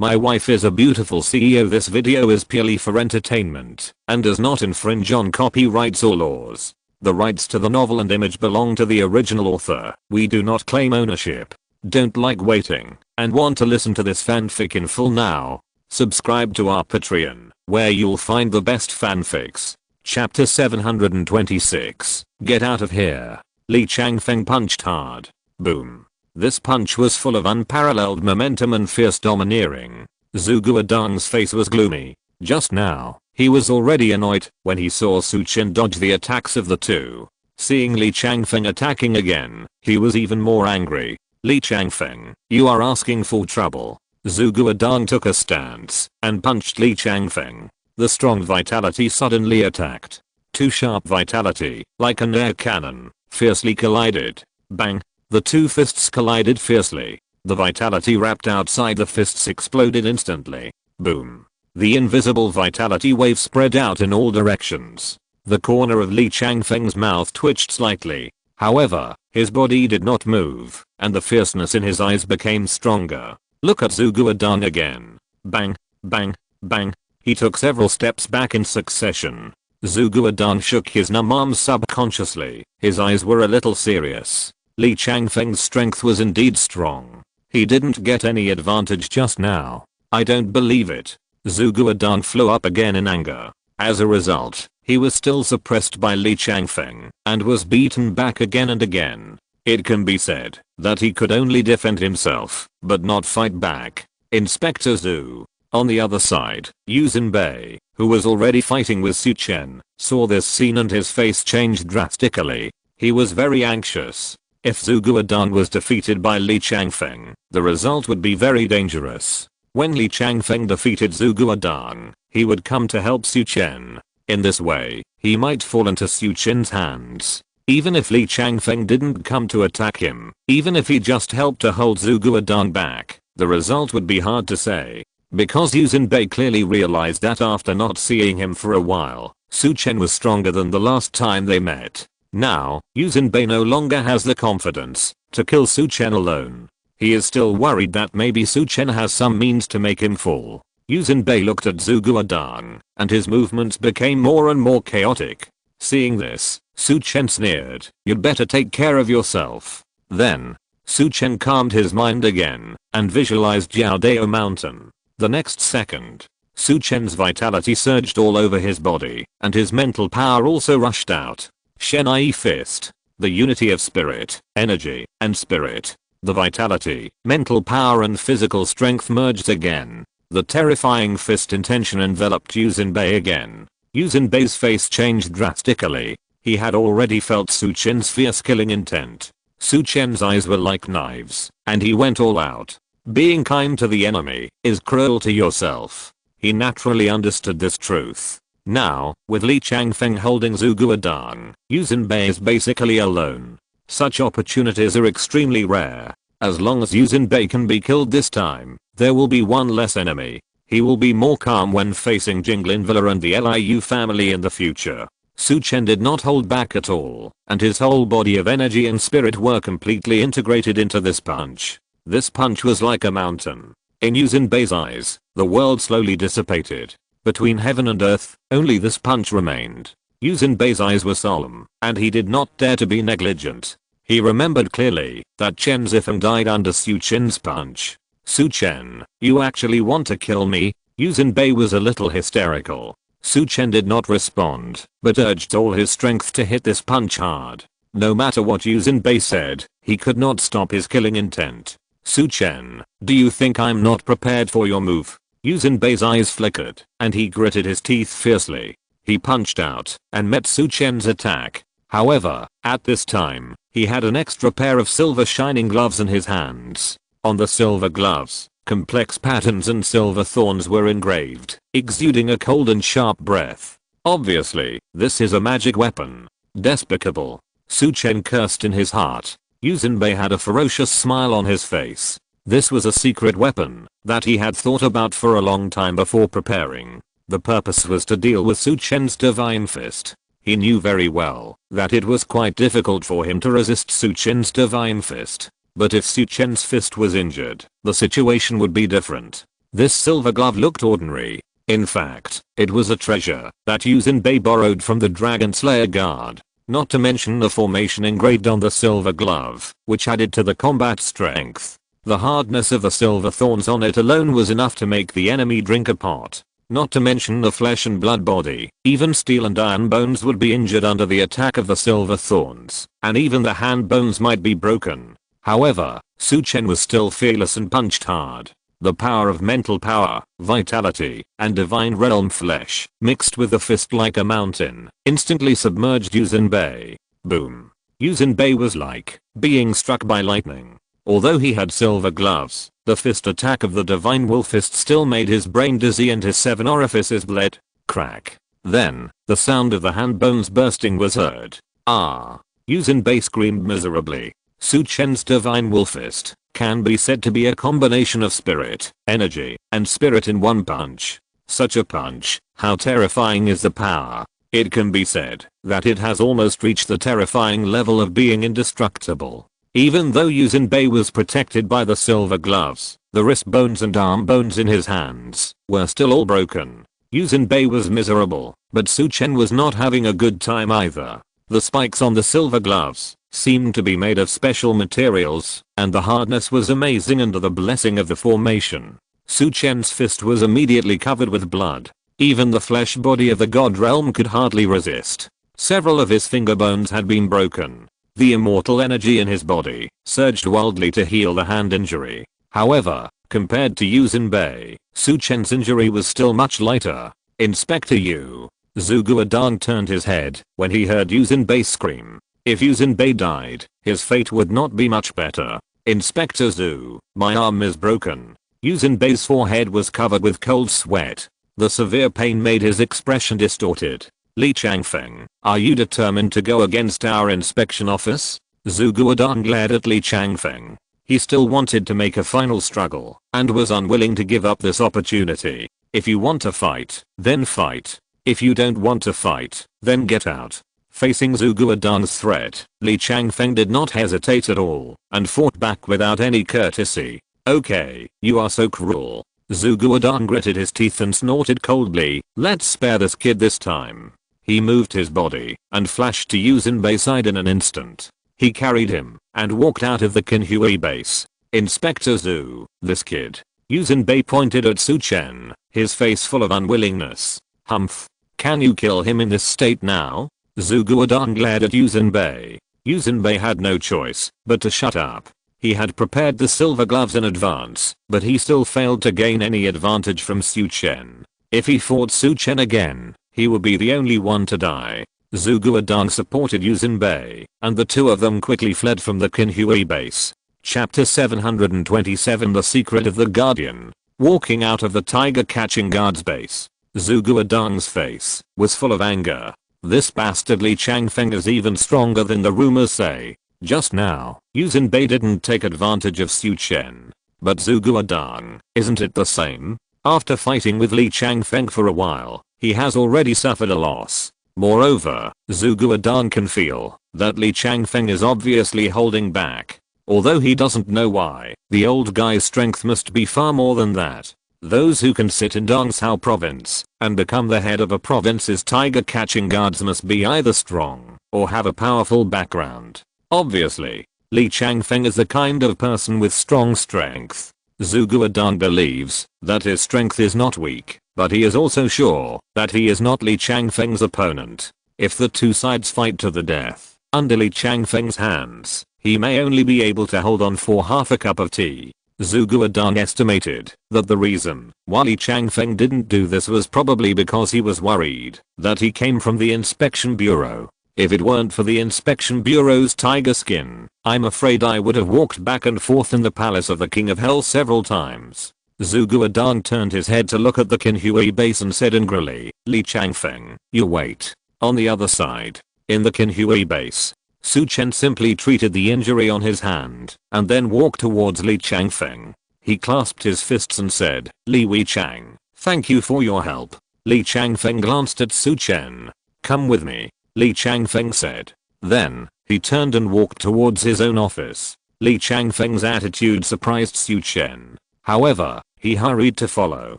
My wife is a beautiful CEO. This video is purely for entertainment and does not infringe on copyrights or laws. The rights to the novel and image belong to the original author. We do not claim ownership. Don't like waiting and want to listen to this fanfic in full now? Subscribe to our Patreon, where you'll find the best fanfics. Chapter 726. Get out of here. Li Changfeng punched hard. Boom. This punch was full of unparalleled momentum and fierce domineering. Zhu Guodong's face was gloomy. Just now, he was already annoyed when he saw Su Chen dodge the attacks of the two. Seeing Li Changfeng attacking again, he was even more angry. Li Changfeng, you are asking for trouble. Zhu Guodong took a stance and punched Li Changfeng. The strong vitality suddenly attacked. Two sharp vitality, like an air cannon, fiercely collided. Bang! The two fists collided fiercely. The vitality wrapped outside the fists exploded instantly. Boom. The invisible vitality wave spread out in all directions. The corner of Li Changfeng's mouth twitched slightly. However, his body did not move, and the fierceness in his eyes became stronger. Look at Zhu Guodong again. Bang, bang, bang. He took several steps back in succession. Zhu Guodong shook his numb arms subconsciously. His eyes were a little serious. Li Changfeng's strength was indeed strong. He didn't get any advantage just now. I don't believe it. Zhu Guodong flew up again in anger. As a result, he was still suppressed by Li Changfeng and was beaten back again and again. It can be said that he could only defend himself, but not fight back. Inspector Zhu. On the other side, Yu Xinbei, who was already fighting with Su Chen, saw this scene and his face changed drastically. He was very anxious. If Zhu Guodong was defeated by Li Changfeng, the result would be very dangerous. When Li Changfeng defeated Zhu Guodong, he would come to help Su Chen. In this way, he might fall into Su Chen's hands. Even if Li Changfeng didn't come to attack him, even if he just helped to hold Zhu Guodong back, the result would be hard to say. Because Yu Xinbei clearly realized that after not seeing him for a while, Su Chen was stronger than the last time they met. Now, Yu Xinbei no longer has the confidence to kill Su Chen alone. He is still worried that maybe Su Chen has some means to make him fall. Yu Xinbei looked at Zhu Guodong, and his movements became more and more chaotic. Seeing this, Su Chen sneered, "You'd better take care of yourself." Then, Su Chen calmed his mind again and visualized Jiaodao Mountain. The next second, Su Chen's vitality surged all over his body, and his mental power also rushed out. Shenai Fist. The unity of spirit, energy, and spirit. The vitality, mental power and physical strength merged again. The terrifying fist intention enveloped Yu Xinbei again. Yu Xinbei's face changed drastically. He had already felt Su Chen's fierce killing intent. Su Chen's eyes were like knives, and he went all out. Being kind to the enemy is cruel to yourself. He naturally understood this truth. Now, with Li Changfeng holding Zhu Guodong, Yu Xinbei is basically alone. Such opportunities are extremely rare. As long as Yu Xinbei can be killed this time, there will be one less enemy. He will be more calm when facing Jinglin Villa and the Liu family in the future. Su Chen did not hold back at all, and his whole body of energy and spirit were completely integrated into this punch. This punch was like a mountain. In Yu Xinbei's eyes, the world slowly dissipated. Between heaven and earth, only this punch remained. Yu Xinbei's eyes were solemn, and he did not dare to be negligent. He remembered clearly that Chen Zifeng died under Su Chen's punch. Su Chen, you actually want to kill me? Yu Xinbei was a little hysterical. Su Chen did not respond, but urged all his strength to hit this punch hard. No matter what Yu Xinbei said, he could not stop his killing intent. Su Chen, do you think I'm not prepared for your move? Yu Xinbei's eyes flickered, and he gritted his teeth fiercely. He punched out and met Su Chen's attack. However, at this time, he had an extra pair of silver shining gloves in his hands. On the silver gloves, complex patterns and silver thorns were engraved, exuding a cold and sharp breath. Obviously, this is a magic weapon. Despicable. Su Chen cursed in his heart. Yu Xinbei had a ferocious smile on his face. This was a secret weapon that he had thought about for a long time before preparing. The purpose was to deal with Su Chen's divine fist. He knew very well that it was quite difficult for him to resist Su Chen's divine fist. But if Su Chen's fist was injured, the situation would be different. This silver glove looked ordinary. In fact, it was a treasure that Yu Jinbei borrowed from the Dragon Slayer guard. Not to mention the formation engraved on the silver glove, which added to the combat strength. The hardness of the silver thorns on it alone was enough to make the enemy drink a pot. Not to mention the flesh and blood body. Even steel and iron bones would be injured under the attack of the silver thorns, and even the hand bones might be broken. However, Su Chen was still fearless and punched hard. The power of mental power, vitality, and divine realm flesh, mixed with the fist like a mountain, instantly submerged Yu Jinbei. Boom. Yu Jinbei was like being struck by lightning. Although he had silver gloves, the fist attack of the divine wolf fist still made his brain dizzy and his 7 orifices bled. Crack. Then, the sound of the hand bones bursting was heard. Ah. Yu Jinbei screamed miserably. Su Chen's divine wolf fist can be said to be a combination of spirit, energy, and spirit in one punch. Such a punch, how terrifying is the power? It can be said that it has almost reached the terrifying level of being indestructible. Even though Yu Jinbei was protected by the silver gloves, the wrist bones and arm bones in his hands were still all broken. Yu Jinbei was miserable, but Su Chen was not having a good time either. The spikes on the silver gloves seemed to be made of special materials, and the hardness was amazing under the blessing of the formation. Su Chen's fist was immediately covered with blood. Even the flesh body of the god realm could hardly resist. Several of his finger bones had been broken. The immortal energy in his body surged wildly to heal the hand injury. However, compared to Yu Jinbei, Su Chen's injury was still much lighter. Inspector Yu. Zhu Guodong turned his head when he heard Yu Jinbei scream. If Yu Jinbei died, his fate would not be much better. Inspector Zhu, my arm is broken. Yu Jinbei's forehead was covered with cold sweat. The severe pain made his expression distorted. Li Changfeng, are you determined to go against our inspection office? Zhu Guodong glared at Li Changfeng. He still wanted to make a final struggle, and was unwilling to give up this opportunity. If you want to fight, then fight. If you don't want to fight, then get out. Facing Zhu Guodong's threat, Li Changfeng did not hesitate at all, and fought back without any courtesy. Okay, you are so cruel. Zhu Guodong gritted his teeth and snorted coldly, let's spare this kid this time. He moved his body and flashed to Yu Jinbei's side in an instant. He carried him and walked out of the Qinhui base. Inspector Zhu, this kid. Yu Jinbei pointed at Su Chen, his face full of unwillingness. Humph. Can you kill him in this state now? Zhu Guodong glared at Yu Jinbei. Yu Jinbei had no choice but to shut up. He had prepared the silver gloves in advance, but he still failed to gain any advantage from Su Chen. If he fought Su Chen again, he would be the only one to die. Zhu Guodong supported Yu Jinbei, and the two of them quickly fled from the Qinhui base. Chapter 727 The Secret of the Guardian. Walking out of the tiger catching guard's base, Zhu Guodong's face was full of anger. This bastard Li Changfeng is even stronger than the rumors say. Just now, Yu Jinbei didn't take advantage of Su Chen. But Zhu Guodong, isn't it the same? After fighting with Li Changfeng for a while, he has already suffered a loss. Moreover, Zhu Guodong can feel that Li Changfeng is obviously holding back. Although he doesn't know why, the old guy's strength must be far more than that. Those who can sit in Dongzhou province and become the head of a province's tiger catching guards must be either strong or have a powerful background. Obviously, Li Changfeng is the kind of person with strong strength. Zhu Guodong believes that his strength is not weak, but he is also sure that he is not Li Changfeng's opponent. If the two sides fight to the death, under Li Changfeng's hands, he may only be able to hold on for half a cup of tea. Zhu Guodong estimated that the reason why Li Changfeng didn't do this was probably because he was worried that he came from the inspection bureau. If it weren't for the inspection bureau's tiger skin, I'm afraid I would have walked back and forth in the palace of the King of Hell several times. Zhu Guodong turned his head to look at the Qinhui base and said angrily, Li Changfeng, you wait. On the other side, in the Qinhui base, Su Chen simply treated the injury on his hand and then walked towards Li Changfeng. He clasped his fists and said, Li Weichang, thank you for your help. Li Changfeng glanced at Su Chen. Come with me, Li Changfeng said. Then, he turned and walked towards his own office. Li Changfeng's attitude surprised Su Chen. However, He hurried to follow.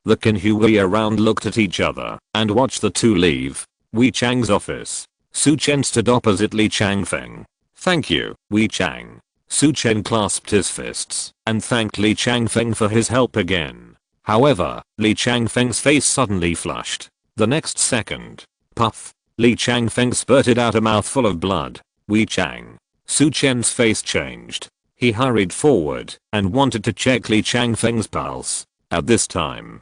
The Kinhui around looked at each other and watched the two leave. Wei Chang's office. Su Chen stood opposite Li Changfeng. "Thank you, Wei Chang." Su Chen clasped his fists and thanked Li Changfeng for his help again. However, Li Changfeng's face suddenly flushed. The next second, puff, Li Changfeng spurted out a mouthful of blood. "Wei Chang." Su Chen's face changed. He hurried forward and wanted to check Li Changfeng's pulse. At this time,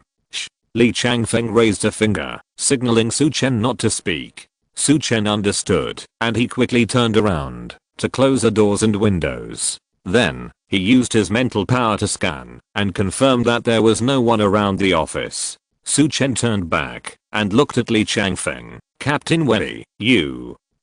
Li Changfeng raised a finger, signaling Su Chen not to speak. Su Chen understood, and he quickly turned around to close the doors and windows. Then, he used his mental power to scan and confirm that there was no one around the office. Su Chen turned back and looked at Li Changfeng. "Captain Wei,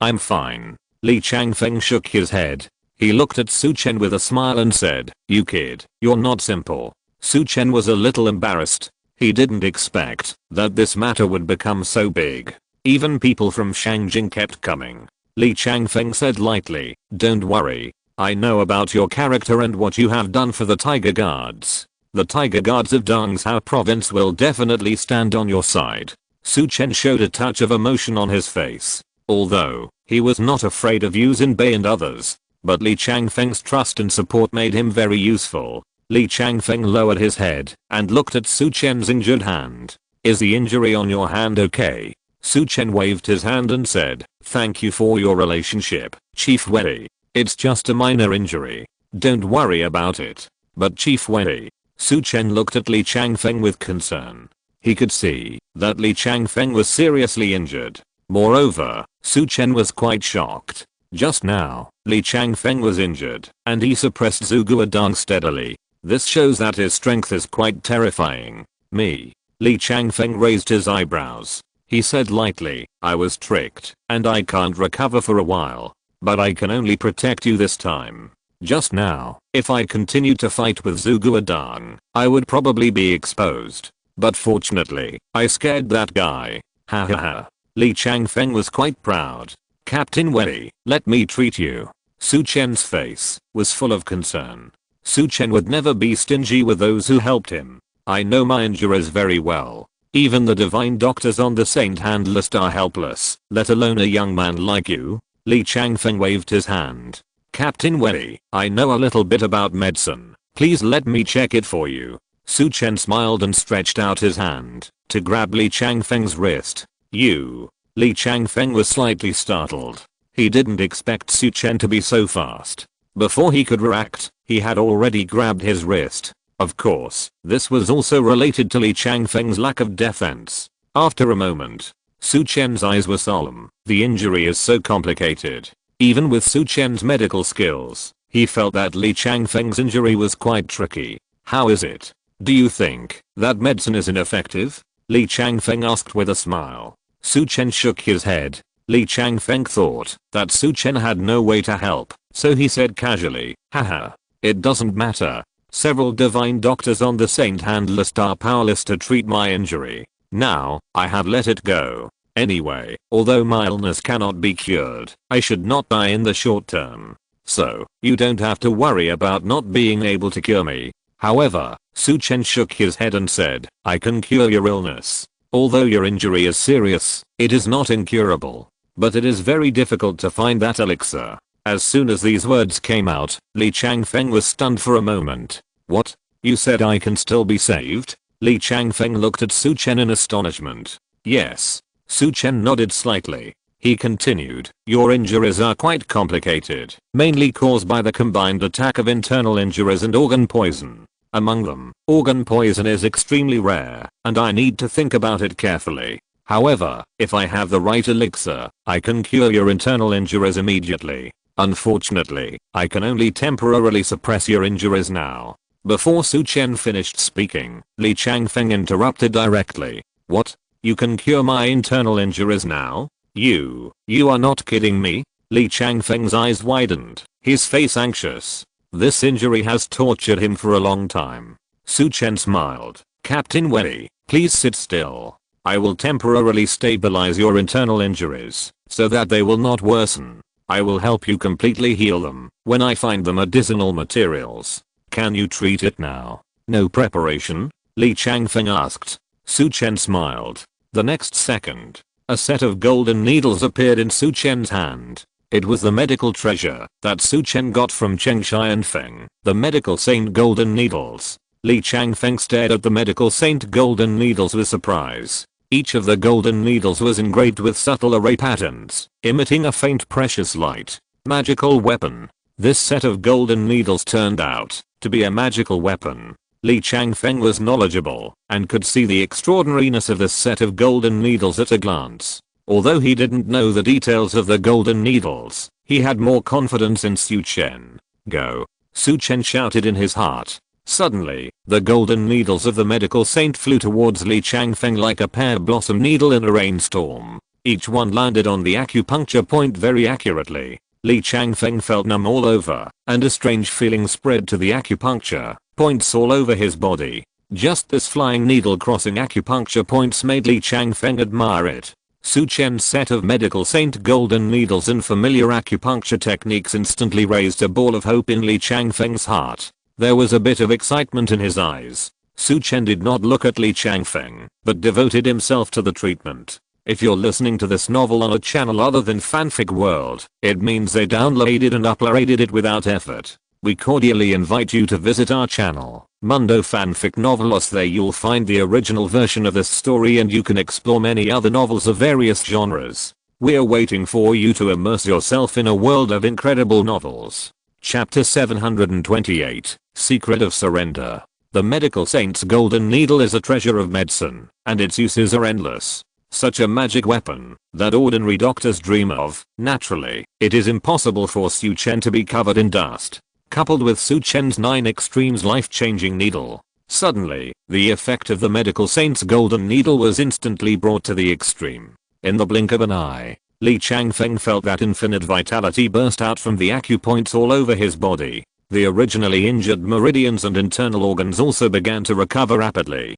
I'm fine." Li Changfeng shook his head. He looked at Su Chen with a smile and said, "You kid, you're not simple." Su Chen was a little embarrassed. He didn't expect that this matter would become so big. Even people from Shangjing kept coming. Li Changfeng said lightly, "Don't worry. I know about your character and what you have done for the Tiger Guards. The Tiger Guards of Dongzhou province will definitely stand on your side." Su Chen showed a touch of emotion on his face. Although, he was not afraid of Yu Xinbei and others. But Li Changfeng's trust and support made him very useful. Li Changfeng lowered his head and looked at Su Chen's injured hand. "Is the injury on your hand okay?" Su Chen waved his hand and said, "Thank you for your relationship, Chief Wei. It's just a minor injury. Don't worry about it." "But Chief Wei." Su Chen looked at Li Changfeng with concern. He could see that Li Changfeng was seriously injured. Moreover, Su Chen was quite shocked. Just now, Li Changfeng was injured, and he suppressed Zhu Guodong steadily. This shows that his strength is quite terrifying. "Me." Li Changfeng raised his eyebrows. He said lightly, "I was tricked, and I can't recover for a while. But I can only protect you this time. Just now, if I continued to fight with Zhu Guodong, I would probably be exposed. But fortunately, I scared that guy." Ha ha ha. Li Changfeng was quite proud. "Captain Wei, let me treat you." Su Chen's face was full of concern. Su Chen would never be stingy with those who helped him. "I know my injurers very well. Even the divine doctors on the saint hand list are helpless, let alone a young man like you." Li Changfeng waved his hand. "Captain Wei, I know a little bit about medicine. Please let me check it for you." Su Chen smiled and stretched out his hand to grab Li Changfeng's wrist. "You." Li Changfeng was slightly startled. He didn't expect Su Chen to be so fast. Before he could react, he had already grabbed his wrist. Of course, this was also related to Li Changfeng's lack of defense. After a moment, Su Chen's eyes were solemn. The injury is so complicated. Even with Su Chen's medical skills, he felt that Li Changfeng's injury was quite tricky. "How is it? Do you think that medicine is ineffective?" Li Changfeng asked with a smile. Su Chen shook his head. Li Changfeng thought that Su Chen had no way to help, so he said casually, "Haha. It doesn't matter. Several divine doctors on the saint hand list are powerless to treat my injury. Now, I have let it go. Anyway, although my illness cannot be cured, I should not die in the short term. So, you don't have to worry about not being able to cure me." However, Su Chen shook his head and said, "I can cure your illness. Although your injury is serious, it is not incurable. But it is very difficult to find that elixir." As soon as these words came out, Li Changfeng was stunned for a moment. "What? You said I can still be saved?" Li Changfeng looked at Su Chen in astonishment. "Yes." Su Chen nodded slightly. He continued, "Your injuries are quite complicated, mainly caused by the combined attack of internal injuries and organ poison. Among them, organ poison is extremely rare, and I need to think about it carefully. However, if I have the right elixir, I can cure your internal injuries immediately. Unfortunately, I can only temporarily suppress your injuries now." Before Su Chen finished speaking, Li Changfeng interrupted directly. "What? You can cure my internal injuries now? You are not kidding me?" Li Changfeng's eyes widened, his face anxious. This injury has tortured him for a long time. Su Chen smiled. "Captain Wei, please sit still. I will temporarily stabilize your internal injuries, so that they will not worsen. I will help you completely heal them when I find the medicinal materials. Can you treat it now? No preparation?" Li Changfeng asked. Su Chen smiled. The next second, a set of golden needles appeared in Su Chen's hand. It was the medical treasure that Su Chen got from Cheng Shai and Feng, the medical saint golden needles. Li Changfeng stared at the medical saint golden needles with surprise. Each of the golden needles was engraved with subtle array patterns, emitting a faint precious light. Magical weapon. This set of golden needles turned out to be a magical weapon. Li Changfeng was knowledgeable and could see the extraordinariness of this set of golden needles at a glance. Although he didn't know the details of the golden needles, he had more confidence in Su Chen. Go! Su Chen shouted in his heart. Suddenly, the golden needles of the medical saint flew towards Li Changfeng like a pear blossom needle in a rainstorm. Each one landed on the acupuncture point very accurately. Li Changfeng felt numb all over, and a strange feeling spread to the acupuncture points all over his body. Just this flying needle crossing acupuncture points made Li Changfeng admire it. Su Chen's set of medical saint golden needles and familiar acupuncture techniques instantly raised a ball of hope in Li Changfeng's heart. There was a bit of excitement in his eyes. Su Chen did not look at Li Changfeng, but devoted himself to the treatment. If you're listening to this novel on a channel other than Fanfic World, it means they downloaded and uploaded it without effort. We cordially invite you to visit our channel, Mundo Fanfic Novelos. There you'll find the original version of this story and you can explore many other novels of various genres. We're waiting for you to immerse yourself in a world of incredible novels. Chapter 728, Secret of Surrender. The medical saint's golden needle is a treasure of medicine, and its uses are endless. Such a magic weapon that ordinary doctors dream of. Naturally, it is impossible for Su Chen to be covered in dust. Coupled with Su Chen's 9 extremes life-changing needle. Suddenly, the effect of the medical saint's golden needle was instantly brought to the extreme. In the blink of an eye, Li Changfeng felt that infinite vitality burst out from the acupoints all over his body. The originally injured meridians and internal organs also began to recover rapidly.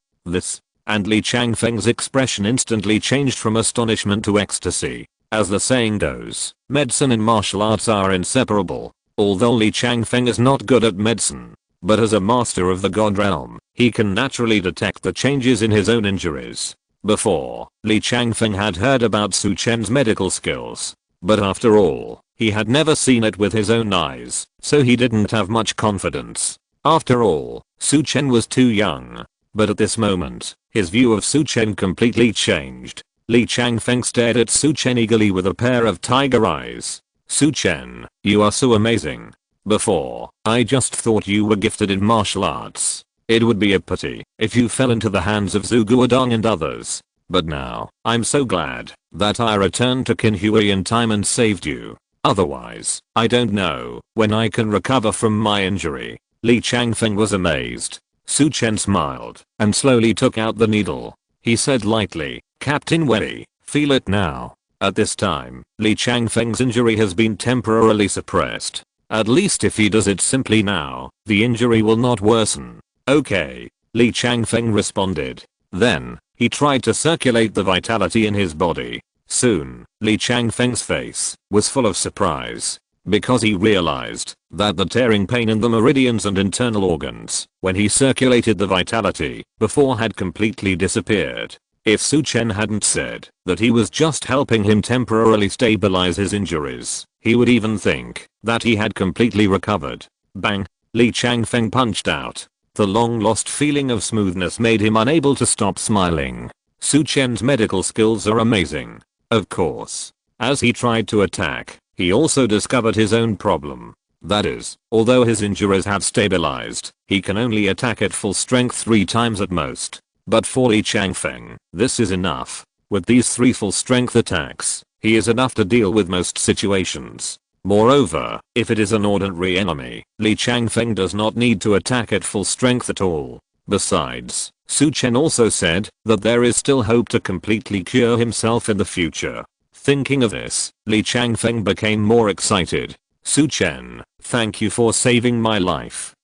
And Li Changfeng's expression instantly changed from astonishment to ecstasy. As the saying goes, medicine and martial arts are inseparable. Although Li Changfeng is not good at medicine, but as a master of the god realm, he can naturally detect the changes in his own injuries. Before, Li Changfeng had heard about Su Chen's medical skills, but after all, he had never seen it with his own eyes, so he didn't have much confidence. After all, Su Chen was too young. But at this moment, his view of Su Chen completely changed. Li Changfeng stared at Su Chen eagerly with a pair of tiger eyes. Su Chen, you are so amazing. Before, I just thought you were gifted in martial arts. It would be a pity if you fell into the hands of Zhu Guodong and others. But now, I'm so glad that I returned to Qinhui in time and saved you. Otherwise, I don't know when I can recover from my injury. Li Changfeng was amazed. Su Chen smiled and slowly took out the needle. He said lightly, Captain Wei, feel it now. At this time, Li Changfeng's injury has been temporarily suppressed. At least if he does it simply now, the injury will not worsen. Okay, Li Changfeng responded. Then, he tried to circulate the vitality in his body. Soon, Li Changfeng's face was full of surprise, because he realized that the tearing pain in the meridians and internal organs, when he circulated the vitality, before had completely disappeared. If Su Chen hadn't said that he was just helping him temporarily stabilize his injuries, he would even think that he had completely recovered. Bang! Li Changfeng punched out. The long-lost feeling of smoothness made him unable to stop smiling. Su Chen's medical skills are amazing. Of course. As he tried to attack, he also discovered his own problem. That is, although his injuries have stabilized, he can only attack at full strength 3 times at most. But for Li Changfeng, this is enough. With these 3 full strength attacks, he is enough to deal with most situations. Moreover, if it is an ordinary enemy, Li Changfeng does not need to attack at full strength at all. Besides, Su Chen also said that there is still hope to completely cure himself in the future. Thinking of this, Li Changfeng became more excited. Su Chen, thank you for saving my life.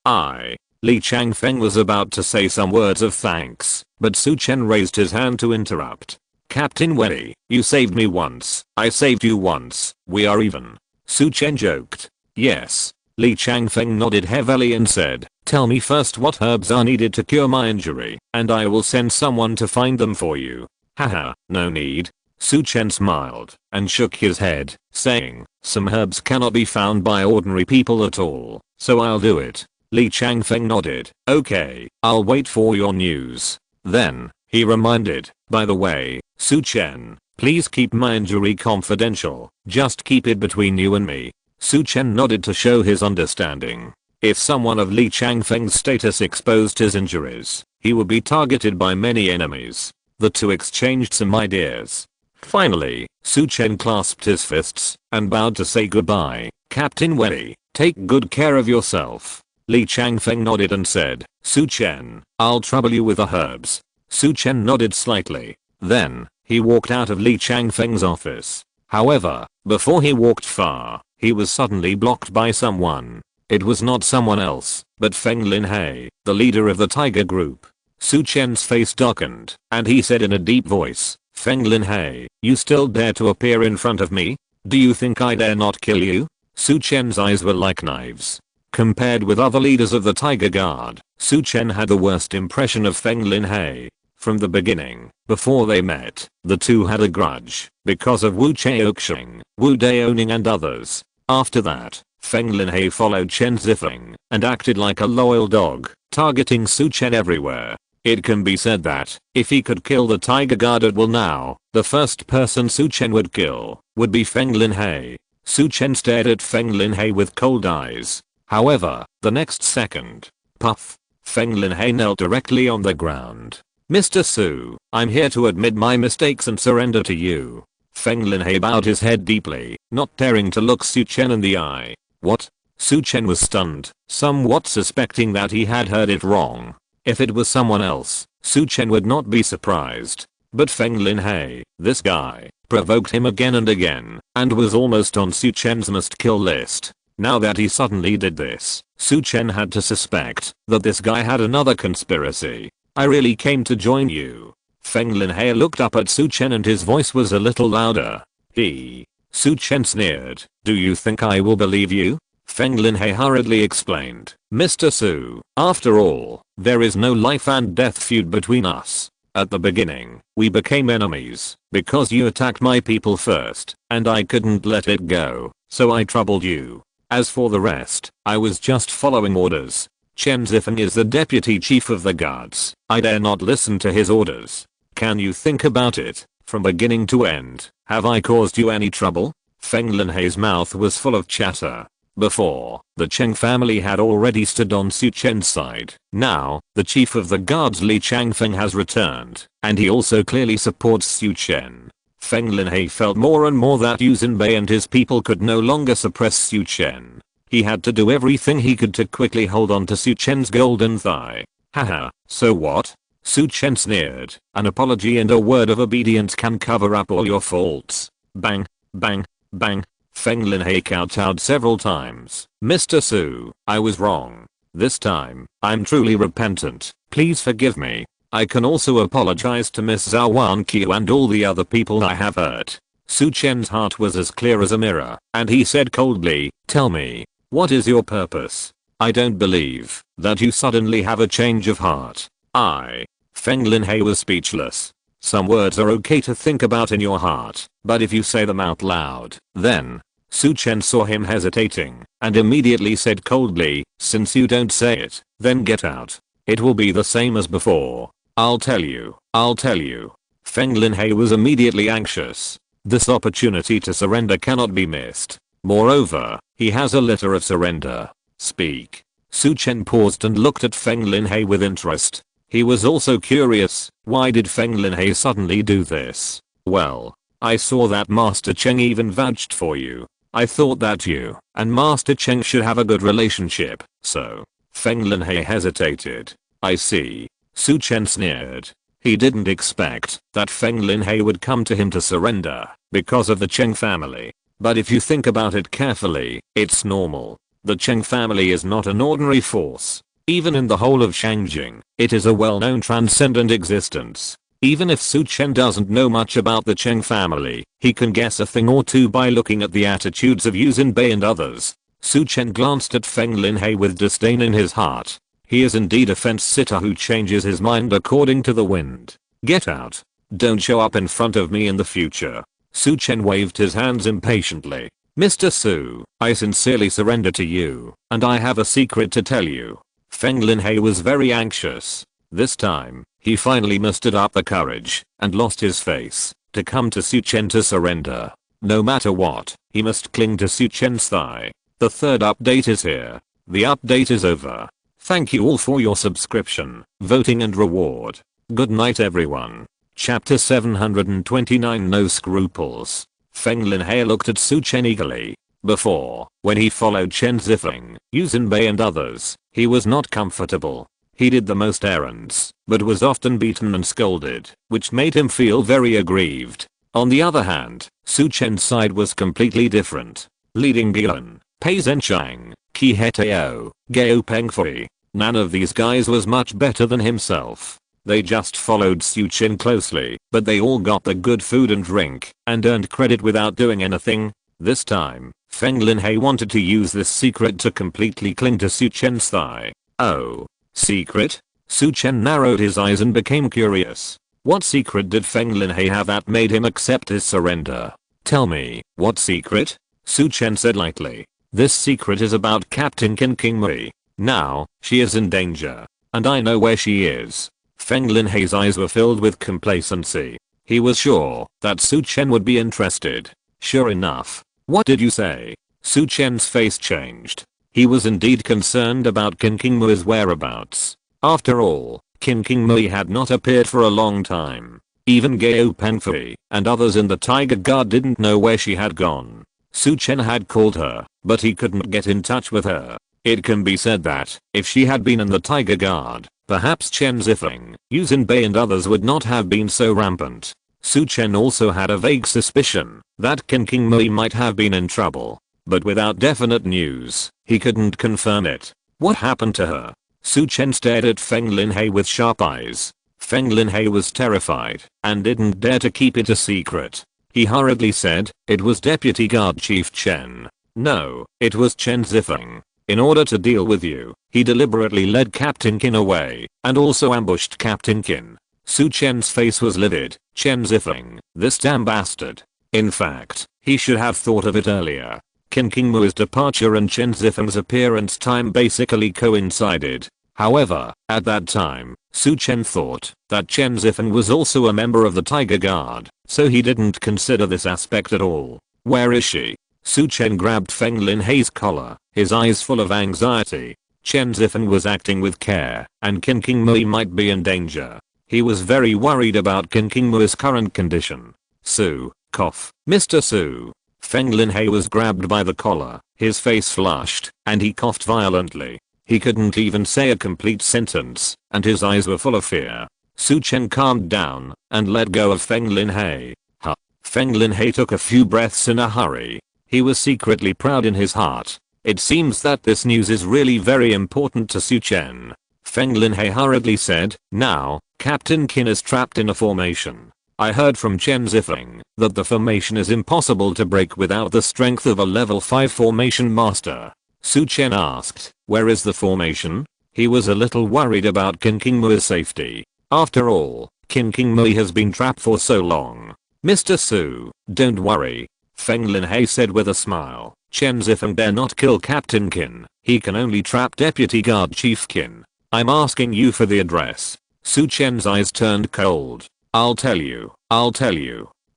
Li Changfeng was about to say some words of thanks, but Su Chen raised his hand to interrupt. Captain Wei, you saved me once, I saved you once, we are even. Su Chen joked. Yes. Li Changfeng nodded heavily and said, tell me first what herbs are needed to cure my injury, and I will send someone to find them for you. Haha, no need. Su Chen smiled and shook his head, saying, some herbs cannot be found by ordinary people at all, so I'll do it. Li Changfeng nodded, okay, I'll wait for your news. Then, he reminded, by the way, Su Chen, please keep my injury confidential, just keep it between you and me. Su Chen nodded to show his understanding. If someone of Li Changfeng's status exposed his injuries, he would be targeted by many enemies. The two exchanged some ideas. Finally, Su Chen clasped his fists and bowed to say goodbye. Captain Wei, take good care of yourself. Li Changfeng nodded and said, Su Chen, I'll trouble you with the herbs. Su Chen nodded slightly. Then, he walked out of Li Changfeng's office. However, before he walked far, he was suddenly blocked by someone. It was not someone else, but Feng Linhei, the leader of the Tiger Group. Su Chen's face darkened, and he said in a deep voice, Feng Linhei, you still dare to appear in front of me? Do you think I dare not kill you? Su Chen's eyes were like knives. Compared with other leaders of the Tiger Guard, Su Chen had the worst impression of Feng Linhei. From the beginning, before they met, the two had a grudge, because of Wu Chaoxing, Wu Daoning and others. After that, Feng Linhei followed Chen Zifeng, and acted like a loyal dog, targeting Su Chen everywhere. It can be said that, if he could kill the Tiger Guard at will now, the first person Su Chen would kill, would be Feng Linhei. Su Chen stared at Feng Linhei with cold eyes. However, the next second, puff, Feng Linhei knelt directly on the ground. Mr. Su, I'm here to admit my mistakes and surrender to you. Feng Linhei bowed his head deeply, not daring to look Su Chen in the eye. What? Su Chen was stunned, somewhat suspecting that he had heard it wrong. If it was someone else, Su Chen would not be surprised. But Feng Linhei, this guy, provoked him again and again, and was almost on Su Chen's must-kill list. Now that he suddenly did this, Su Chen had to suspect that this guy had another conspiracy. I really came to join you. Feng Linhei looked up at Su Chen and his voice was a little louder. Su Chen sneered. Do you think I will believe you? Feng Linhei hurriedly explained. Mr. Su, after all, there is no life and death feud between us. At the beginning, we became enemies, because you attacked my people first, and I couldn't let it go, so I troubled you. As for the rest, I was just following orders. Chen Zifeng is the deputy chief of the guards. I dare not listen to his orders. Can you think about it? From beginning to end, have I caused you any trouble? Feng Linhei's mouth was full of chatter. Before, the Cheng family had already stood on Su Chen's side. Now, the chief of the guards Li Changfeng has returned, and he also clearly supports Su Chen. Feng Linhei felt more and more that Yu Xinbei and his people could no longer suppress Su Chen. He had to do everything he could to quickly hold on to Su Chen's golden thigh. Haha, so what? Su Chen sneered. An apology and a word of obedience can cover up all your faults. Bang, bang, bang. Feng Linhei kowtowed several times. Mr. Su, I was wrong. This time, I'm truly repentant. Please forgive me. I can also apologize to Miss Zhou Wanqiu and all the other people I have hurt. Su Chen's heart was as clear as a mirror, and he said coldly, tell me, what is your purpose? I don't believe that you suddenly have a change of heart. Feng Linhei was speechless. Some words are okay to think about in your heart, but if you say them out loud, then. Su Chen saw him hesitating, and immediately said coldly, since you don't say it, then get out. It will be the same as before. I'll tell you. Feng Linhei was immediately anxious. This opportunity to surrender cannot be missed. Moreover, he has a letter of surrender. Speak. Su Chen paused and looked at Feng Linhei with interest. He was also curious, why did Feng Linhei suddenly do this? Well, I saw that Master Cheng even vouched for you. I thought that you and Master Cheng should have a good relationship, so. Feng Linhei hesitated. I see. Su Chen sneered. He didn't expect that Feng Linhei would come to him to surrender because of the Cheng family. But if you think about it carefully, it's normal. The Cheng family is not an ordinary force. Even in the whole of Shangjing, it is a well-known transcendent existence. Even if Su Chen doesn't know much about the Cheng family, he can guess a thing or two by looking at the attitudes of Yu Xinbei and others. Su Chen glanced at Feng Linhei with disdain in his heart. He is indeed a fence sitter who changes his mind according to the wind. Get out. Don't show up in front of me in the future. Su Chen waved his hands impatiently. Mr. Su, I sincerely surrender to you, and I have a secret to tell you. Feng Linhei was very anxious. This time, he finally mustered up the courage, and lost his face, to come to Su Chen to surrender. No matter what, he must cling to Su Chen's thigh. The third update is here. The update is over. Thank you all for your subscription, voting and reward. Good night everyone. Chapter 729 No Scruples. Feng Linhei looked at Su Chen eagerly. Before, when he followed Chen Zifeng, Yu Xinbei and others, he was not comfortable. He did the most errands, but was often beaten and scolded, which made him feel very aggrieved. On the other hand, Su Chen's side was completely different. Leading Guan, Pei Zhenshang, Qi Hetao, Gao Pengfei, none of these guys was much better than himself. They just followed Su Chen closely, but they all got the good food and drink, and earned credit without doing anything. This time, Feng Linhei wanted to use this secret to completely cling to Su Chen's thigh. Oh, secret? Su Chen narrowed his eyes and became curious. What secret did Feng Linhei have that made him accept his surrender? Tell me, what secret? Su Chen said lightly. This secret is about Captain Qin Qingmei. Now, she is in danger. And I know where she is. Feng Linhei's eyes were filled with complacency. He was sure that Su Chen would be interested. Sure enough. What did you say? Su Chen's face changed. He was indeed concerned about Qin Qingmei's whereabouts. After all, Qin Qingmei had not appeared for a long time. Even Gao Pengfei and others in the Tiger Guard didn't know where she had gone. Su Chen had called her, but he couldn't get in touch with her. It can be said that, if she had been in the Tiger Guard, perhaps Chen Zifeng, Yu Xinbei and others would not have been so rampant. Su Chen also had a vague suspicion that Qin Qingmei might have been in trouble. But without definite news, he couldn't confirm it. What happened to her? Su Chen stared at Feng Linhei with sharp eyes. Feng Linhei was terrified, and didn't dare to keep it a secret. He hurriedly said, it was Deputy Guard Chief Chen. No, it was Chen Zifeng. In order to deal with you, he deliberately led Captain Qin away, and also ambushed Captain Qin. Su Chen's face was livid. Chen Zifeng, this damn bastard. In fact, he should have thought of it earlier. Qin Qingmei's departure and Chen Zifeng's appearance time basically coincided. However, at that time, Su Chen thought that Chen Zifeng was also a member of the Tiger Guard, so he didn't consider this aspect at all. Where is she? Su Chen grabbed Feng Linhei's collar, his eyes full of anxiety. Chen Zifeng was acting with care, and Qin Qingmei might be in danger. He was very worried about Qin Qingmei's current condition. Su, cough. Mr. Su. Feng Linhei was grabbed by the collar, his face flushed, and he coughed violently. He couldn't even say a complete sentence, and his eyes were full of fear. Su Chen calmed down, and let go of Feng Linhei. Huh. Feng Linhei took a few breaths in a hurry. He was secretly proud in his heart. It seems that this news is really very important to Su Chen. Feng Linhei hurriedly said, now, Captain Qin is trapped in a formation. I heard from Chen Zifeng that the formation is impossible to break without the strength of a level 5 formation master. Su Chen asked, where is the formation? He was a little worried about Qin Qingmei's safety. After all, Qin Qingmei has been trapped for so long. Mr. Su, don't worry. Feng Linhei said with a smile. Chen Zifeng dare not kill Captain Qin. He can only trap Deputy Guard Chief Qin. I'm asking you for the address. Su Chen's eyes turned cold. I'll tell you.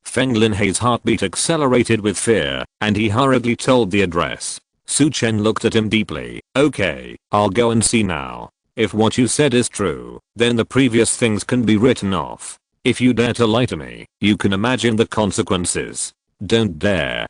Feng Linhei's heartbeat accelerated with fear, and he hurriedly told the address. Su Chen looked at him deeply. Okay, I'll go and see now. If what you said is true, then the previous things can be written off. If you dare to lie to me, you can imagine the consequences. Don't dare.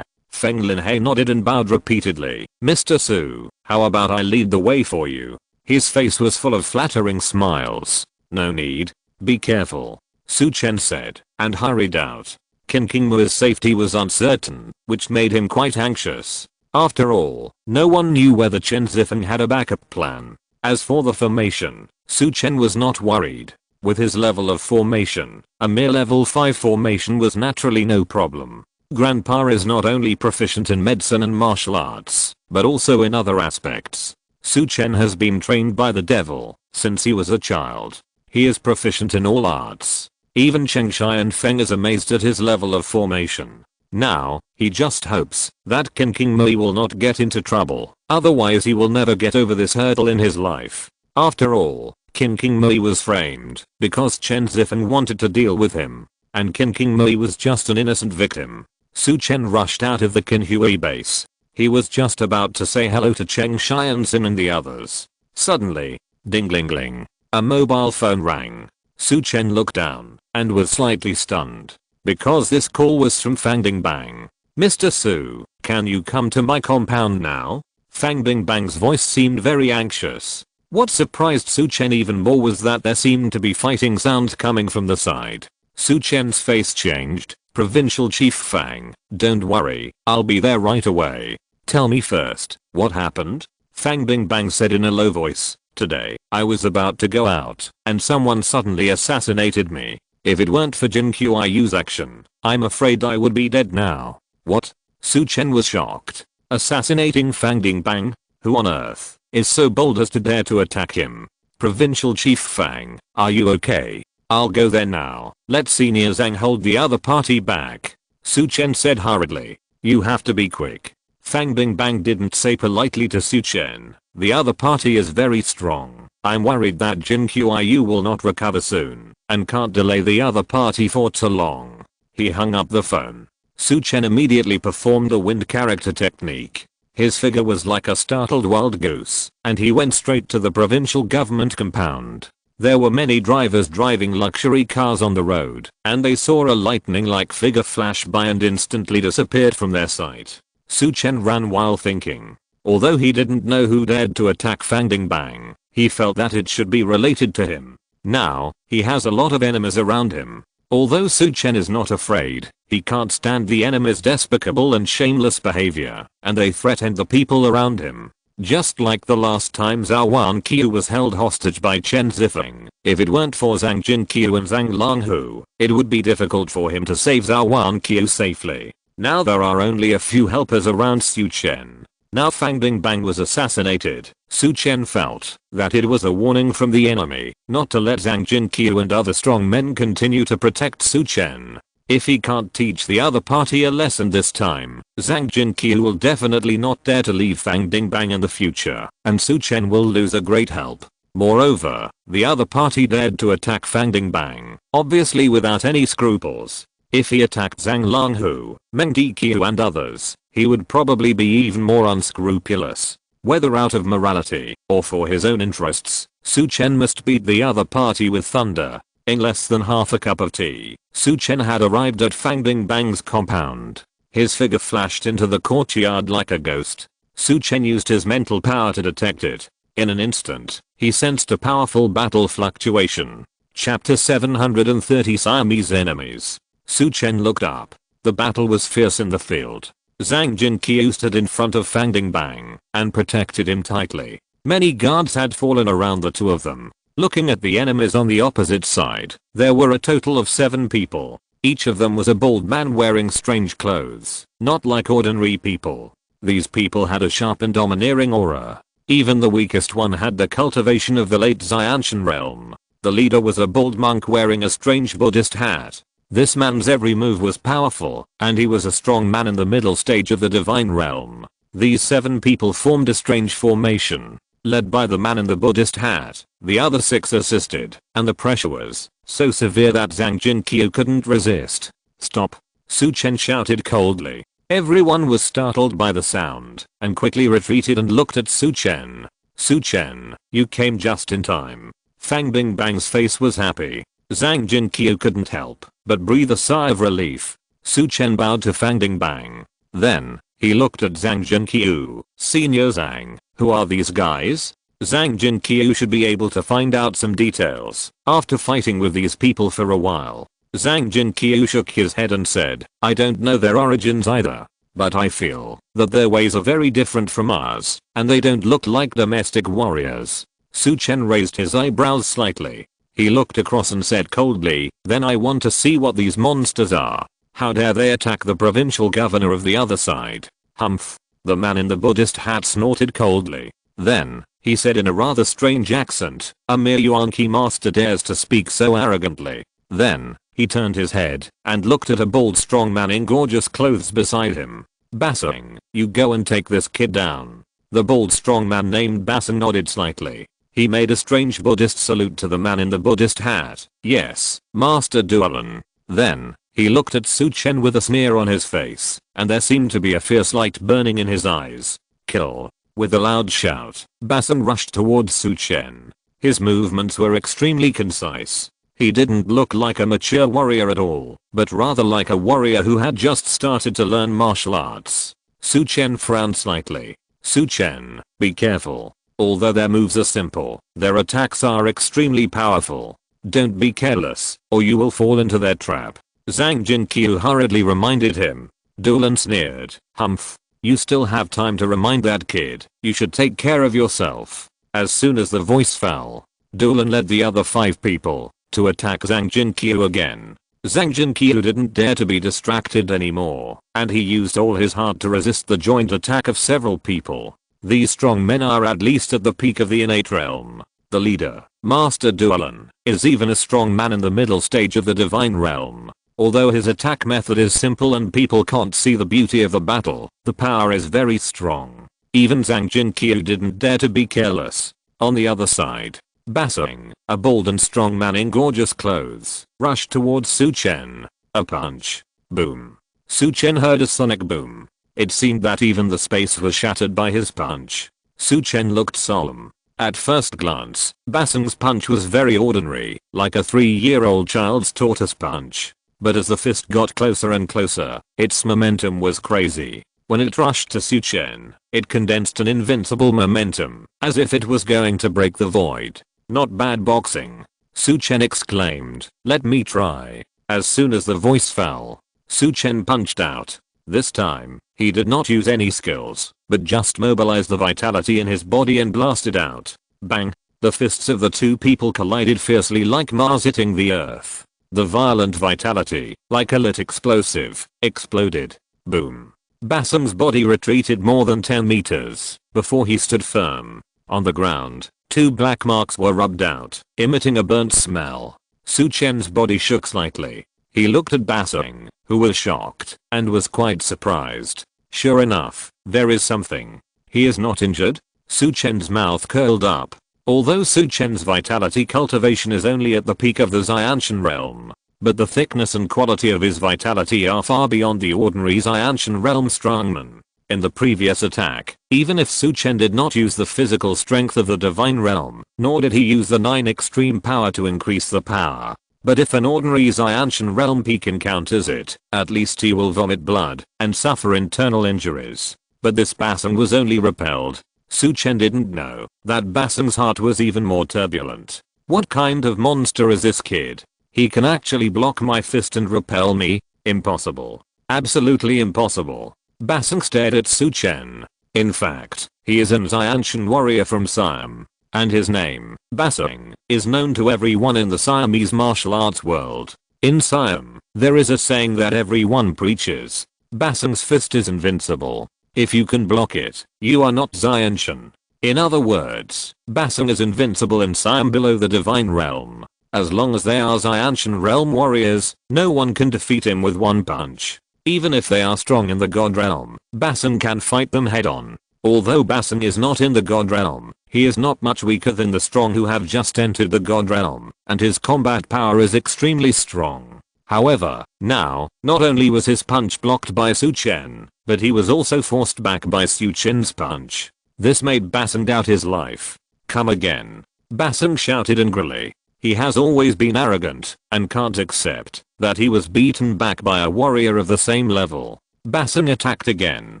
Feng Linhei nodded and bowed repeatedly. Mr. Su, how about I lead the way for you? His face was full of flattering smiles. No need. Be careful. Su Chen said, and hurried out. Qin Qingmei's safety was uncertain, which made him quite anxious. After all, no one knew whether Chen Zifeng had a backup plan. As for the formation, Su Chen was not worried. With his level of formation, a mere level 5 formation was naturally no problem. Grandpa is not only proficient in medicine and martial arts, but also in other aspects. Su Chen has been trained by the devil since he was a child. He is proficient in all arts. Even Cheng Shai and Feng is amazed at his level of formation. Now, he just hopes that King Mui will not get into trouble, otherwise he will never get over this hurdle in his life. After all, King Mui was framed because Chen Zifeng wanted to deal with him, and King Mui was just an innocent victim. Su Chen rushed out of the Qinhui base. He was just about to say hello to Cheng Shai and Xin and the others. Suddenly, ding-ling-ling, a mobile phone rang. Su Chen looked down and was slightly stunned because this call was from Fang Bingbang. "Mr. Su, can you come to my compound now?" Fang Bingbang's voice seemed very anxious. What surprised Su Chen even more was that there seemed to be fighting sounds coming from the side. Su Chen's face changed. "Provincial Chief Fang, don't worry, I'll be there right away. Tell me first, what happened?" Fang Bingbang said in a low voice. "Today, I was about to go out, and someone suddenly assassinated me. If it weren't for Jin Qiu's action, I'm afraid I would be dead now." "What?" Su Chen was shocked. Assassinating Fang Bingbang? Who on earth is so bold as to dare to attack him? "Provincial Chief Fang, are you okay? I'll go there now. Let Senior Zhang hold the other party back," Su Chen said hurriedly. "You have to be quick." Fang Bingbang didn't say politely to Su Chen, "The other party is very strong. I'm worried that Jin Qiu will not recover soon, and can't delay the other party for too long." He hung up the phone. Su Chen immediately performed the wind character technique. His figure was like a startled wild goose, and he went straight to the provincial government compound. There were many drivers driving luxury cars on the road, and they saw a lightning-like figure flash by and instantly disappeared from their sight. Su Chen ran while thinking. Although he didn't know who dared to attack Fang Bingbang, he felt that it should be related to him. Now, he has a lot of enemies around him. Although Su Chen is not afraid, he can't stand the enemy's despicable and shameless behavior, and they threaten the people around him. Just like the last time Zhou Wanqiu was held hostage by Chen Zifeng, if it weren't for Zhang Jinqiu and Zhang Longhu, it would be difficult for him to save Zhou Wanqiu safely. Now there are only a few helpers around Su Chen. Now Fang Bingbang was assassinated. Su Chen felt that it was a warning from the enemy not to let Zhang Jinqiu and other strong men continue to protect Su Chen. If he can't teach the other party a lesson this time, Zhang Jinqiu will definitely not dare to leave Fang Bingbang in the future, and Su Chen will lose a great help. Moreover, the other party dared to attack Fang Bingbang, obviously without any scruples. If he attacked Zhang Longhu, Meng Diqiu and others, he would probably be even more unscrupulous. Whether out of morality or for his own interests, Su Chen must beat the other party with thunder. In less than half a cup of tea, Su Chen had arrived at Fang Bingbang's compound. His figure flashed into the courtyard like a ghost. Su Chen used his mental power to detect it. In an instant, he sensed a powerful battle fluctuation. Chapter 730 Siamese Enemies. Su Chen looked up. The battle was fierce in the field. Zhang Jinqiu stood in front of Fang Bingbang and protected him tightly. Many guards had fallen around the two of them. Looking at the enemies on the opposite side, there were a total of 7 people. Each of them was a bald man wearing strange clothes, not like ordinary people. These people had a sharp and domineering aura. Even the weakest one had the cultivation of the late Xianshan realm. The leader was a bald monk wearing a strange Buddhist hat. This man's every move was powerful, and he was a strong man in the middle stage of the divine realm. These 7 people formed a strange formation. Led by the man in the Buddhist hat, the other 6 assisted, and the pressure was so severe that Zhang Jinqiu couldn't resist. "Stop!" Su Chen shouted coldly. Everyone was startled by the sound, and quickly retreated and looked at Su Chen. "Su Chen, you came just in time." Fang Bingbang's face was happy. Zhang Jinqiu couldn't help but breathe a sigh of relief. Su Chen bowed to Fang Bingbang. Then, he looked at Zhang Jinqiu. "Senior Zhang, who are these guys?" Zhang Jinqiu should be able to find out some details after fighting with these people for a while. Zhang Jinqiu shook his head and said, "I don't know their origins either, but I feel that their ways are very different from ours, and they don't look like domestic warriors." Su Chen raised his eyebrows slightly. He looked across and said coldly, "Then I want to see what these monsters are." How dare they attack the provincial governor of the other side? Humph. The man in the Buddhist hat snorted coldly. Then, he said in a rather strange accent, a mere Yuan-Ki master dares to speak so arrogantly. Then, he turned his head and looked at a bald strong man in gorgeous clothes beside him. Basing, you go and take this kid down. The bald strong man named Basing nodded slightly. He made a strange Buddhist salute to the man in the Buddhist hat. Yes, Master Duolin. Then, he looked at Su Chen with a sneer on his face, and there seemed to be a fierce light burning in his eyes. Kill. With a loud shout, Basing rushed towards Su Chen. His movements were extremely concise. He didn't look like a mature warrior at all, but rather like a warrior who had just started to learn martial arts. Su Chen frowned slightly. Su Chen, be careful. Although their moves are simple, their attacks are extremely powerful. Don't be careless, or you will fall into their trap. Zhang Jinqiu hurriedly reminded him. Duolin sneered. Humph. You still have time to remind that kid. You should take care of yourself. As soon as the voice fell, Duolin led the other 5 people to attack Zhang Jinqiu again. Zhang Jinqiu didn't dare to be distracted anymore, and he used all his heart to resist the joint attack of several people. These strong men are at least at the peak of the innate realm. The leader, Master Duolin, is even a strong man in the middle stage of the divine realm. Although his attack method is simple and people can't see the beauty of the battle, the power is very strong. Even Zhang Jinqiu didn't dare to be careless. On the other side, Basing, a bold and strong man in gorgeous clothes, rushed towards Su Chen. A punch. Boom. Su Chen heard a sonic boom. It seemed that even the space was shattered by his punch. Su Chen looked solemn. At first glance, Basing's punch was very ordinary, like a 3-year-old child's tortoise punch. But as the fist got closer and closer, its momentum was crazy. When it rushed to Su Chen, it condensed an invincible momentum, as if it was going to break the void. Not bad boxing. Su Chen exclaimed. Let me try. As soon as the voice fell, Su Chen punched out. This time, he did not use any skills, but just mobilized the vitality in his body and blasted out. Bang! The fists of the 2 people collided fiercely like Mars hitting the earth. The violent vitality, like a lit explosive, exploded. Boom. Basing's body retreated more than 10 meters before he stood firm. On the ground, 2 black marks were rubbed out, emitting a burnt smell. Su Chen's body shook slightly. He looked at Basing, who was shocked, and was quite surprised. Sure enough, there is something. He is not injured? Su Chen's mouth curled up. Although Su Chen's vitality cultivation is only at the peak of the Xianshan realm, but the thickness and quality of his vitality are far beyond the ordinary Xianshan realm strongman. In the previous attack, even if Su Chen did not use the physical strength of the divine realm, nor did he use the 9 extreme power to increase the power. But if an ordinary Xianshan realm peak encounters it, at least he will vomit blood and suffer internal injuries. But this Basing was only repelled. Su Chen didn't know that Basing's heart was even more turbulent. What kind of monster is this kid? He can actually block my fist and repel me? Impossible. Absolutely impossible. Basing stared at Su Chen. In fact, he is an Xianshan warrior from Siam, and his name, Basing, is known to everyone in the Siamese martial arts world. In Siam, there is a saying that everyone preaches. Basing's fist is invincible. If you can block it, you are not Xianshan. In other words, Basing is invincible in Siam below the divine realm. As long as they are Xianshan realm warriors, no one can defeat him with one punch. Even if they are strong in the god realm, Basing can fight them head on. Although Basing is not in the god realm, he is not much weaker than the strong who have just entered the god realm, and his combat power is extremely strong. However, now, not only was his punch blocked by Su Chen, but he was also forced back by Su Chen's punch. This made Basing doubt his life. Come again. Basing shouted angrily. He has always been arrogant, and can't accept that he was beaten back by a warrior of the same level. Basing attacked again.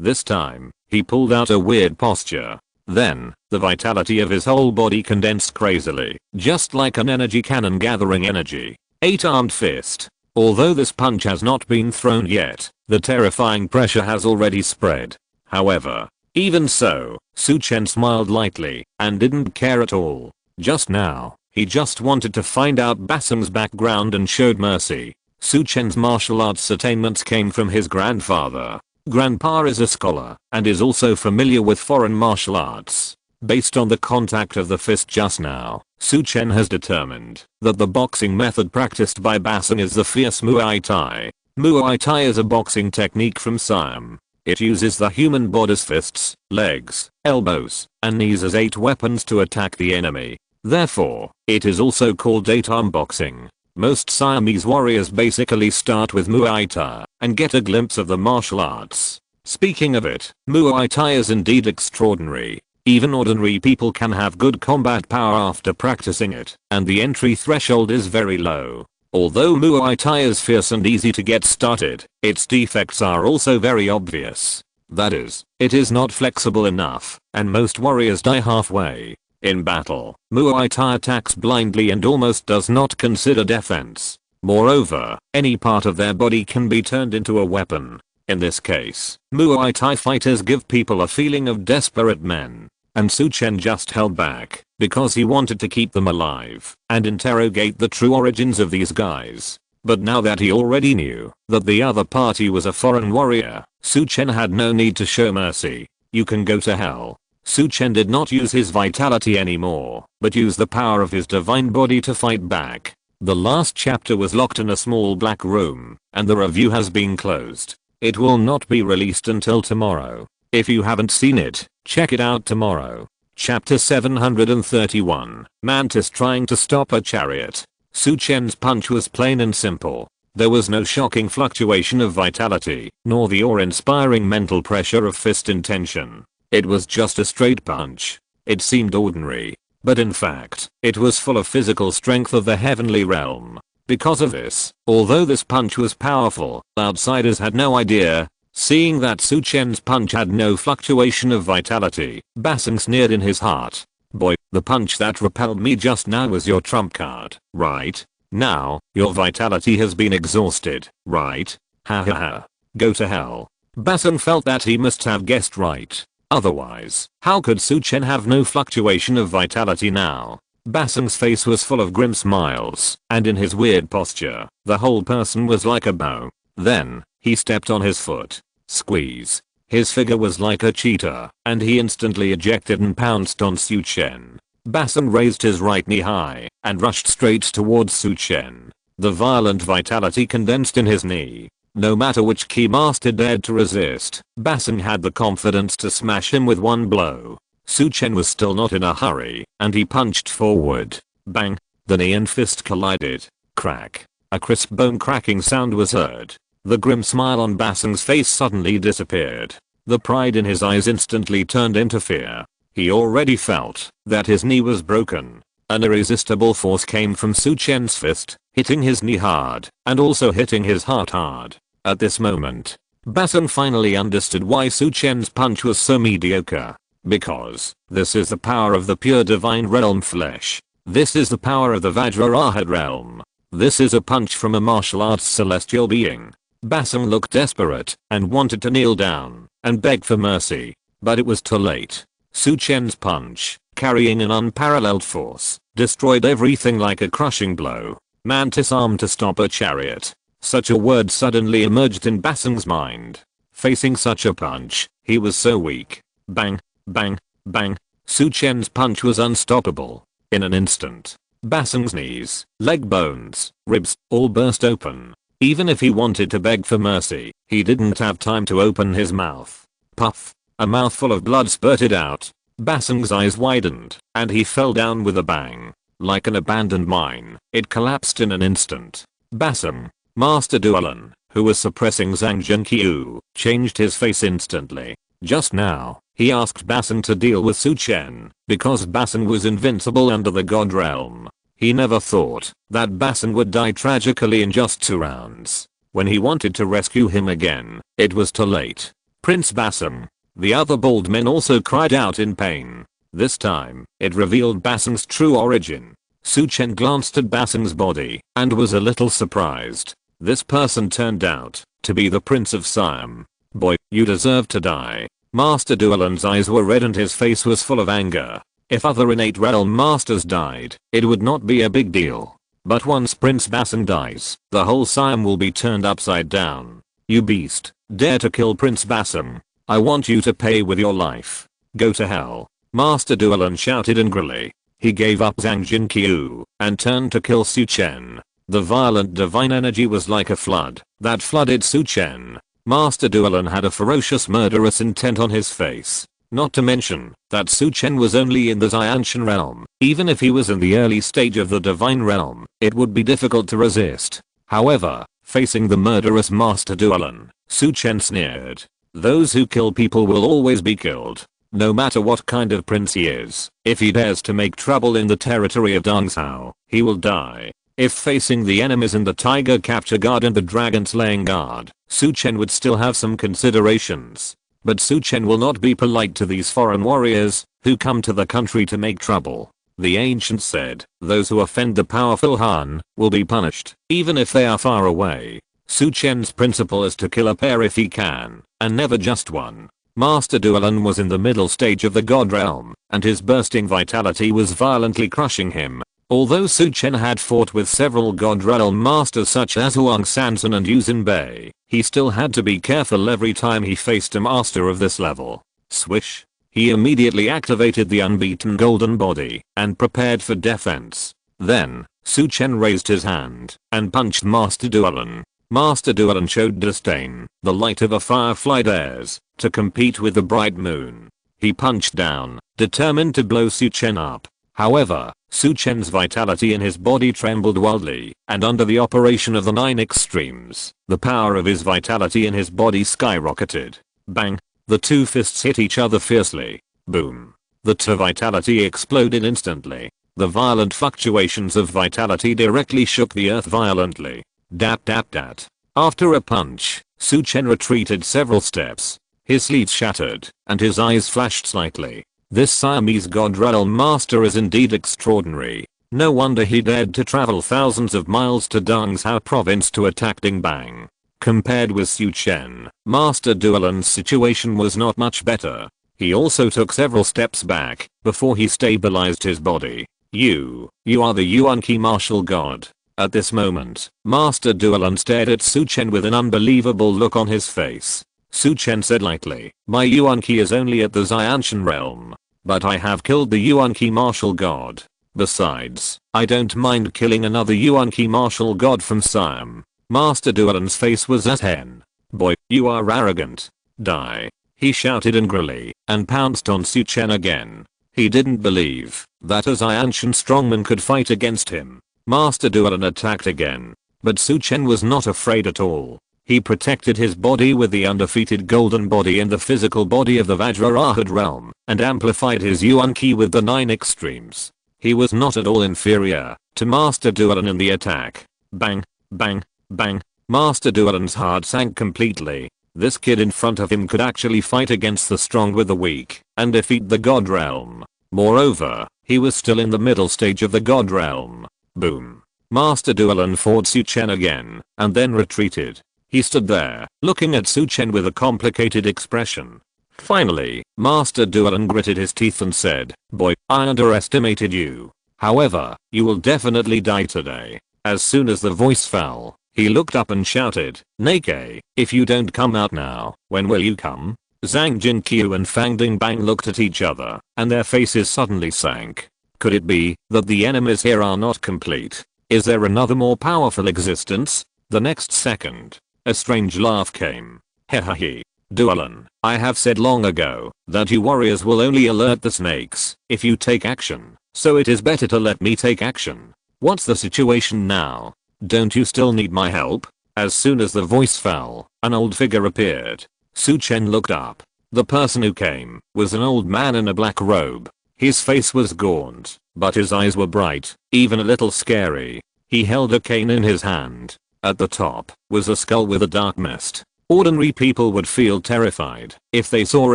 This time, he pulled out a weird posture. Then, the vitality of his whole body condensed crazily, just like an energy cannon gathering energy. 8-armed fist. Although this punch has not been thrown yet, the terrifying pressure has already spread. However, even so, Su Chen smiled lightly, and didn't care at all. Just now, he just wanted to find out Basing's background and showed mercy. Su Chen's martial arts attainments came from his grandfather. Grandpa is a scholar and is also familiar with foreign martial arts. Based on the contact of the fist just now, Su Chen has determined that the boxing method practiced by Basing is the fierce Muay Thai. Muay Thai is a boxing technique from Siam. It uses the human body's fists, legs, elbows, and knees as 8 weapons to attack the enemy. Therefore, it is also called 8-arm boxing. Most Siamese warriors basically start with Muay Thai and get a glimpse of the martial arts. Speaking of it, Muay Thai is indeed extraordinary. Even ordinary people can have good combat power after practicing it, and the entry threshold is very low. Although Muay Thai is fierce and easy to get started, its defects are also very obvious. That is, it is not flexible enough, and most warriors die halfway. In battle, Muay Thai attacks blindly and almost does not consider defense. Moreover, any part of their body can be turned into a weapon. In this case, Muay Thai fighters give people a feeling of desperate men. And Su Chen just held back because he wanted to keep them alive and interrogate the true origins of these guys. But now that he already knew that the other party was a foreign warrior, Su Chen had no need to show mercy. You can go to hell. Su Chen did not use his vitality anymore, but used the power of his divine body to fight back. The last chapter was locked in a small black room, and the review has been closed. It will not be released until tomorrow. If you haven't seen it, check it out tomorrow. Chapter 731, Mantis trying to stop a chariot. Su Chen's punch was plain and simple. There was no shocking fluctuation of vitality, nor the awe-inspiring mental pressure of fist intention. It was just a straight punch. It seemed ordinary, but in fact, it was full of physical strength of the heavenly realm. Because of this, although this punch was powerful, outsiders had no idea. Seeing that Su Chen's punch had no fluctuation of vitality, Basing sneered in his heart. Boy, the punch that repelled me just now was your trump card, right? Now, your vitality has been exhausted, right? Ha ha ha. Go to hell. Basing felt that he must have guessed right. Otherwise, how could Su Chen have no fluctuation of vitality now? Basing's face was full of grim smiles, and in his weird posture, the whole person was like a bow. Then, he stepped on his foot. Squeeze. His figure was like a cheetah, and he instantly ejected and pounced on Su Chen. Basing raised his right knee high and rushed straight towards Su Chen. The violent vitality condensed in his knee. No matter which key master dared to resist, Basing had the confidence to smash him with one blow. Su Chen was still not in a hurry, and he punched forward. Bang! The knee and fist collided. Crack! A crisp bone cracking sound was heard. The grim smile on Basing's face suddenly disappeared. The pride in his eyes instantly turned into fear. He already felt that his knee was broken. An irresistible force came from Su Chen's fist, hitting his knee hard, and also hitting his heart hard. At this moment, Basing finally understood why Su Chen's punch was so mediocre. Because this is the power of the pure divine realm flesh. This is the power of the Vajrarahat realm. This is a punch from a martial arts celestial being. Basing looked desperate and wanted to kneel down and beg for mercy, but it was too late. Su Chen's punch, carrying an unparalleled force, destroyed everything like a crushing blow. Mantis arm to stop a chariot. Such a word suddenly emerged in Basing's mind. Facing such a punch, he was so weak. Bang, bang, bang. Su Chen's punch was unstoppable. In an instant, Basing's knees, leg bones, ribs, all burst open. Even if he wanted to beg for mercy, he didn't have time to open his mouth. Puff! A mouthful of blood spurted out. Basing's eyes widened, and he fell down with a bang. Like an abandoned mine, it collapsed in an instant. Basing, Master Duolan, who was suppressing Zhou Wanqiu, changed his face instantly. Just now, he asked Basing to deal with Su Chen, because Basing was invincible under the god realm. He never thought that Basing would die tragically in just 2 rounds. When he wanted to rescue him again, it was too late. Prince Basing. The other bald men also cried out in pain. This time, it revealed Basing's true origin. Su Chen glanced at Basing's body and was a little surprised. This person turned out to be the Prince of Siam. Boy, you deserve to die. Master Duolan's eyes were red and his face was full of anger. If other innate realm masters died, it would not be a big deal. But once Prince Basim dies, the whole Siam will be turned upside down. You beast, dare to kill Prince Basim. I want you to pay with your life. Go to hell. Master Duolin shouted angrily. He gave up Zhang Jinqiu and turned to kill Su Chen. The violent divine energy was like a flood that flooded Su Chen. Master Duolin had a ferocious murderous intent on his face. Not to mention that Su Chen was only in the Xiantian realm. Even if he was in the early stage of the divine realm, it would be difficult to resist. However, facing the murderous Master Duolin, Su Chen sneered. Those who kill people will always be killed. No matter what kind of prince he is, if he dares to make trouble in the territory of Dongzhou, he will die. If facing the enemies in the Tiger Capture Guard and the Dragon Slaying Guard, Su Chen would still have some considerations. But Su Chen will not be polite to these foreign warriors who come to the country to make trouble. The ancients said, those who offend the powerful Han will be punished, even if they are far away. Su Chen's principle is to kill a pair if he can, and never just one. Master Duolin was in the middle stage of the God realm, and his bursting vitality was violently crushing him. Although Su Chen had fought with several God realm masters such as Huang Sansan and Yuzin Bei, he still had to be careful every time he faced a master of this level. Swish. He immediately activated the unbeaten golden body and prepared for defense. Then, Su Chen raised his hand and punched Master Duolin. Master Duolin showed disdain. The light of a firefly dares to compete with the bright moon. He punched down, determined to blow Su Chen up. However, Su Chen's vitality in his body trembled wildly, and under the operation of the 9 extremes, the power of his vitality in his body skyrocketed. Bang! The two fists hit each other fiercely. Boom! The two vitality exploded instantly. The violent fluctuations of vitality directly shook the earth violently. Dat dat dat. After a punch, Su Chen retreated several steps. His sleeves shattered, and his eyes flashed slightly. This Siamese God realm master is indeed extraordinary. No wonder he dared to travel thousands of miles to Dongzhou province to attack Dingbang. Compared with Su Chen, Master Duolin's situation was not much better. He also took several steps back before he stabilized his body. You are the Yuan-Qi martial god. At this moment, Master Duolin stared at Su Chen with an unbelievable look on his face. Su Chen said lightly, my Yuan-Qi is only at the Xiantian realm. But I have killed the Yuan-Qi martial god. Besides, I don't mind killing another Yuan-Qi martial god from Siam. Master Duolin's face was as hen. Boy, you are arrogant. Die. He shouted angrily, and pounced on Su Chen again. He didn't believe that a Xiantian strongman could fight against him. Master Duolin attacked again. But Su Chen was not afraid at all. He protected his body with the undefeated golden body and the physical body of the Vajrarahad realm, and amplified his Yuan-Qi with the 9 extremes. He was not at all inferior to Master Duolin in the attack. Bang, bang, bang. Master Duolin's heart sank completely. This kid in front of him could actually fight against the strong with the weak, and defeat the God realm. Moreover, he was still in the middle stage of the God realm. Boom. Master Duolin fought Su Chen again, and then retreated. He stood there, looking at Su Chen with a complicated expression. Finally, Master Duolin gritted his teeth and said, boy, I underestimated you. However, you will definitely die today. As soon as the voice fell, he looked up and shouted, Nake, if you don't come out now, when will you come? Zhang Jinqiu and Fang Dingbang looked at each other, and their faces suddenly sank. Could it be that the enemies here are not complete? Is there another more powerful existence? The next second, a strange laugh came. Hehehe. Duolin, I have said long ago that you warriors will only alert the snakes if you take action, so it is better to let me take action. What's the situation now? Don't you still need my help? As soon as the voice fell, an old figure appeared. Su Chen looked up. The person who came was an old man in a black robe. His face was gaunt, but his eyes were bright, even a little scary. He held a cane in his hand. At the top was a skull with a dark mist. Ordinary people would feel terrified if they saw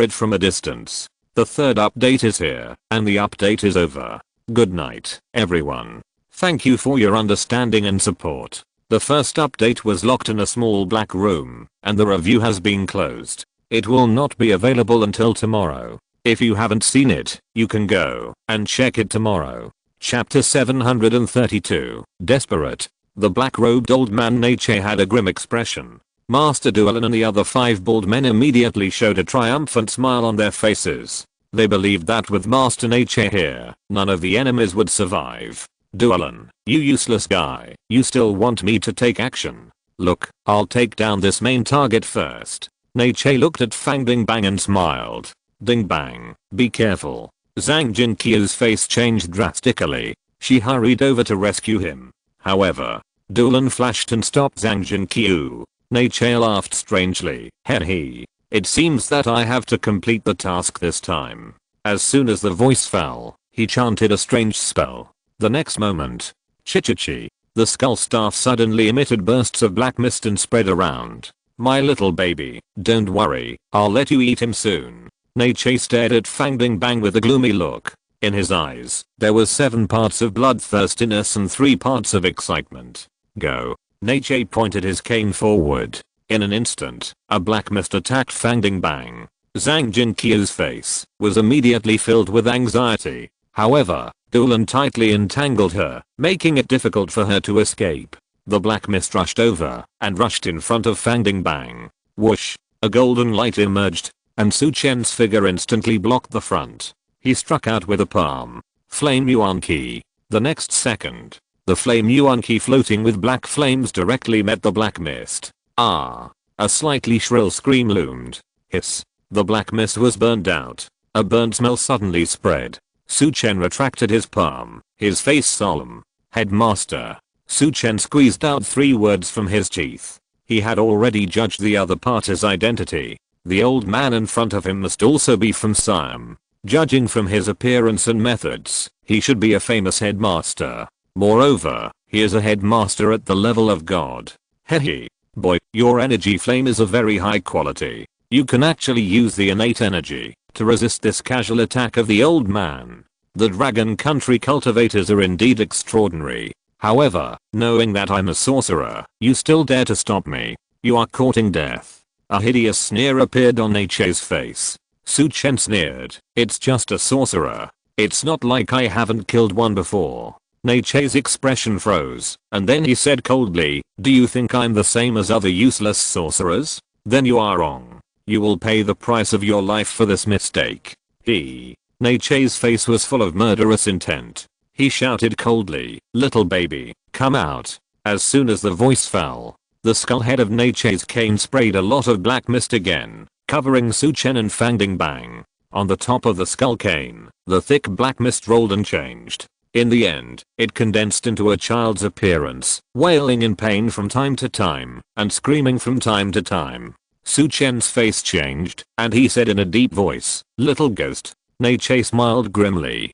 it from a distance. The third update is here, and the update is over. Good night, everyone. Thank you for your understanding and support. The first update was locked in a small black room, and the review has been closed. It will not be available until tomorrow. If you haven't seen it, you can go and check it tomorrow. Chapter 732. Desperate. The black-robed old man Neche had a grim expression. Master Duolin and the other 5 bald men immediately showed a triumphant smile on their faces. They believed that with Master Neche here, none of the enemies would survive. Duolin, you useless guy, you still want me to take action? Look, I'll take down this main target first. Neche looked at Fang Dingbang and smiled. Dingbang, be careful. Zhang Jinqiu's face changed drastically. She hurried over to rescue him. However, Duolin flashed and stopped Zhang Jinqiu. Neche laughed strangely. Heh. It seems that I have to complete the task this time. As soon as the voice fell, he chanted a strange spell. The next moment, Chichichi, the skull staff suddenly emitted bursts of black mist and spread around. My little baby, don't worry, I'll let you eat him soon. Neche stared at Fang Dingbang with a gloomy look. In his eyes, there was 7 parts of bloodthirstiness and 3 parts of excitement. Go. Neche pointed his cane forward. In an instant, a black mist attacked Fang Dingbang. Zhang Jinqiu's face was immediately filled with anxiety. However, Duolin tightly entangled her, making it difficult for her to escape. The black mist rushed over and rushed in front of Fang Dingbang. Whoosh! A golden light emerged, and Su Chen's figure instantly blocked the front. He struck out with a palm. Flame Yuan Qi. The next second, the flame Yuan Qi floating with black flames directly met the black mist. Ah! A slightly shrill scream loomed. Hiss! The black mist was burned out. A burnt smell suddenly spread. Su Chen retracted his palm, his face solemn. Headmaster. Su Chen squeezed out 3 words from his teeth. He had already judged the other party's identity. The old man in front of him must also be from Siam. Judging from his appearance and methods, he should be a famous headmaster. Moreover, he is a headmaster at the level of God. Hehe. Boy, your energy flame is of very high quality. You can actually use the innate energy to resist this casual attack of the old man. The Dragon Country cultivators are indeed extraordinary. However, knowing that I'm a sorcerer, you still dare to stop me. You are courting death. A hideous sneer appeared on Neche's face. Su Chen sneered. It's just a sorcerer. It's not like I haven't killed one before. Neche's expression froze, and then he said coldly, do you think I'm the same as other useless sorcerers? Then you are wrong. You will pay the price of your life for this mistake. Neche's face was full of murderous intent. He shouted coldly, little baby, come out. As soon as the voice fell, the skull head of Neche's cane sprayed a lot of black mist again, covering Su Chen and Fang Dingbang. On the top of the skull cane, the thick black mist rolled and changed. In the end, it condensed into a child's appearance, wailing in pain from time to time, and screaming from time to time. Su Chen's face changed, and he said in a deep voice, little ghost. Neche smiled grimly.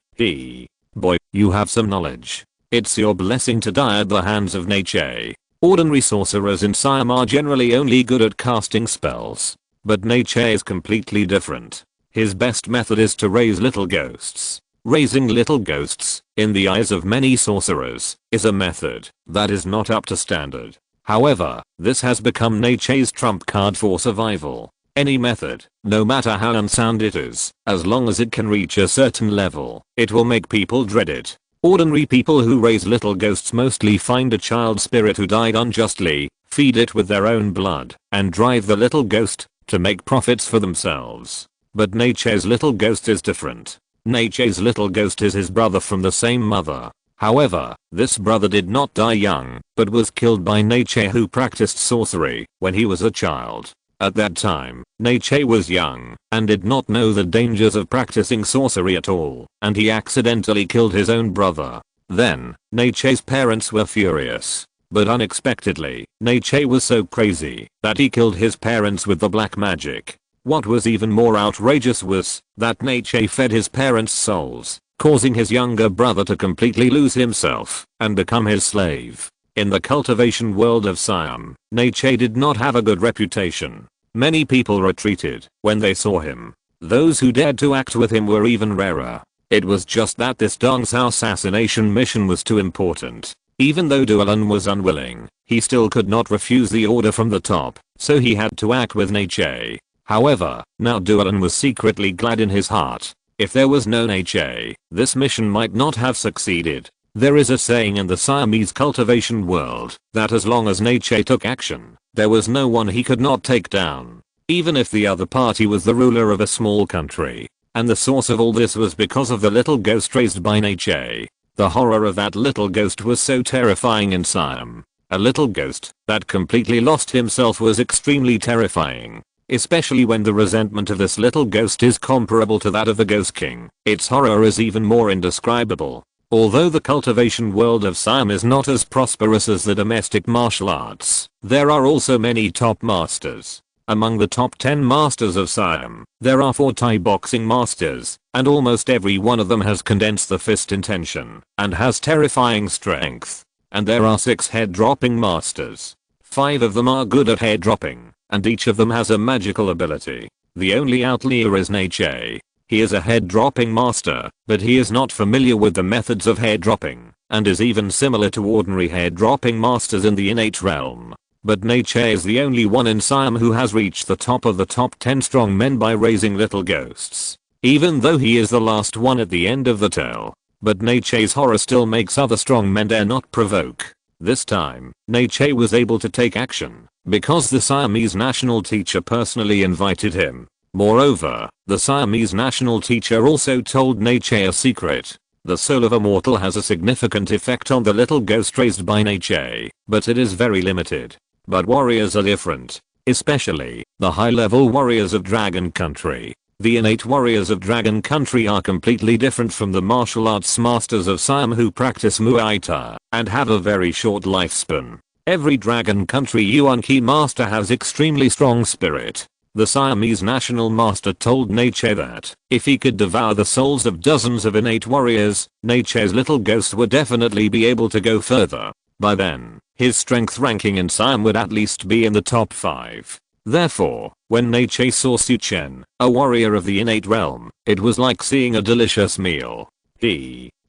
Boy, you have some knowledge. It's your blessing to die at the hands of Neche. Ordinary sorcerers in Siam are generally only good at casting spells. But Neche is completely different. His best method is to raise little ghosts. Raising little ghosts, in the eyes of many sorcerers, is a method that is not up to standard. However, this has become Neche's trump card for survival. Any method, no matter how unsound it is, as long as it can reach a certain level, it will make people dread it. Ordinary people who raise little ghosts mostly find a child spirit who died unjustly, feed it with their own blood, and drive the little ghost to make profits for themselves. But Neche's little ghost is different. Neche's little ghost is his brother from the same mother. However, this brother did not die young, but was killed by Neche, who practiced sorcery when he was a child. At that time, Neche was young and did not know the dangers of practicing sorcery at all, and he accidentally killed his own brother. Then, Neche's parents were furious. But unexpectedly, Neche was so crazy that he killed his parents with the black magic. What was even more outrageous was that Neche fed his parents' souls, causing his younger brother to completely lose himself and become his slave. In the cultivation world of Siam, Neche did not have a good reputation. Many people retreated when they saw him. Those who dared to act with him were even rarer. It was just that this Dong Sao assassination mission was too important. Even though Duolin was unwilling, he still could not refuse the order from the top, so he had to act with Neche. However, now Duolin was secretly glad in his heart. If there was no Nietzsche, this mission might not have succeeded. There is a saying in the Siamese cultivation world that as long as Nietzsche took action, there was no one he could not take down, even if the other party was the ruler of a small country. And the source of all this was because of the little ghost raised by Nietzsche. The horror of that little ghost was so terrifying in Siam. A little ghost that completely lost himself was extremely terrifying. Especially when the resentment of this little ghost is comparable to that of the Ghost King. Its horror is even more indescribable. Although the cultivation world of Siam is not as prosperous as the domestic martial arts, there are also many top masters. Among the top 10 masters of Siam, there are 4 Thai boxing masters, and almost every one of them has condensed the fist intention and has terrifying strength. And there are 6 head dropping masters. 5 of them are good at head dropping, and each of them has a magical ability. The only outlier is Nietzsche. He is a head dropping master, but he is not familiar with the methods of head dropping, and is even similar to ordinary head dropping masters in the innate realm. But Nietzsche is the only one in Siam who has reached the top of the top 10 strong men by raising little ghosts. Even though he is the last one at the end of the tale. But Nietzsche's horror still makes other strong men dare not provoke. This time, Nietzsche was able to take action, because the Siamese national teacher personally invited him. Moreover, the Siamese national teacher also told Nietzsche a secret. The soul of a mortal has a significant effect on the little ghost raised by Nietzsche, but it is very limited. But warriors are different. Especially, the high-level warriors of Dragon Country. The innate warriors of Dragon Country are completely different from the martial arts masters of Siam who practice Muay Thai and have a very short lifespan. Every Dragon Country Zhou Wanqiu master has extremely strong spirit. The Siamese national master told Nietzsche that if he could devour the souls of dozens of innate warriors, Nietzsche's little ghost would definitely be able to go further. By then, his strength ranking in Siam would at least be in the top 5. Therefore, when Nietzsche saw Su Chen, a warrior of the innate realm, it was like seeing a delicious meal.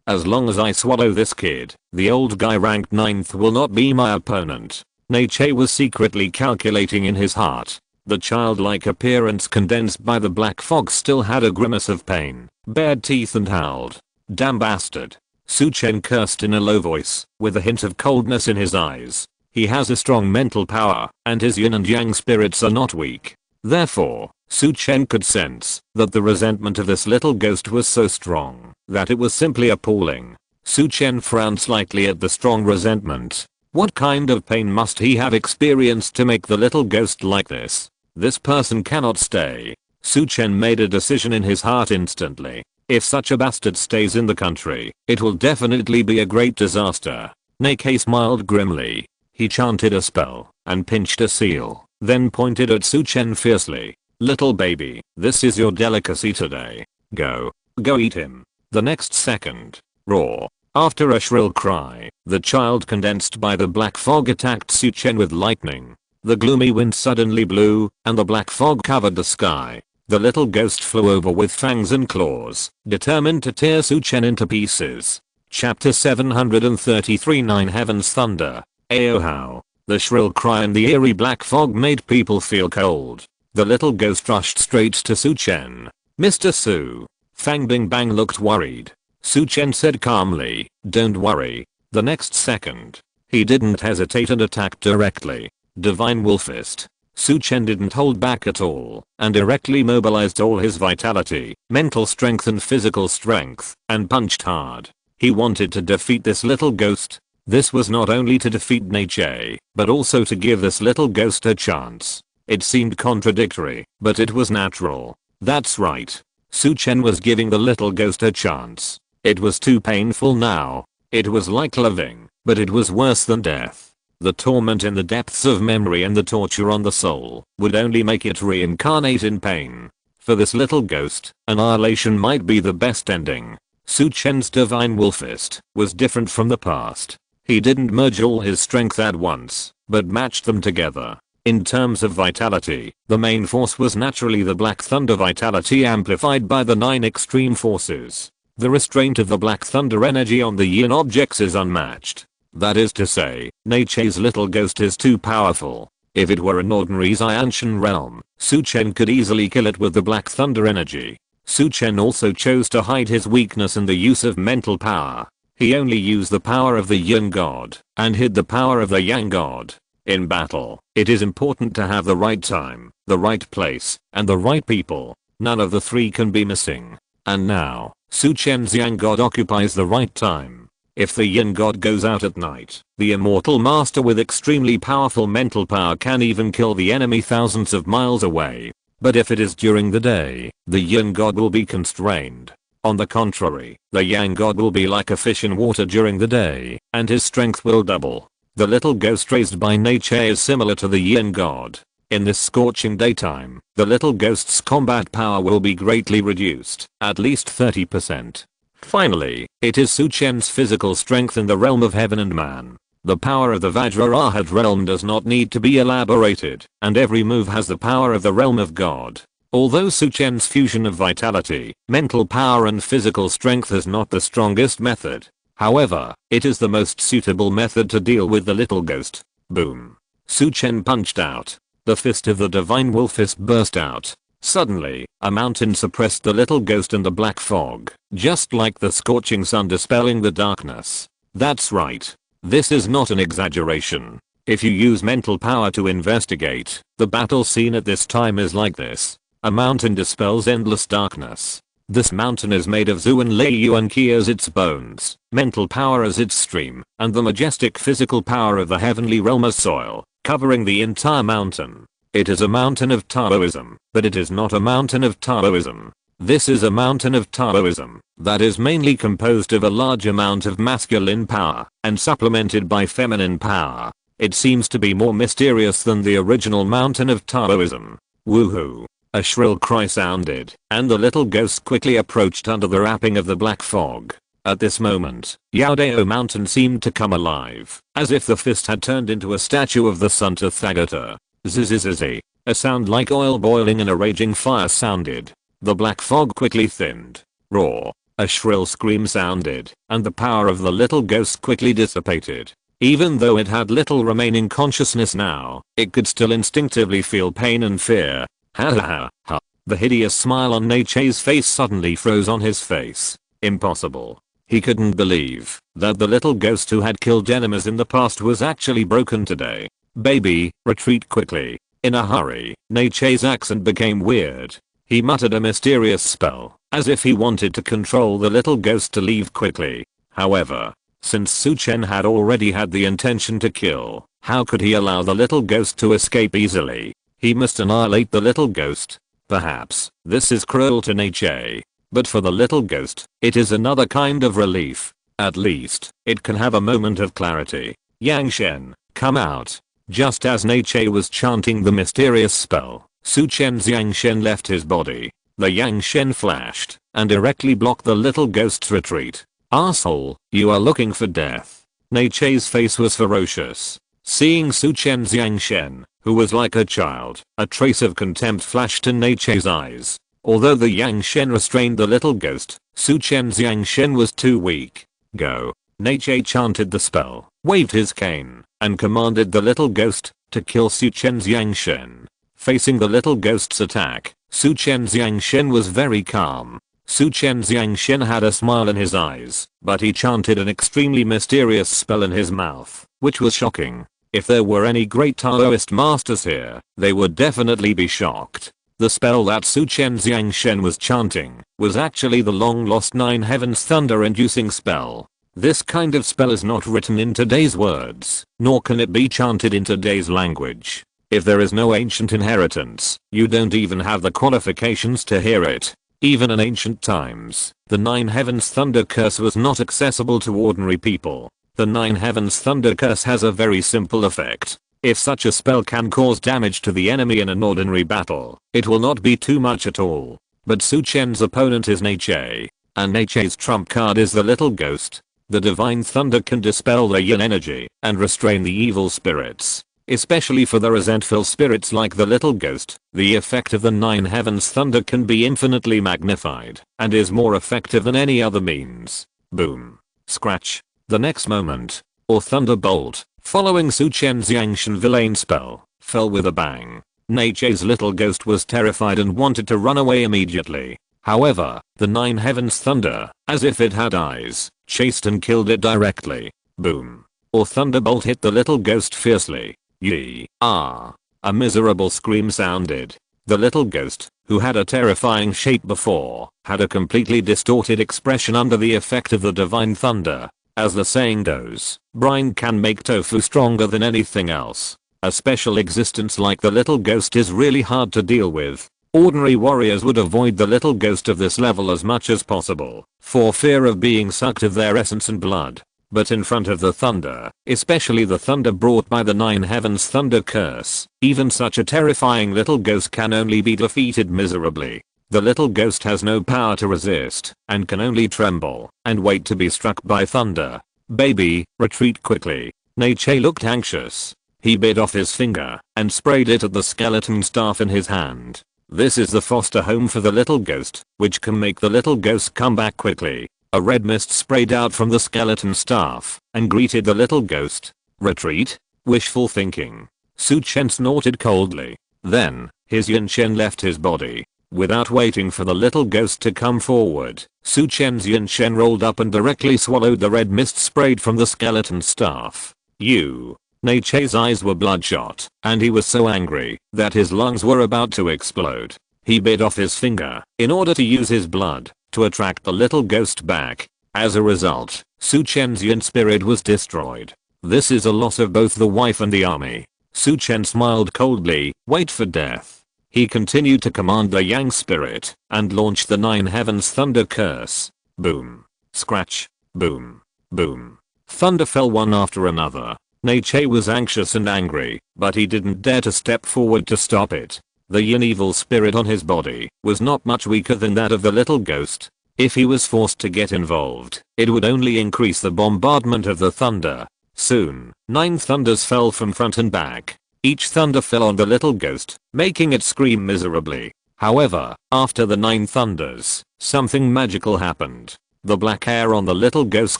As long as I swallow this kid, the old guy ranked 9th will not be my opponent. Nietzsche was secretly calculating in his heart. The childlike appearance condensed by the black fog still had a grimace of pain, bared teeth and howled. Damn bastard. Su Chen cursed in a low voice, with a hint of coldness in his eyes. He has a strong mental power, and his yin and yang spirits are not weak. Therefore, Su Chen could sense that the resentment of this little ghost was so strong that it was simply appalling. Su Chen frowned slightly at the strong resentment. What kind of pain must he have experienced to make the little ghost like this? This person cannot stay. Su Chen made a decision in his heart instantly. If such a bastard stays in the country, it will definitely be a great disaster. Nietzsche smiled grimly. He chanted a spell and pinched a seal, then pointed at Su Chen fiercely. Little baby, this is your delicacy today. Go eat him. The next second, roar. After a shrill cry, the child condensed by the black fog attacked Su Chen with lightning. The gloomy wind suddenly blew, and the black fog covered the sky. The little ghost flew over with fangs and claws, determined to tear Su Chen into pieces. Chapter 733 Nine Heavens Thunder. Ayo how. The shrill cry and the eerie black fog made people feel cold. The little ghost rushed straight to Su Chen. Mr. Su. Fang Bing Bang looked worried. Su Chen said calmly, don't worry. The next second, he didn't hesitate and attacked directly. Divine Wolf Fist. Su Chen didn't hold back at all and directly mobilized all his vitality, mental strength and physical strength, and punched hard. He wanted to defeat this little ghost. This was not only to defeat Nietzsche, but also to give this little ghost a chance. It seemed contradictory, but it was natural. That's right. Su Chen was giving the little ghost a chance. It was too painful now. It was like living, but it was worse than death. The torment in the depths of memory and the torture on the soul would only make it reincarnate in pain. For this little ghost, annihilation might be the best ending. Su Chen's Divine Wolf Fist was different from the past. He didn't merge all his strength at once, but matched them together. In terms of vitality, the main force was naturally the Black Thunder vitality amplified by the 9 extreme forces. The restraint of the Black Thunder energy on the yin objects is unmatched. That is to say, Nietzsche's little ghost is too powerful. If it were an ordinary Xiantian realm, Su Chen could easily kill it with the Black Thunder energy. Su Chen also chose to hide his weakness in the use of mental power. He only used the power of the Yin god and hid the power of the Yang god. In battle, it is important to have the right time, the right place, and the right people. None of the three can be missing. And now, Su Chen's Yang god occupies the right time. If the Yin god goes out at night, the immortal master with extremely powerful mental power can even kill the enemy thousands of miles away. But if it is during the day, the Yin god will be constrained. On the contrary, the Yang god will be like a fish in water during the day, and his strength will double. The little ghost raised by nature is similar to the Yin god. In this scorching daytime, the little ghost's combat power will be greatly reduced, at least 30%. Finally, it is Su Chen's physical strength in the realm of heaven and man. The power of the Vajraarhat realm does not need to be elaborated, and every move has the power of the realm of God. Although Su Chen's fusion of vitality, mental power and physical strength is not the strongest method. However, it is the most suitable method to deal with the little ghost. Boom. Su Chen punched out. The fist of the divine wolf fist burst out. Suddenly, a mountain suppressed the little ghost in the black fog, just like the scorching sun dispelling the darkness. That's right. This is not an exaggeration. If you use mental power to investigate, the battle scene at this time is like this. A mountain dispels endless darkness. This mountain is made of Zhou Wanqiu as its bones, mental power as its stream, and the majestic physical power of the heavenly realm as soil, covering the entire mountain. It is a mountain of Taoism, but it is not a mountain of Taoism. This is a mountain of Taoism that is mainly composed of a large amount of masculine power and supplemented by feminine power. It seems to be more mysterious than the original mountain of Taoism. Woohoo! A shrill cry sounded, and the little ghost quickly approached under the wrapping of the black fog. At this moment, Yaodao Mountain seemed to come alive, as if the fist had turned into a statue of the sun Tathagata. Zzzz. A sound like oil boiling in a raging fire sounded. The black fog quickly thinned. Roar. A shrill scream sounded, and the power of the little ghost quickly dissipated. Even though it had little remaining consciousness now, it could still instinctively feel pain and fear. Ha ha ha ha. The hideous smile on Neichei's face suddenly froze on his face. Impossible. He couldn't believe that the little ghost who had killed enemies in the past was actually broken today. Baby, retreat quickly. In a hurry, Neichei's accent became weird. He muttered a mysterious spell, as if he wanted to control the little ghost to leave quickly. However, since Su Chen had already had the intention to kill, how could he allow the little ghost to escape easily? He must annihilate the little ghost. Perhaps, this is cruel to Neichei. But for the little ghost, it is another kind of relief. At least, it can have a moment of clarity. Yang Shen, come out. Just as Neichei was chanting the mysterious spell, Su Chen's Yang Shen left his body. The Yang Shen flashed, and directly blocked the little ghost's retreat. Asshole, you are looking for death. Neichei's face was ferocious. Seeing Su Chen's Yang Shen, who was like a child, a trace of contempt flashed in Neichei's eyes. Although the Yang Shen restrained the little ghost, Su Chen's Yang Shen was too weak. Go. Neichei chanted the spell, waved his cane, and commanded the little ghost to kill Su Chen's Yang Shen. Facing the little ghost's attack, Su Chen's Yang Shen was very calm. Su Chen's Yang Shen had a smile in his eyes, but he chanted an extremely mysterious spell in his mouth, which was shocking. If there were any great Taoist masters here, they would definitely be shocked. The spell that Su Chen's Yang Shen was chanting was actually the long-lost Nine Heavens thunder-inducing spell. This kind of spell is not written in today's words, nor can it be chanted in today's language. If there is no ancient inheritance, you don't even have the qualifications to hear it. Even in ancient times, the Nine Heavens thunder curse was not accessible to ordinary people. The Nine Heavens thunder curse has a very simple effect. If such a spell can cause damage to the enemy in an ordinary battle, it will not be too much at all. But Su Chen's opponent is Neichei, and Neichei's trump card is the little ghost. The divine thunder can dispel the yin energy and restrain the evil spirits. Especially for the resentful spirits like the little ghost, the effect of the Nine Heavens thunder can be infinitely magnified and is more effective than any other means. Boom. Scratch. The next moment, or thunderbolt, following Su Chen's Yang Shen villain spell, fell with a bang. Neichei's little ghost was terrified and wanted to run away immediately. However, the nine heavens thunder, as if it had eyes, chased and killed it directly. Boom. Or thunderbolt hit the little ghost fiercely. Yee. Ah. A miserable scream sounded. The little ghost, who had a terrifying shape before, had a completely distorted expression under the effect of the divine thunder. As the saying goes, brine can make tofu stronger than anything else. A special existence like the little ghost is really hard to deal with. Ordinary warriors would avoid the little ghost of this level as much as possible, for fear of being sucked of their essence and blood. But in front of the thunder, especially the thunder brought by the nine heavens thunder curse, even such a terrifying little ghost can only be defeated miserably. The little ghost has no power to resist, and can only tremble, and wait to be struck by thunder. Baby, retreat quickly. Nei-che looked anxious. He bit off his finger, and sprayed it at the skeleton staff in his hand. This is the foster home for the little ghost, which can make the little ghost come back quickly. A red mist sprayed out from the skeleton staff, and greeted the little ghost. Retreat? Wishful thinking. Su Chen snorted coldly. Then, his Yin Chen left his body. Without waiting for the little ghost to come forward, Su Chen's Yin Chen rolled up and directly swallowed the red mist sprayed from the skeleton staff. You. Nei-che's eyes were bloodshot, and he was so angry that his lungs were about to explode. He bit off his finger in order to use his blood to attract the little ghost back. As a result, Su Chen's Yin spirit was destroyed. This is a loss of both the wife and the army. Su Chen smiled coldly. Wait for death. He continued to command the Yang spirit and launched the nine heavens thunder curse. Boom. Scratch. Boom. Boom. Thunder fell one after another. Nei-che was anxious and angry, but he didn't dare to step forward to stop it. The Yin evil spirit on his body was not much weaker than that of the little ghost. If he was forced to get involved, it would only increase the bombardment of the thunder. Soon, 9 thunders fell from front and back. Each thunder fell on the little ghost, making it scream miserably. However, after the 9 thunders, something magical happened. The black hair on the little ghost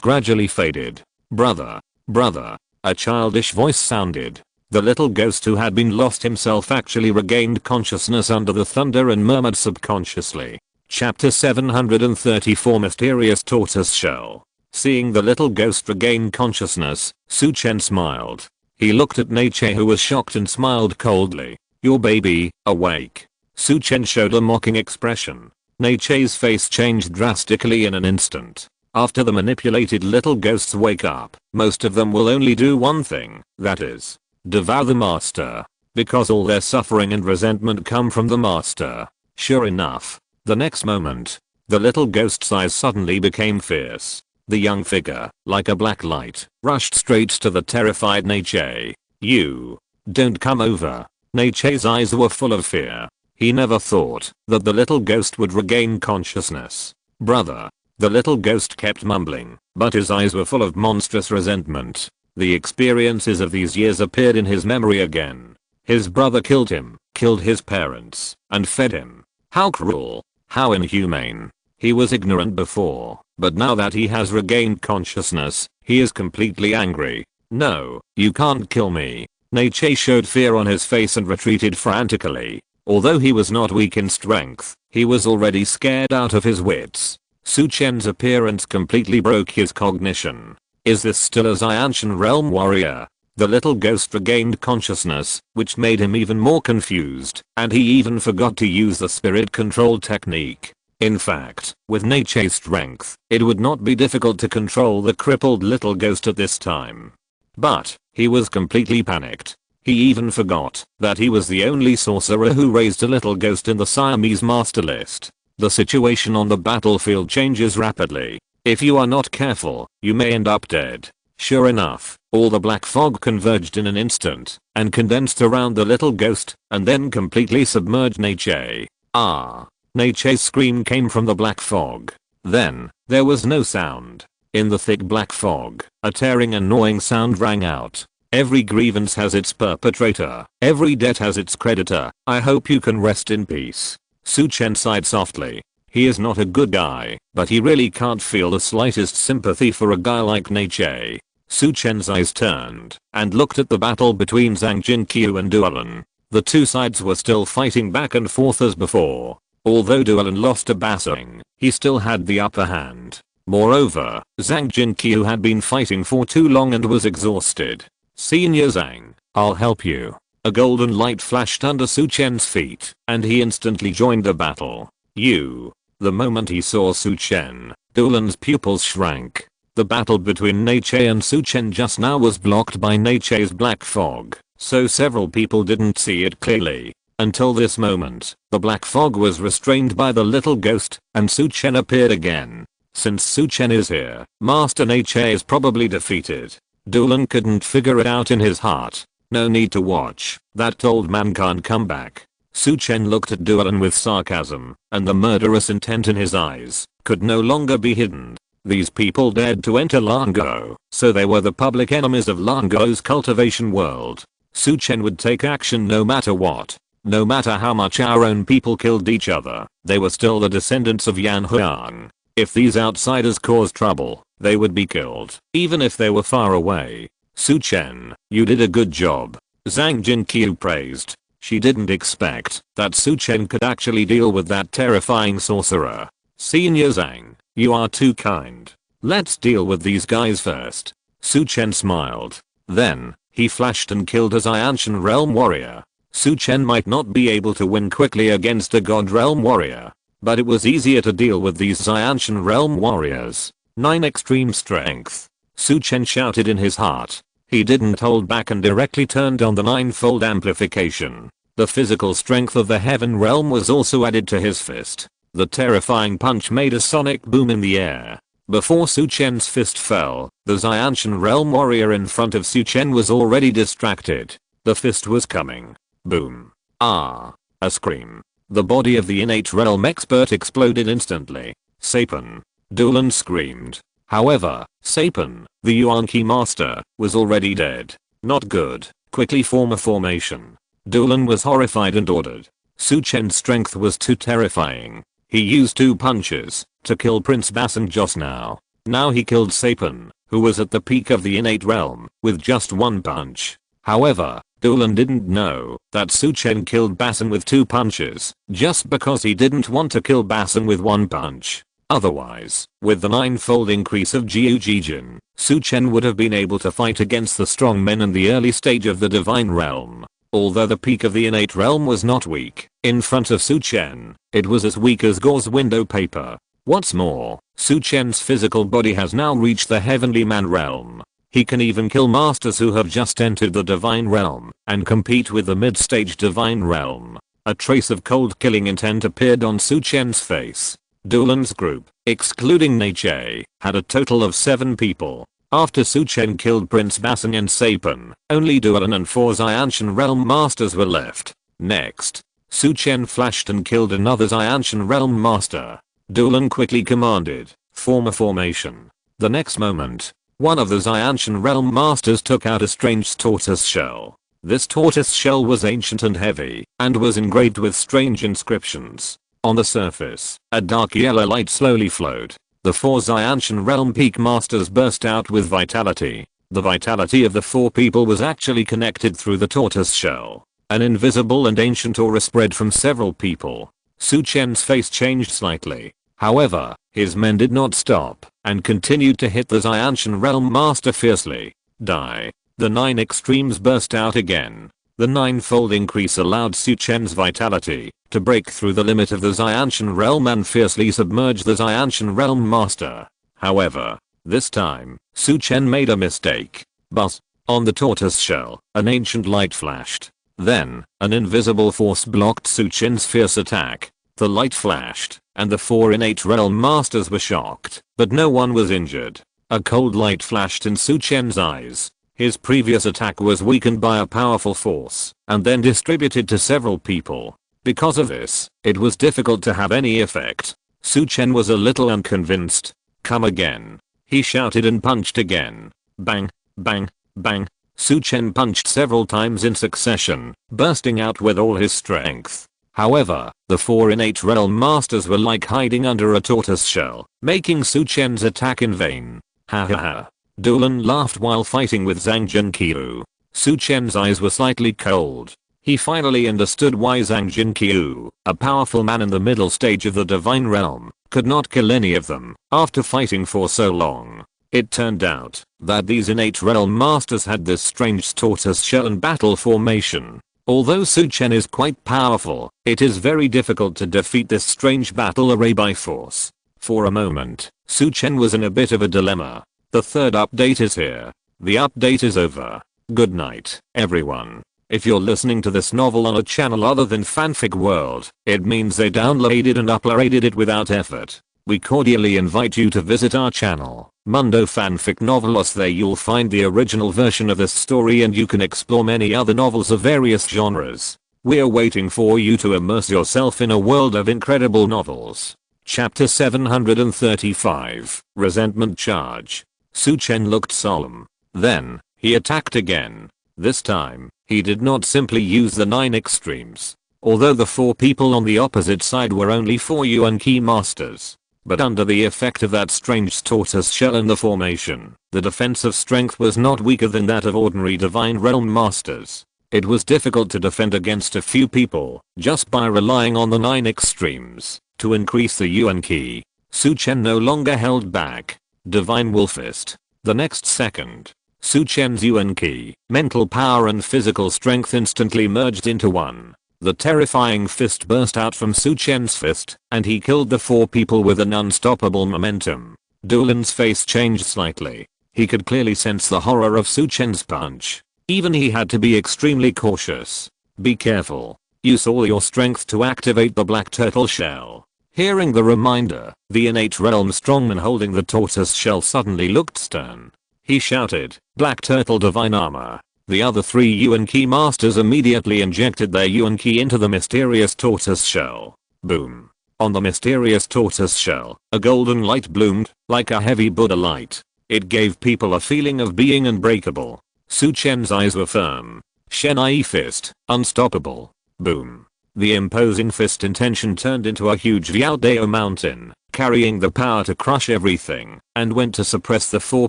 gradually faded. Brother. Brother. A childish voice sounded. The little ghost who had been lost himself actually regained consciousness under the thunder and murmured subconsciously. Chapter 734 Mysterious Tortoise Shell. Seeing the little ghost regain consciousness, Su Chen smiled. He looked at Nei-che who was shocked and smiled coldly. Your baby, awake. Su Chen showed a mocking expression. Nei-che's face changed drastically in an instant. After the manipulated little ghosts wake up, most of them will only do one thing, that is, devour the master. Because all their suffering and resentment come from the master. Sure enough, the next moment, the little ghost's eyes suddenly became fierce. The young figure, like a black light, rushed straight to the terrified Nei-che. You. Don't come over. Nei-che's eyes were full of fear. He never thought that the little ghost would regain consciousness. Brother. The little ghost kept mumbling, but his eyes were full of monstrous resentment. The experiences of these years appeared in his memory again. His brother killed him, killed his parents, and fed him. How cruel. How inhumane. He was ignorant before, but now that he has regained consciousness, he is completely angry. No, you can't kill me. Nei-che showed fear on his face and retreated frantically. Although he was not weak in strength, he was already scared out of his wits. Su Chen's appearance completely broke his cognition. Is this still a Xianshan realm warrior? The little ghost regained consciousness, which made him even more confused, and he even forgot to use the spirit control technique. In fact, with Nei-che's strength, it would not be difficult to control the crippled little ghost at this time. But, he was completely panicked. He even forgot that he was the only sorcerer who raised a little ghost in the Siamese master list. The situation on the battlefield changes rapidly. If you are not careful, you may end up dead. Sure enough, all the black fog converged in an instant, and condensed around the little ghost, and then completely submerged Nei-che. Ah! Nei-che's scream came from the black fog. Then, there was no sound. In the thick black fog, a tearing annoying sound rang out. Every grievance has its perpetrator. Every debt has its creditor. I hope you can rest in peace. Su Chen sighed softly. He is not a good guy, but he really can't feel the slightest sympathy for a guy like Nei-che. Su Chen's eyes turned and looked at the battle between Zhou Wanqiu and Duolan. The two sides were still fighting back and forth as before. Although Dulan lost to Basing, he still had the upper hand. Moreover, Zhang Jinqiu had been fighting for too long and was exhausted. Senior Zhang, I'll help you. A golden light flashed under Su Chen's feet, and he instantly joined the battle. You. The moment he saw Su Chen, Dulan's pupils shrank. The battle between Neiche and Su Chen just now was blocked by Neiche's black fog, so several people didn't see it clearly. Until this moment, the black fog was restrained by the little ghost, and Su Chen appeared again. Since Su Chen is here, Master Neiche is probably defeated. Dulan couldn't figure it out in his heart. No need to watch, that old man can't come back. Su Chen looked at Dulan with sarcasm, and the murderous intent in his eyes could no longer be hidden. These people dared to enter Languo, so they were the public enemies of Languo's cultivation world. Su Chen would take action no matter what. No matter how much our own people killed each other, they were still the descendants of Yan Huang. If these outsiders caused trouble, they would be killed, even if they were far away. Su Chen, you did a good job. Zhang Jinqiu praised. She didn't expect that Su Chen could actually deal with that terrifying sorcerer. Senior Zhang, you are too kind. Let's deal with these guys first. Su Chen smiled. Then, he flashed and killed a Xianshan realm warrior. Su Chen might not be able to win quickly against a god realm warrior, but it was easier to deal with these Xianshan realm warriors. 9 extreme strength. Su Chen shouted in his heart. He didn't hold back and directly turned on the 9-fold amplification. The physical strength of the heaven realm was also added to his fist. The terrifying punch made a sonic boom in the air. Before Su Chen's fist fell, the Xianshan realm warrior in front of Su Chen was already distracted. The fist was coming. Boom. Ah. A scream. The body of the innate realm expert exploded instantly. Sapin. Dulan screamed. However, Sapin, the Yuan-Ki master, was already dead. Not good. Quickly form a formation. Dulan was horrified and ordered. Su Chen's strength was too terrifying. He used 2 punches to kill Prince Basin just now. Now he killed Sapin, who was at the peak of the innate realm, with just 1 punch. However, Dulan didn't know that Su Chen killed Basin with 2 punches, just because he didn't want to kill Basin with 1 punch. Otherwise, with the 9-fold increase of Jiu Jijin, Su Chen would have been able to fight against the strong men in the early stage of the divine realm. Although the peak of the innate realm was not weak, in front of Su Chen, it was as weak as gauze window paper. What's more, Su Chen's physical body has now reached the heavenly man realm. He can even kill masters who have just entered the divine realm and compete with the mid-stage divine realm. A trace of cold killing intent appeared on Su Chen's face. Dulan's group, excluding Neiche, had a total of 7 people. After Su Chen killed Prince Basin and Sapin, only Dulan and 4 Xianshan realm masters were left. Next, Su Chen flashed and killed another Xianshan realm master. Dulan quickly commanded, form a formation. The next moment, one of the Xianshan realm masters took out a strange tortoise shell. This tortoise shell was ancient and heavy, and was engraved with strange inscriptions. On the surface, a dark yellow light slowly flowed. The 4 Xianshan realm peak masters burst out with vitality. The vitality of the 4 people was actually connected through the tortoise shell. An invisible and ancient aura spread from several people. Su Chen's face changed slightly. However, his men did not stop, and continued to hit the Xianshan realm master fiercely. Die. The 9 extremes burst out again. The 9-fold increase allowed Su Chen's vitality to break through the limit of the Xianshan realm and fiercely submerge the Xianshan realm master. However, this time, Su Chen made a mistake. But, on the tortoise shell, an ancient light flashed. Then, an invisible force blocked Su Chen's fierce attack. The light flashed, and the 4 innate realm masters were shocked, but no one was injured. A cold light flashed in Su Chen's eyes. His previous attack was weakened by a powerful force, and then distributed to several people. Because of this, it was difficult to have any effect. Su Chen was a little unconvinced. Come again. He shouted and punched again. Bang, bang, bang. Su Chen punched several times in succession, bursting out with all his strength. However, the 4 innate realm masters were like hiding under a tortoise shell, making Su Chen's attack in vain. Ha ha ha. Dulan laughed while fighting with Zhang Jinqiu. Su Chen's eyes were slightly cold. He finally understood why Zhang Jinqiu, a powerful man in the middle stage of the divine realm, could not kill any of them after fighting for so long. It turned out that these innate realm masters had this strange tortoise shell and battle formation. Although Su Chen is quite powerful, it is very difficult to defeat this strange battle array by force. For a moment, Su Chen was in a bit of a dilemma. The third update is here. The update is over. Good night, everyone. If you're listening to this novel on a channel other than Fanfic World, it means they downloaded and uploaded it without effort. We cordially invite you to visit our channel, Mundo Fanfic Novelos. There you'll find the original version of this story and you can explore many other novels of various genres. We're waiting for you to immerse yourself in a world of incredible novels. Chapter 735, Resentment Charge. Su Chen looked solemn. Then, he attacked again. This time, he did not simply use the 9 extremes. Although the 4 people on the opposite side were only 4 Yuan Qi masters. But under the effect of that strange tortoise shell in the formation, the defensive strength was not weaker than that of ordinary divine realm masters. It was difficult to defend against a few people, just by relying on the 9 extremes, to increase the Yuan Qi. Su Chen no longer held back. Divine Wolfist. The next second, Su Chen's Yuan Qi, mental power and physical strength instantly merged into one. The terrifying fist burst out from Su Chen's fist, and he killed the 4 people with an unstoppable momentum. Dulan's face changed slightly. He could clearly sense the horror of Su Chen's punch. Even he had to be extremely cautious. Be careful. Use all your strength to activate the black turtle shell. Hearing the reminder, the innate realm strongman holding the tortoise shell suddenly looked stern. He shouted, "Black turtle divine armor." The other 3 Yuan Qi masters immediately injected their Yuan Qi into the mysterious tortoise shell. Boom. On the mysterious tortoise shell, a golden light bloomed, like a heavy Buddha light. It gave people a feeling of being unbreakable. Su Chen's eyes were firm. Shenai fist, unstoppable. Boom. The imposing fist intention turned into a huge Liaodao mountain, carrying the power to crush everything, and went to suppress the 4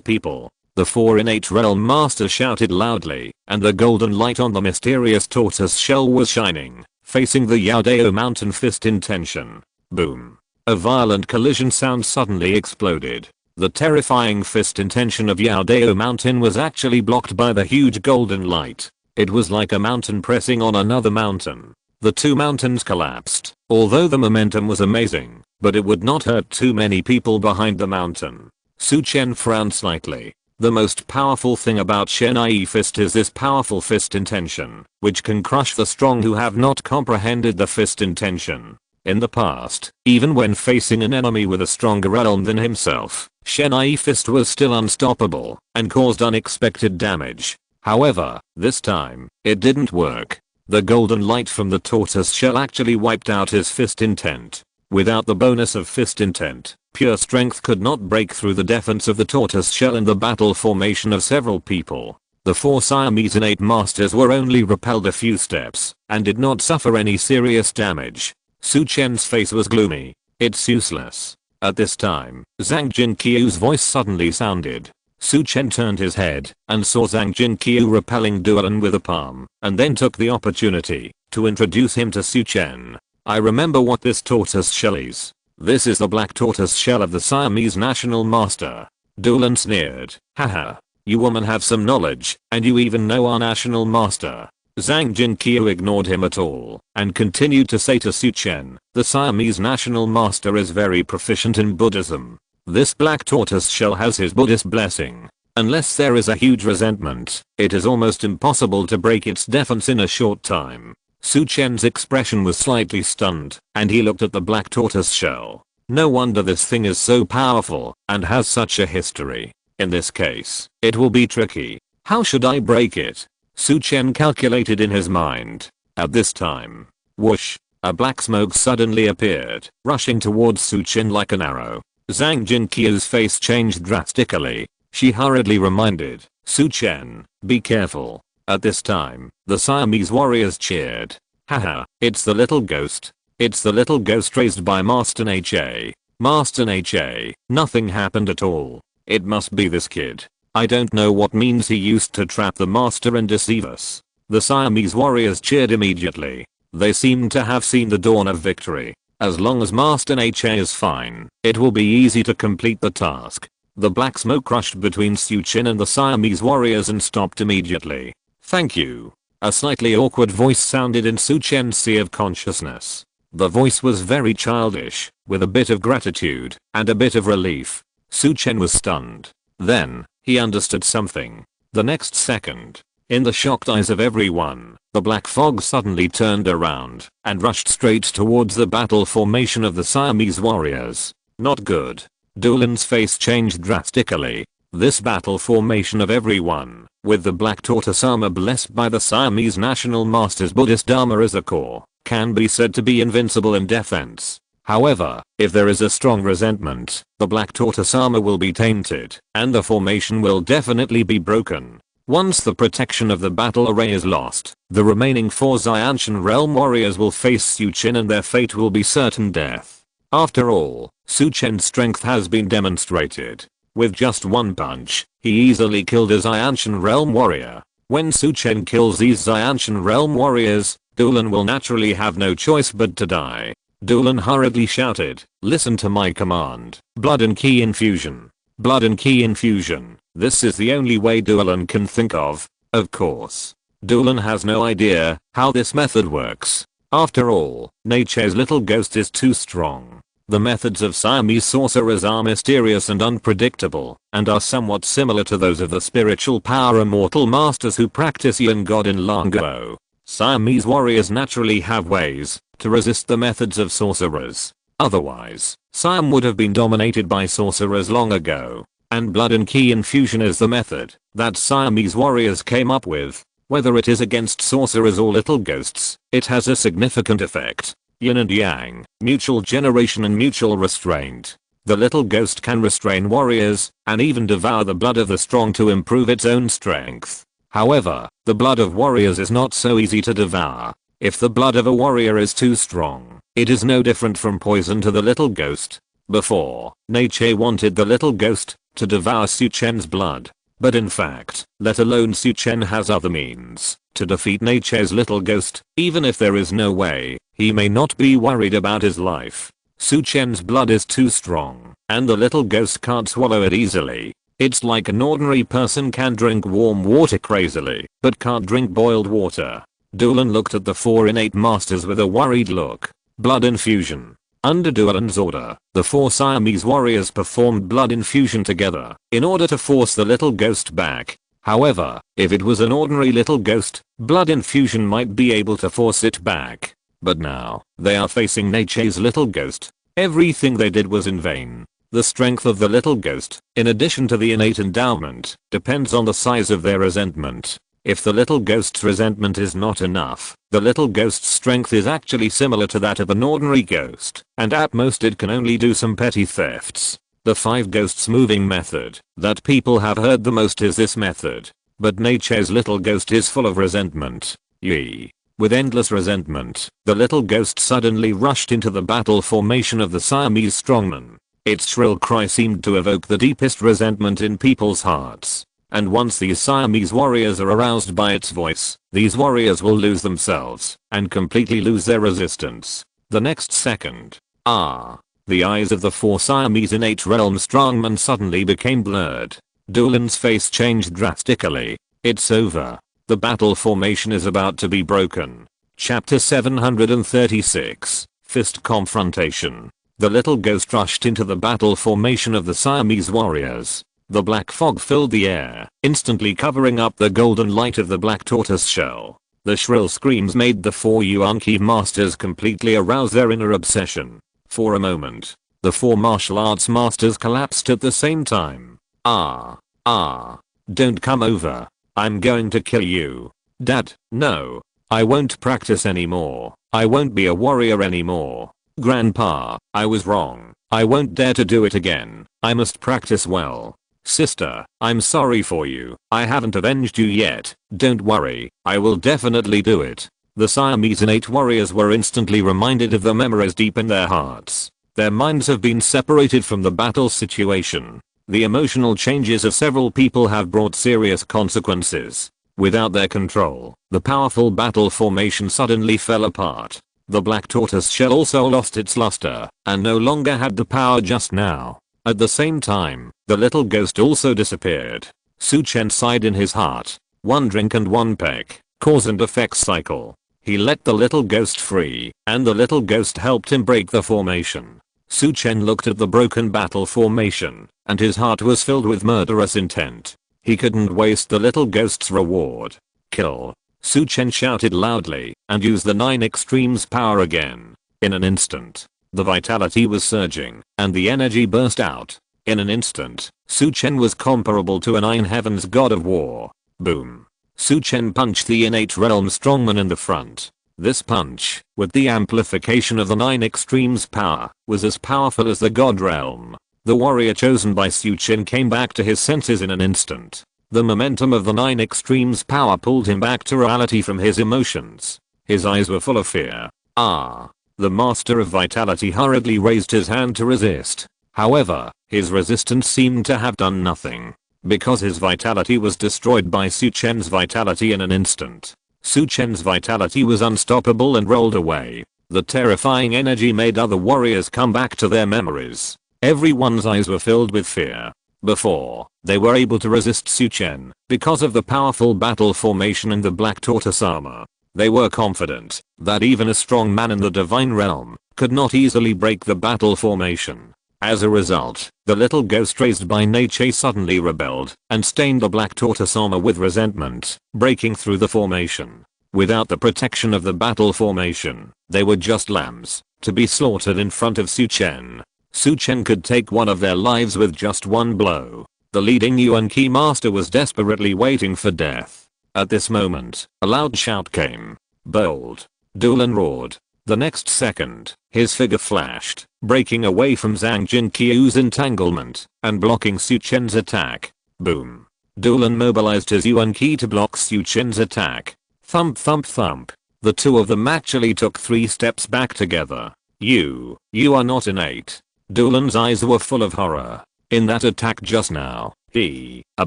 people. The 4 innate realm masters shouted loudly, and the golden light on the mysterious tortoise shell was shining, facing the Yaodao mountain fist intention. Boom. A violent collision sound suddenly exploded. The terrifying fist intention of Yaodao mountain was actually blocked by the huge golden light. It was like a mountain pressing on another mountain. The 2 mountains collapsed. Although the momentum was amazing, but it would not hurt too many people behind the mountain. Su Chen frowned slightly. The most powerful thing about Shenai fist is this powerful fist intention, which can crush the strong who have not comprehended the fist intention. In the past, even when facing an enemy with a stronger realm than himself, Shenai fist was still unstoppable and caused unexpected damage. However, this time, it didn't work. The golden light from the tortoise shell actually wiped out his fist intent. Without the bonus of fist intent, pure strength could not break through the defense of the tortoise shell and the battle formation of several people. The 4 Siamese innate masters were only repelled a few steps, and did not suffer any serious damage. Su Chen's face was gloomy. It's useless. At this time, Zhang Jinqiu's voice suddenly sounded. Su Chen turned his head, and saw Zhang Jinqiu repelling Dulan with a palm, and then took the opportunity to introduce him to Su Chen. I remember what this tortoise shell is. This is the black tortoise shell of the Siamese national master. Dulan sneered. Haha. You women have some knowledge, and you even know our national master. Zhang Jinqiu ignored him at all, and continued to say to Su Chen, the Siamese national master is very proficient in Buddhism. This black tortoise shell has his Buddhist blessing. Unless there is a huge resentment, it is almost impossible to break its defense in a short time. Su Chen's expression was slightly stunned, and he looked at the black tortoise shell. No wonder this thing is so powerful, and has such a history. In this case, it will be tricky. How should I break it? Su Chen calculated in his mind. At this time, whoosh, a black smoke suddenly appeared, rushing towards Su Chen like an arrow. Zhang Jinqiu's face changed drastically. She hurriedly reminded Su Chen, be careful. At this time, the Siamese warriors cheered. Haha, it's the little ghost. It's the little ghost raised by Master Ha. Master Ha, nothing happened at all. It must be this kid. I don't know what means he used to trap the master and deceive us. The Siamese warriors cheered immediately. They seemed to have seen the dawn of victory. As long as Master Neche is fine, it will be easy to complete the task. The black smoke crushed between Su Chen and the Siamese warriors and stopped immediately. Thank you. A slightly awkward voice sounded in Su Chen's sea of consciousness. The voice was very childish, with a bit of gratitude and a bit of relief. Su Chen was stunned. Then, he understood something. The next second, in the shocked eyes of everyone, the black fog suddenly turned around and rushed straight towards the battle formation of the Siamese warriors. Not good. Dulan's face changed drastically. This battle formation of everyone, with the black tortoise armor blessed by the Siamese national master's Buddhist Dharma as a core, can be said to be invincible in defense. However, if there is a strong resentment, the black tortoise armor will be tainted, and the formation will definitely be broken. Once the protection of the battle array is lost, the remaining 4 Xianshan realm warriors will face Su Chen and their fate will be certain death. After all, Su Chen's strength has been demonstrated. With just one punch, he easily killed a Xianshan realm warrior. When Su Chen kills these Xianshan realm warriors, Dulan will naturally have no choice but to die. Dulan hurriedly shouted, "Listen to my command. Blood and Qi infusion. Blood and Qi infusion." This is the only way Dulan can think of. Of course, Dulan has no idea how this method works. After all, Neche's little ghost is too strong. The methods of Siamese sorcerers are mysterious and unpredictable, and are somewhat similar to those of the spiritual power immortal masters who practice Yin God in Langguo. Siamese warriors naturally have ways to resist the methods of sorcerers. Otherwise, Siam would have been dominated by sorcerers long ago. And blood and Qi infusion is the method that Siamese warriors came up with. Whether it is against sorcerers or little ghosts, it has a significant effect. Yin and Yang, mutual generation and mutual restraint. The little ghost can restrain warriors, and even devour the blood of the strong to improve its own strength. However, the blood of warriors is not so easy to devour. If the blood of a warrior is too strong, it is no different from poison to the little ghost. Before, Neche wanted the little ghost to devour Su Chen's blood. But in fact, let alone Su Chen has other means to defeat Neche's little ghost. Even if there is no way, he may not be worried about his life. Su Chen's blood is too strong, and the little ghost can't swallow it easily. It's like an ordinary person can drink warm water crazily, but can't drink boiled water. Dulan looked at the 4 innate masters with a worried look. Blood infusion. Under Dulan's order, the 4 Siamese warriors performed blood infusion together in order to force the little ghost back. However, if it was an ordinary little ghost, blood infusion might be able to force it back. But now, they are facing Neche's little ghost. Everything they did was in vain. The strength of the little ghost, in addition to the innate endowment, depends on the size of their resentment. If the little ghost's resentment is not enough, the little ghost's strength is actually similar to that of an ordinary ghost, and at most it can only do some petty thefts. The 5 ghosts moving method that people have heard the most is this method. But Neche's little ghost is full of resentment. With endless resentment, the little ghost suddenly rushed into the battle formation of the Siamese strongmen. Its shrill cry seemed to evoke the deepest resentment in people's hearts. And once these Siamese warriors are aroused by its voice, these warriors will lose themselves and completely lose their resistance. The next second, the eyes of the 4 Siamese innate realm strongmen suddenly became blurred. Dulan's face changed drastically. It's over. The battle formation is about to be broken. Chapter 736, Fist Confrontation. The little ghost rushed into the battle formation of the Siamese warriors. The black fog filled the air, instantly covering up the golden light of the black tortoise shell. The shrill screams made the 4 Wanqiu masters completely arouse their inner obsession. For a moment, the 4 martial arts masters collapsed at the same time. Don't come over. I'm going to kill you. Dad, no. I won't practice anymore. I won't be a warrior anymore. Grandpa, I was wrong. I won't dare to do it again. I must practice well. Sister, I'm sorry for you. I haven't avenged you yet. Don't worry, I will definitely do it. The Siamese innate warriors were instantly reminded of the memories deep in their hearts. Their minds have been separated from the battle situation. The emotional changes of several people have brought serious consequences. Without their control, the powerful battle formation suddenly fell apart. The black tortoise shell also lost its luster, and no longer had the power just now. At the same time, the little ghost also disappeared. Su Chen sighed in his heart. One drink and one peck, cause and effect cycle. He let the little ghost free, and the little ghost helped him break the formation. Su Chen looked at the broken battle formation, and his heart was filled with murderous intent. He couldn't waste the little ghost's reward. Kill. Su Chen shouted loudly, and used the 9 extremes power again. In an instant, the vitality was surging, and the energy burst out. In an instant, Su Chen was comparable to a 9 heavens god of war. Boom. Su Chen punched the innate realm strongman in the front. This punch, with the amplification of the 9 extremes power, was as powerful as the god realm. The warrior chosen by Su Chen came back to his senses in an instant. The momentum of the 9 extremes power pulled him back to reality from his emotions. His eyes were full of fear. Ah. The master of vitality hurriedly raised his hand to resist. However, his resistance seemed to have done nothing. Because his vitality was destroyed by Su Chen's vitality in an instant. Su Chen's vitality was unstoppable and rolled away. The terrifying energy made other warriors come back to their memories. Everyone's eyes were filled with fear. Before, they were able to resist Su Chen because of the powerful battle formation and the black tortoise armor. They were confident that even a strong man in the divine realm could not easily break the battle formation. As a result, the little ghost raised by nature suddenly rebelled and stained the black tortoise armor with resentment, breaking through the formation. Without the protection of the battle formation, they were just lambs to be slaughtered in front of Su Chen. Su Chen could take one of their lives with just one blow. The leading Yuan Qi master was desperately waiting for death. At this moment, a loud shout came. Bold. Dulan roared. The next second, his figure flashed, breaking away from Zhang Jinqiu's entanglement and blocking Su Chen's attack. Boom. Dulan mobilized his Yuan Qi to block Su Chen's attack. Thump thump thump. The two of them actually took 3 steps back together. You are not innate. Dulan's eyes were full of horror. In that attack just now, he, a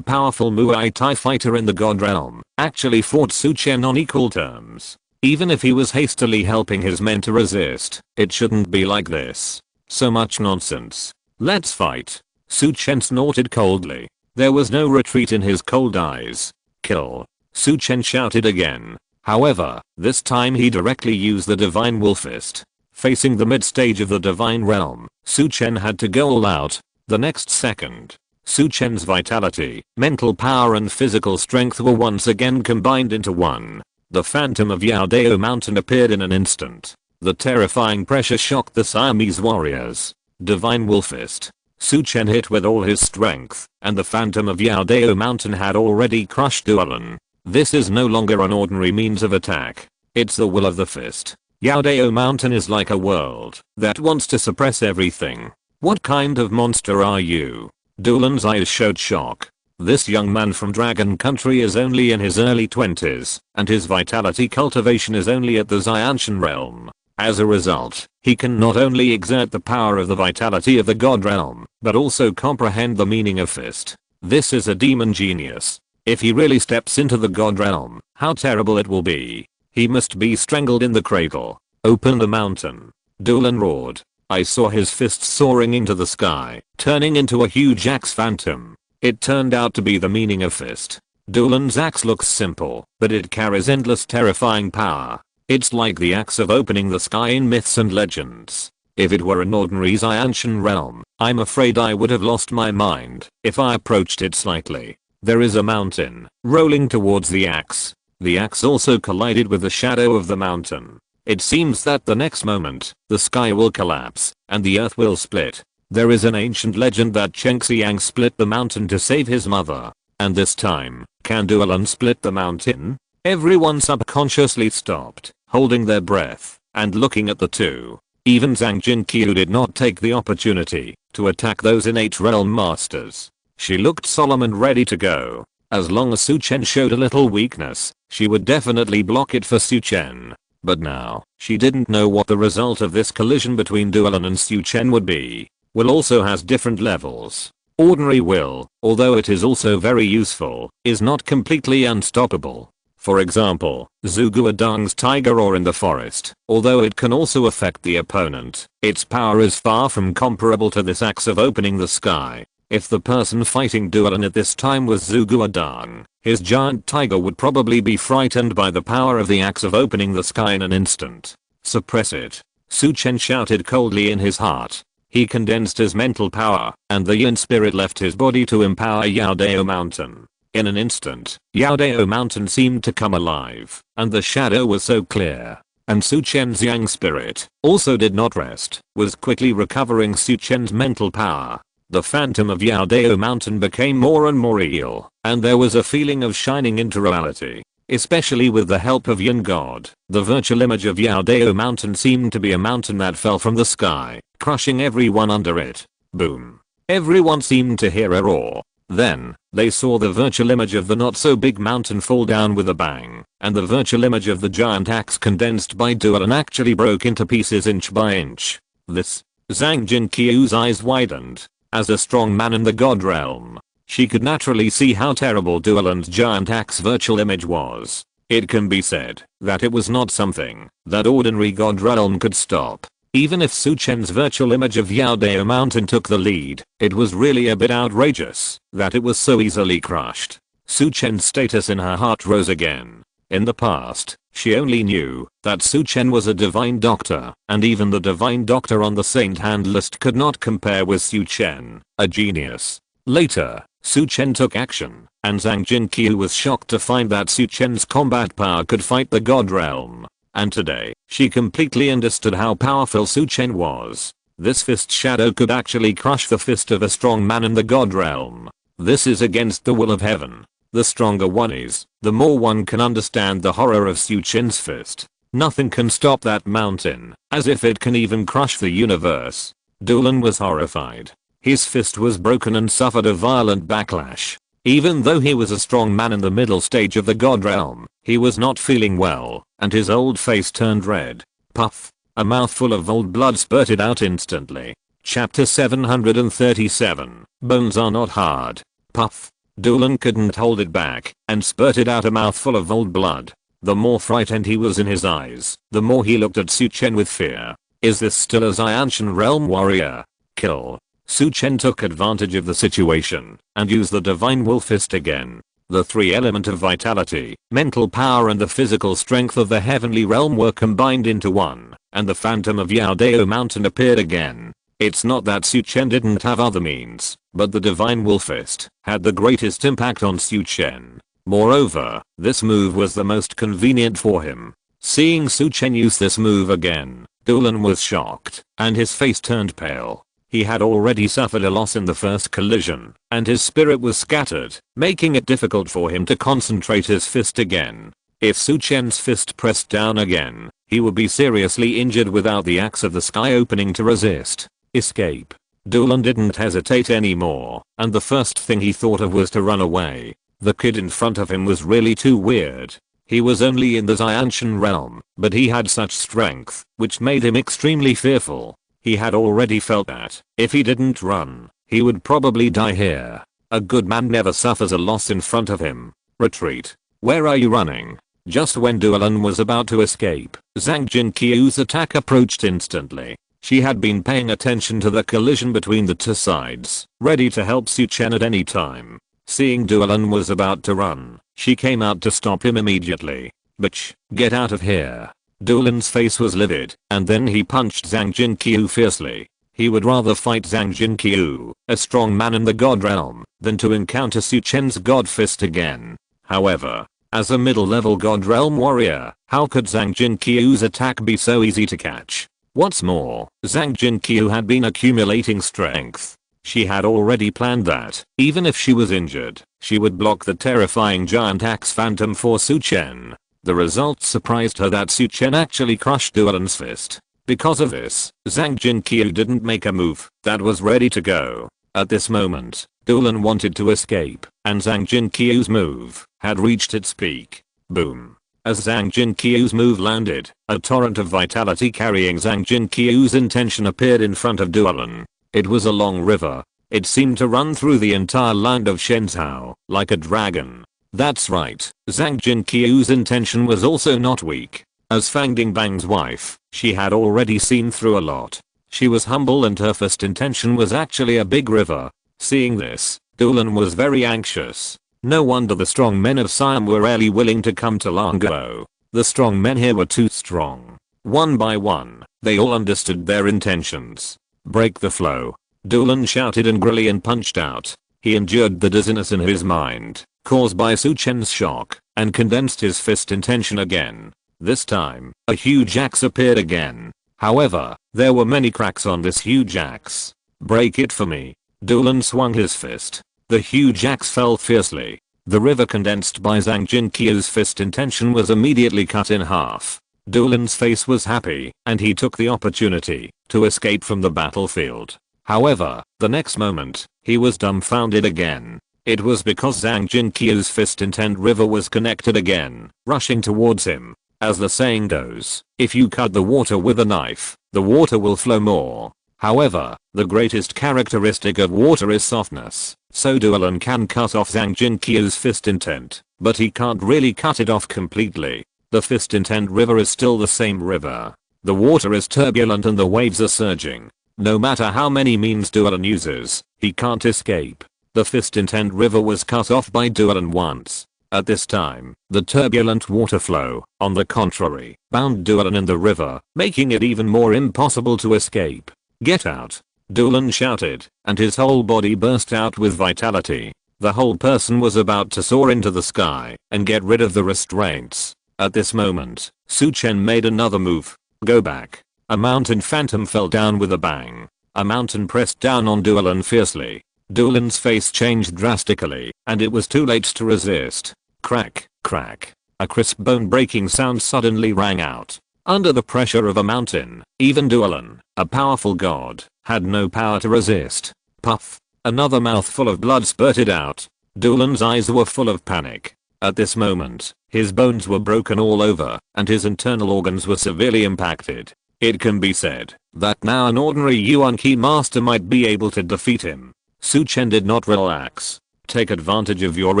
powerful Muay Thai fighter in the god realm, actually fought Su Chen on equal terms. Even if he was hastily helping his men to resist, it shouldn't be like this. So much nonsense. Let's fight. Su Chen snorted coldly. There was no retreat in his cold eyes. Kill. Su Chen shouted again. However, this time he directly used the divine wolf fist. Facing the mid-stage of the divine realm, Su Chen had to go all out. The next second, Su Chen's vitality, mental power and physical strength were once again combined into one. The phantom of Yaodao Mountain appeared in an instant. The terrifying pressure shocked the Siamese warriors. Divine wolf fist. Su Chen hit with all his strength, and the phantom of Yaodao Mountain had already crushed Dulan. This is no longer an ordinary means of attack. It's the will of the fist. Yaodao Mountain is like a world that wants to suppress everything. What kind of monster are you? Dulan's eyes showed shock. This young man from Dragon Country is only in his early 20s, and his vitality cultivation is only at the Xianshan realm. As a result, he can not only exert the power of the vitality of the god realm, but also comprehend the meaning of fist. This is a demon genius. If he really steps into the god realm, how terrible it will be. He must be strangled in the cradle. Open the mountain. Dulan roared. I saw his fists soaring into the sky, turning into a huge axe phantom. It turned out to be the meaning of fist. Dulan's axe looks simple, but it carries endless terrifying power. It's like the axe of opening the sky in myths and legends. If it were an ordinary Xianshan realm, I'm afraid I would have lost my mind if I approached it slightly. There is a mountain rolling towards the axe. The axe also collided with the shadow of the mountain. It seems that the next moment, the sky will collapse, and the earth will split. There is an ancient legend that Cheng Xiang split the mountain to save his mother. And this time, can Dulan split the mountain? Everyone subconsciously stopped, holding their breath, and looking at the two. Even Zhang Jinqiu did not take the opportunity to attack those innate realm masters. She looked solemn and ready to go. As long as Su Chen showed a little weakness, she would definitely block it for Su Chen. But now, she didn't know what the result of this collision between Dulan and Su Chen would be. Will also has different levels. Ordinary will, although it is also very useful, is not completely unstoppable. For example, Zhu Guodong's tiger roar in the forest, although it can also affect the opponent, its power is far from comparable to this axe of opening the sky. If the person fighting Duolan at this time was Zhu Guodong, his giant tiger would probably be frightened by the power of the axe of opening the sky in an instant. Suppress it. Su Chen shouted coldly in his heart. He condensed his mental power, and the yin spirit left his body to empower Yaodao Mountain. In an instant, Yaodao Mountain seemed to come alive, and the shadow was so clear. And Su Chen's yang spirit also did not rest, was quickly recovering Su Chen's mental power. The phantom of Yaodao Mountain became more and more real, and there was a feeling of shining into reality. Especially with the help of Yin God, the virtual image of Yaodao Mountain seemed to be a mountain that fell from the sky, crushing everyone under it. Boom. Everyone seemed to hear a roar. Then, they saw the virtual image of the not so big mountain fall down with a bang, and the virtual image of the giant axe condensed by Duolan actually broke into pieces inch by inch. This. Zhang Jinqiu's eyes widened. As a strong man in the god realm, she could naturally see how terrible Duolan's giant axe virtual image was. It can be said that it was not something that ordinary god realm could stop. Even if Su Chen's virtual image of Yaodao Mountain took the lead, it was really a bit outrageous that it was so easily crushed. Su Chen's status in her heart rose again. In the past, she only knew that Su Chen was a divine doctor, and even the divine doctor on the saint hand list could not compare with Su Chen, a genius. Later, Su Chen took action, and Zhang Jinqiu was shocked to find that Su Chen's combat power could fight the god realm. And today, she completely understood how powerful Su Chen was. This fist shadow could actually crush the fist of a strong man in the god realm. This is against the will of heaven. The stronger one is, the more one can understand the horror of Su Chen's fist. Nothing can stop that mountain, as if it can even crush the universe. Duolan was horrified. His fist was broken and suffered a violent backlash. Even though he was a strong man in the middle stage of the god realm, he was not feeling well, and his old face turned red. Puff. A mouthful of old blood spurted out instantly. Chapter 737. Bones are not hard. Puff. Duolan couldn't hold it back, and spurted out a mouthful of old blood. The more frightened he was in his eyes, the more he looked at Su Chen with fear. Is this still a Xianshan realm warrior? Kill. Su Chen took advantage of the situation, and used the divine will fist again. The three elements of vitality, mental power and the physical strength of the heavenly realm were combined into one, and the phantom of Yaodao Mountain appeared again. It's not that Su Chen didn't have other means, but the divine will fist had the greatest impact on Su Chen. Moreover, this move was the most convenient for him. Seeing Su Chen use this move again, Duolan was shocked, and his face turned pale. He had already suffered a loss in the first collision, and his spirit was scattered, making it difficult for him to concentrate his fist again. If Su Chen's fist pressed down again, he would be seriously injured without the axe of the sky opening to resist. Escape. Duolan didn't hesitate anymore, and the first thing he thought of was to run away. The kid in front of him was really too weird. He was only in the Xianshan realm, but he had such strength, which made him extremely fearful. He had already felt that, if he didn't run, he would probably die here. A good man never suffers a loss in front of him. Retreat. Where are you running? Just when Duolan was about to escape, Zhang Jinqiu's attack approached instantly. She had been paying attention to the collision between the two sides, ready to help Su Chen at any time. Seeing Duolan was about to run, she came out to stop him immediately. Bitch, get out of here. Duolan's face was livid, and then he punched Zhang Jinqiu fiercely. He would rather fight Zhang Jinqiu, a strong man in the god realm, than to encounter Su Chen's god fist again. However, as a middle-level god realm warrior, how could Zhang Jinqiu's attack be so easy to catch? What's more, Zhang Jinqiu had been accumulating strength. She had already planned that, even if she was injured, she would block the terrifying giant axe phantom for Su Chen. The result surprised her that Su Chen actually crushed Duolan's fist. Because of this, Zhang Jinqiu didn't make a move that was ready to go. At this moment, Duolan wanted to escape, and Zhang Jinqiu's move had reached its peak. Boom. As Zhang Jinqiu's move landed, a torrent of vitality carrying Zhang Jinqiu's intention appeared in front of Duolan. It was a long river. It seemed to run through the entire land of Shenzhou, like a dragon. That's right, Zhang Jinqiu's intention was also not weak. As Fang Dingbang's wife, she had already seen through a lot. She was humble and her first intention was actually a big river. Seeing this, Dulan was very anxious. No wonder the strong men of Siam were rarely willing to come to Langguo. The strong men here were too strong. One by one, they all understood their intentions. Break the flow. Dulan shouted angrily and punched out. He endured the dizziness in his mind, caused by Su Chen's shock, and condensed his fist intention again. This time, a huge axe appeared again. However, there were many cracks on this huge axe. Break it for me. Dulan swung his fist. The huge axe fell fiercely. The river condensed by Zhang Jinqiu's fist intention was immediately cut in half. Dulan's face was happy, and he took the opportunity to escape from the battlefield. However, the next moment, he was dumbfounded again. It was because Zhang Jinqiu's fist intent river was connected again, rushing towards him. As the saying goes, if you cut the water with a knife, the water will flow more. However, the greatest characteristic of water is softness, so Dulan can cut off Zhang Jinqiu's fist intent, but he can't really cut it off completely. The fist intent river is still the same river. The water is turbulent and the waves are surging. No matter how many means Dulan uses, he can't escape. The fist intent river was cut off by Dulan once. At this time, the turbulent water flow, on the contrary, bound Dulan in the river, making it even more impossible to escape. Get out! Dulan shouted, and his whole body burst out with vitality. The whole person was about to soar into the sky and get rid of the restraints. At this moment, Su Chen made another move. Go back. A mountain phantom fell down with a bang. A mountain pressed down on Dulan fiercely. Dulan's face changed drastically, and it was too late to resist. Crack, crack. A crisp bone-breaking sound suddenly rang out. Under the pressure of a mountain, even Dulan, a powerful god, had no power to resist. Puff. Another mouthful of blood spurted out. Dulan's eyes were full of panic. At this moment, his bones were broken all over, and his internal organs were severely impacted. It can be said that now an ordinary Yuan Qi master might be able to defeat him. Su Chen did not relax. Take advantage of your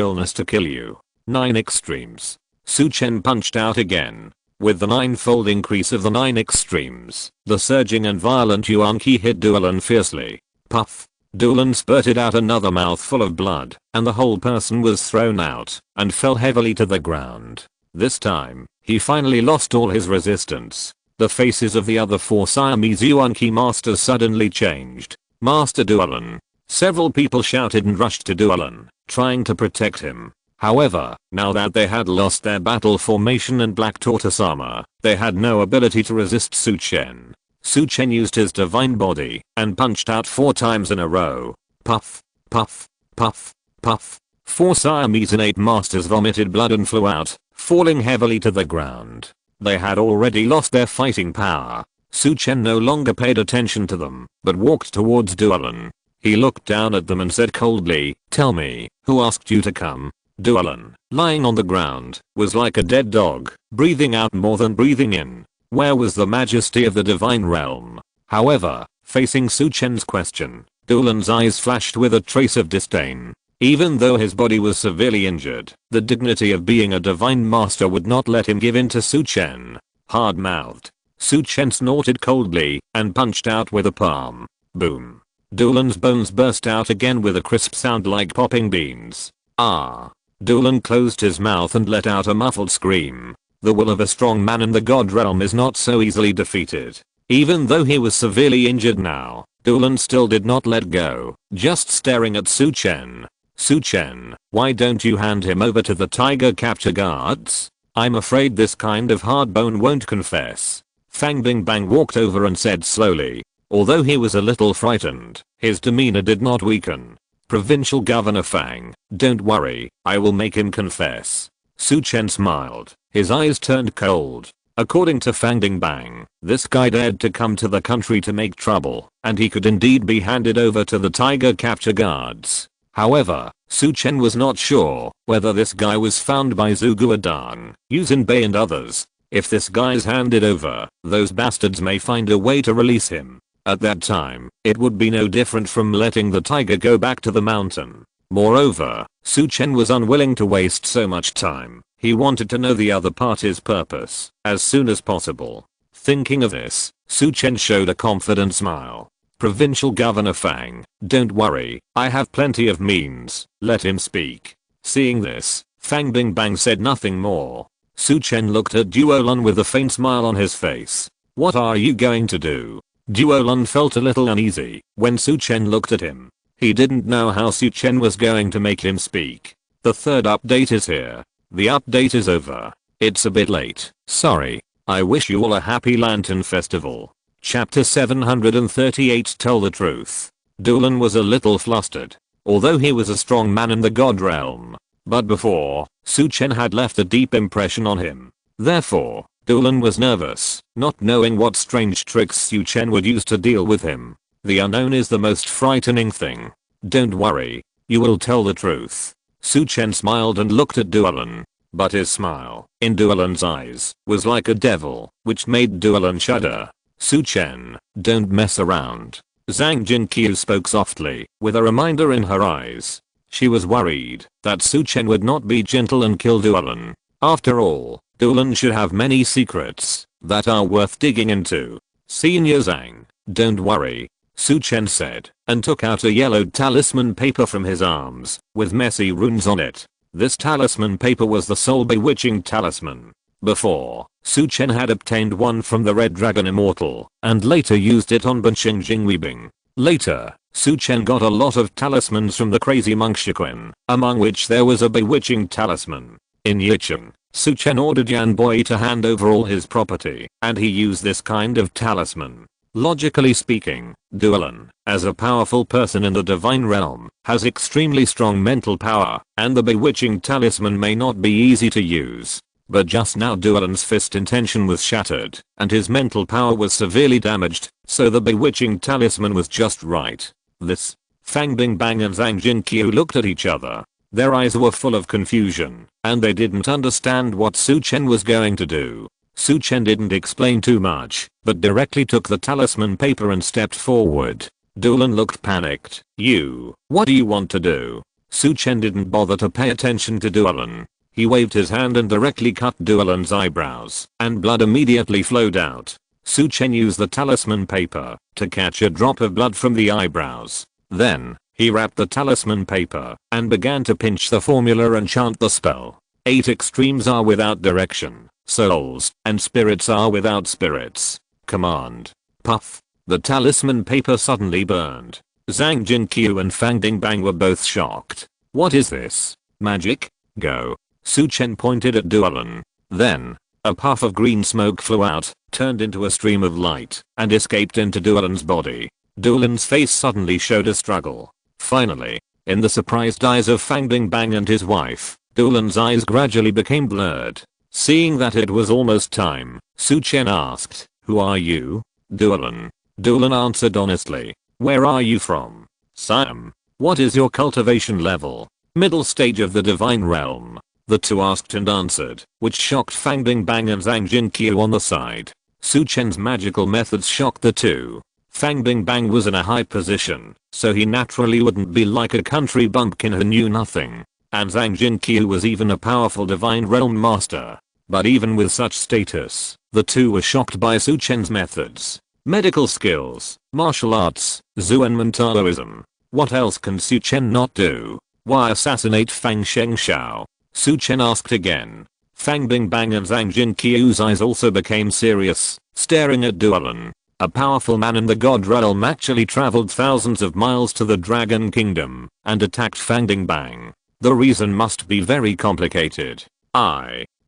illness to kill you. 9 extremes. Su Chen punched out again. With the 9-fold increase of the 9 extremes, the surging and violent Yuan Qi hit Dulan fiercely. Puff. Dulan spurted out another mouthful of blood, and the whole person was thrown out, and fell heavily to the ground. This time, he finally lost all his resistance. The faces of the other 4 Siamese Yuan Qi masters suddenly changed. Master Dulan. Several people shouted and rushed to Dulan, trying to protect him. However, now that they had lost their battle formation and black tortoise armor, they had no ability to resist Su Chen. Su Chen used his divine body and punched out 4 times in a row. Puff, puff, puff, puff. 4 Siamese innate masters vomited blood and flew out, falling heavily to the ground. They had already lost their fighting power. Su Chen no longer paid attention to them, but walked towards Dulan. He looked down at them and said coldly, "Tell me, who asked you to come?" Dulan, lying on the ground, was like a dead dog, breathing out more than breathing in. Where was the majesty of the divine realm? However, facing Su Chen's question, Dulan's eyes flashed with a trace of disdain. Even though his body was severely injured, the dignity of being a divine master would not let him give in to Su Chen. Hard-mouthed, Su Chen snorted coldly and punched out with a palm. Boom. Dulan's bones burst out again with a crisp sound like popping beans. Ah. Dulan closed his mouth and let out a muffled scream. The will of a strong man in the god realm is not so easily defeated. Even though he was severely injured now, Dulan still did not let go, just staring at Su Chen. Su Chen, why don't you hand him over to the tiger capture guards? I'm afraid this kind of hard bone won't confess. Fang Bingbang walked over and said slowly. Although he was a little frightened, his demeanor did not weaken. Provincial Governor Fang, don't worry, I will make him confess. Su Chen smiled, his eyes turned cold. According to Fang Bingbang, this guy dared to come to the country to make trouble, and he could indeed be handed over to the tiger capture guards. However, Su Chen was not sure whether this guy was found by Zhu Guodang, Yuzin Bei and others. If this guy is handed over, those bastards may find a way to release him. At that time, it would be no different from letting the tiger go back to the mountain. Moreover, Su Chen was unwilling to waste so much time. He wanted to know the other party's purpose as soon as possible. Thinking of this, Su Chen showed a confident smile. Provincial Governor Fang, don't worry, I have plenty of means, let him speak. Seeing this, Fang Bingbang said nothing more. Su Chen looked at Duolun with a faint smile on his face. What are you going to do? Duolun felt a little uneasy when Su Chen looked at him. He didn't know how Su Chen was going to make him speak. The third update is here. The update is over. It's a bit late. Sorry. I wish you all a happy Lantern Festival. Chapter 738 Tell the Truth. Duolun was a little flustered. Although he was a strong man in the god realm. But before, Su Chen had left a deep impression on him. Therefore, Duolun was nervous, not knowing what strange tricks Su Chen would use to deal with him. The unknown is the most frightening thing. Don't worry. You will tell the truth. Su Chen smiled and looked at Duolun. But his smile, in Duolun's eyes, was like a devil, which made Duolun shudder. Su Chen, don't mess around. Zhang Jinqiu spoke softly, with a reminder in her eyes. She was worried that Su Chen would not be gentle and kill Duolun. After all, Duolun should have many secrets that are worth digging into. Senior Zhang, don't worry, Su Chen said, and took out a yellowed talisman paper from his arms, with messy runes on it. This talisman paper was the soul bewitching talisman. Before, Su Chen had obtained one from the Red Dragon Immortal, and later used it on Bincheng Jingweibing. Later, Su Chen got a lot of talismans from the crazy monk Shiquen, among which there was a bewitching talisman. In Yicheng, Su Chen ordered Yan Boy to hand over all his property, and he used this kind of talisman. Logically speaking, Duolun, as a powerful person in the divine realm, has extremely strong mental power, and the bewitching talisman may not be easy to use. But just now Duolun's fist intention was shattered, and his mental power was severely damaged, so the bewitching talisman was just right. This. Fang Bingbang and Zhang Jinqiu looked at each other. Their eyes were full of confusion, and they didn't understand what Su Chen was going to do. Su Chen didn't explain too much, but directly took the talisman paper and stepped forward. Duolun looked panicked. What do you want to do? Su Chen didn't bother to pay attention to Duolun. He waved his hand and directly cut Duolun's eyebrows, and blood immediately flowed out. Su Chen used the talisman paper to catch a drop of blood from the eyebrows. Then, he wrapped the talisman paper and began to pinch the formula and chant the spell. 8 extremes are without direction. Souls and spirits are without spirits. Command. Puff. The talisman paper suddenly burned. Zhang Jinqiu and Fang Bingbang were both shocked. What is this? Magic? Go. Su Chen pointed at Duolun. Then, a puff of green smoke flew out, turned into a stream of light, and escaped into Duolun's body. Duolun's face suddenly showed a struggle. Finally, in the surprised eyes of Fang Bingbang and his wife, Duolun's eyes gradually became blurred. Seeing that it was almost time, Su Chen asked, "Who are you?" Duolun. Duolun answered honestly. "Where are you from?" "Siam." "What is your cultivation level?" "Middle stage of the divine realm." The two asked and answered, which shocked Fang Bingbang and Zhang Jinqiu on the side. Su Chen's magical methods shocked the two. Fang Bingbang was in a high position, so he naturally wouldn't be like a country bumpkin who knew nothing. And Zhang Jinqiu was even a powerful divine realm master. But even with such status, the two were shocked by Su Chen's methods. Medical skills, martial arts, Zhu and Taoism. What else can Su Chen not do? Why assassinate Fang Shengshao? Su Chen asked again. Fang Bingbang and Zhang Jinqiu's eyes also became serious, staring at Duolun. A powerful man in the god realm actually traveled thousands of miles to the Dragon Kingdom and attacked Fang Bingbang. The reason must be very complicated.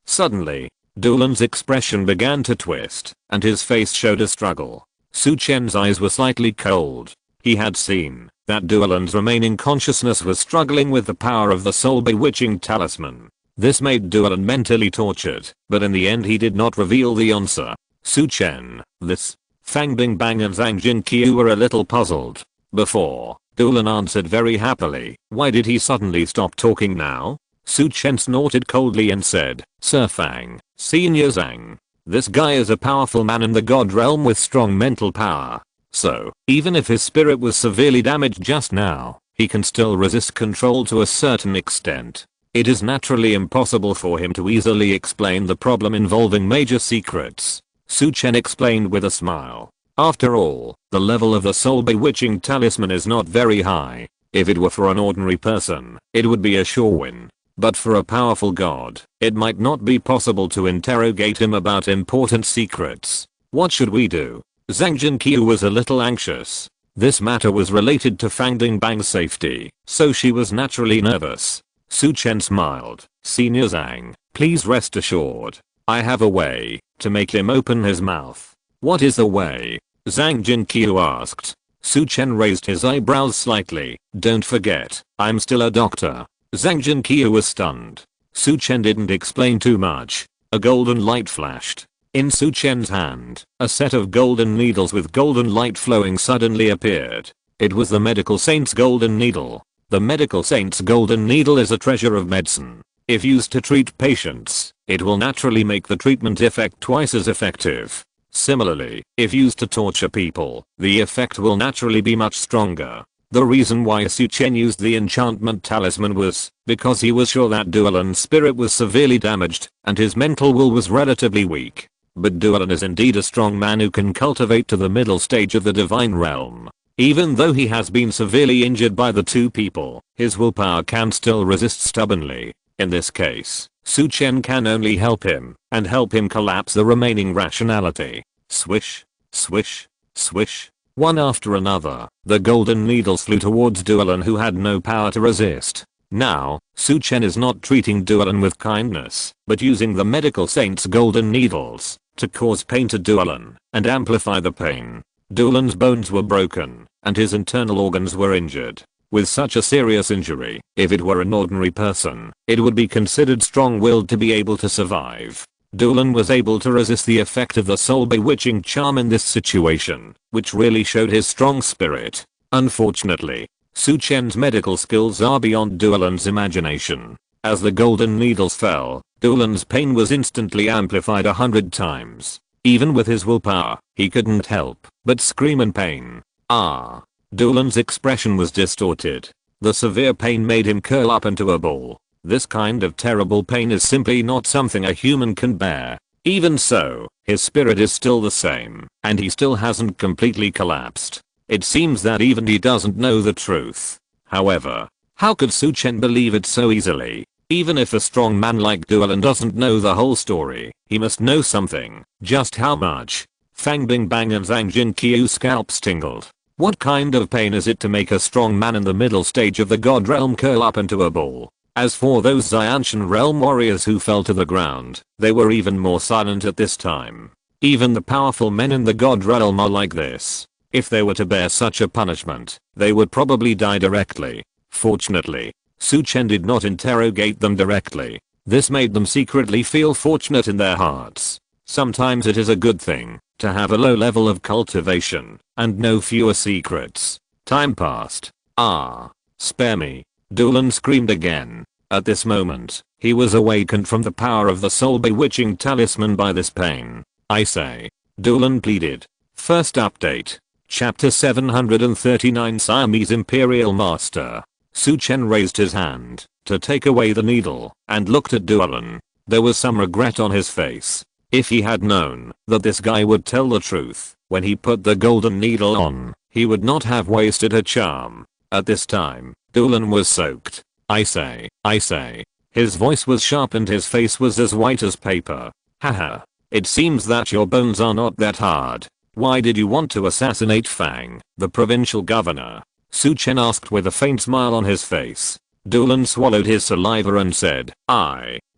Suddenly, Duolun's expression began to twist, and his face showed a struggle. Su Chen's eyes were slightly cold. He had seen that Duolun's remaining consciousness was struggling with the power of the soul bewitching talisman. This made Duolun mentally tortured, but in the end he did not reveal the answer. Su Chen, this. Fang Bingbang and Zhang Jinqiu were a little puzzled. Before, Duolun answered very happily. Why did he suddenly stop talking now? Su Chen snorted coldly and said, "Sir Fang, Senior Zhang. This guy is a powerful man in the god realm with strong mental power. So, even if his spirit was severely damaged just now, he can still resist control to a certain extent. It is naturally impossible for him to easily explain the problem involving major secrets. Su Chen explained with a smile. After all, the level of the soul bewitching talisman is not very high. If it were for an ordinary person, it would be a sure win. But for a powerful god, it might not be possible to interrogate him about important secrets. What should we do? Zhang Jinqiu was a little anxious. This matter was related to Fang Dingbang's safety, so she was naturally nervous. Su Chen smiled. Senior Zhang, please rest assured. I have a way to make him open his mouth. What is the way? Zhang Jinqiu asked. Su Chen raised his eyebrows slightly. Don't forget, I'm still a doctor. Zhang Jinqiu was stunned. Su Chen didn't explain too much. A golden light flashed. In Su Chen's hand, a set of golden needles with golden light flowing suddenly appeared. It was the medical saint's golden needle. The medical saint's golden needle is a treasure of medicine. If used to treat patients, it will naturally make the treatment effect twice as effective. Similarly, if used to torture people, the effect will naturally be much stronger. The reason why Su Chen used the enchantment talisman was because he was sure that Duolin's spirit was severely damaged and his mental will was relatively weak. But Duolin is indeed a strong man who can cultivate to the middle stage of the divine realm. Even though he has been severely injured by the two people, his willpower can still resist stubbornly. In this case, Su Chen can only help him and help him collapse the remaining rationality. Swish, swish, swish. One after another, the golden needles flew towards Duolin who had no power to resist. Now, Su Chen is not treating Duolin with kindness, but using the medical saint's golden needles to cause pain to Duolin and amplify the pain. Duolin's bones were broken, and his internal organs were injured. With such a serious injury, if it were an ordinary person, it would be considered strong-willed to be able to survive. Duolin was able to resist the effect of the soul bewitching charm in this situation, which really showed his strong spirit. Unfortunately, Su Chen's medical skills are beyond Duolin's imagination. As the golden needles fell, Duolin's pain was instantly amplified 100 times. Even with his willpower, he couldn't help but scream in pain. Ah! Duolin's expression was distorted. The severe pain made him curl up into a ball. This kind of terrible pain is simply not something a human can bear. Even so, his spirit is still the same, and he still hasn't completely collapsed. It seems that even he doesn't know the truth. However, how could Su Chen believe it so easily? Even if a strong man like Duolin doesn't know the whole story, he must know something. Just how much? Fang Bingbang and Zhang Jinqiu's scalps tingled. What kind of pain is it to make a strong man in the middle stage of the god realm curl up into a ball? As for those Xianshan realm warriors who fell to the ground, they were even more silent at this time. Even the powerful men in the god realm are like this. If they were to bear such a punishment, they would probably die directly. Fortunately, Su Chen did not interrogate them directly. This made them secretly feel fortunate in their hearts. Sometimes it is a good thing to have a low level of cultivation and know fewer secrets. Time passed. Ah! Spare me. Duolin screamed again. At this moment, he was awakened from the power of the soul bewitching talisman by this pain. I say. Duolin pleaded. First update. Chapter 739 Siamese Imperial Master. Su Chen raised his hand to take away the needle and looked at Duolin. There was some regret on his face. If he had known that this guy would tell the truth when he put the golden needle on, he would not have wasted her charm. At this time, Duolin was soaked. I say. His voice was sharp and his face was as white as paper. Haha. It seems that your bones are not that hard. Why did you want to assassinate Fang, the provincial governor? Su Chen asked with a faint smile on his face. Duolin swallowed his saliva and said,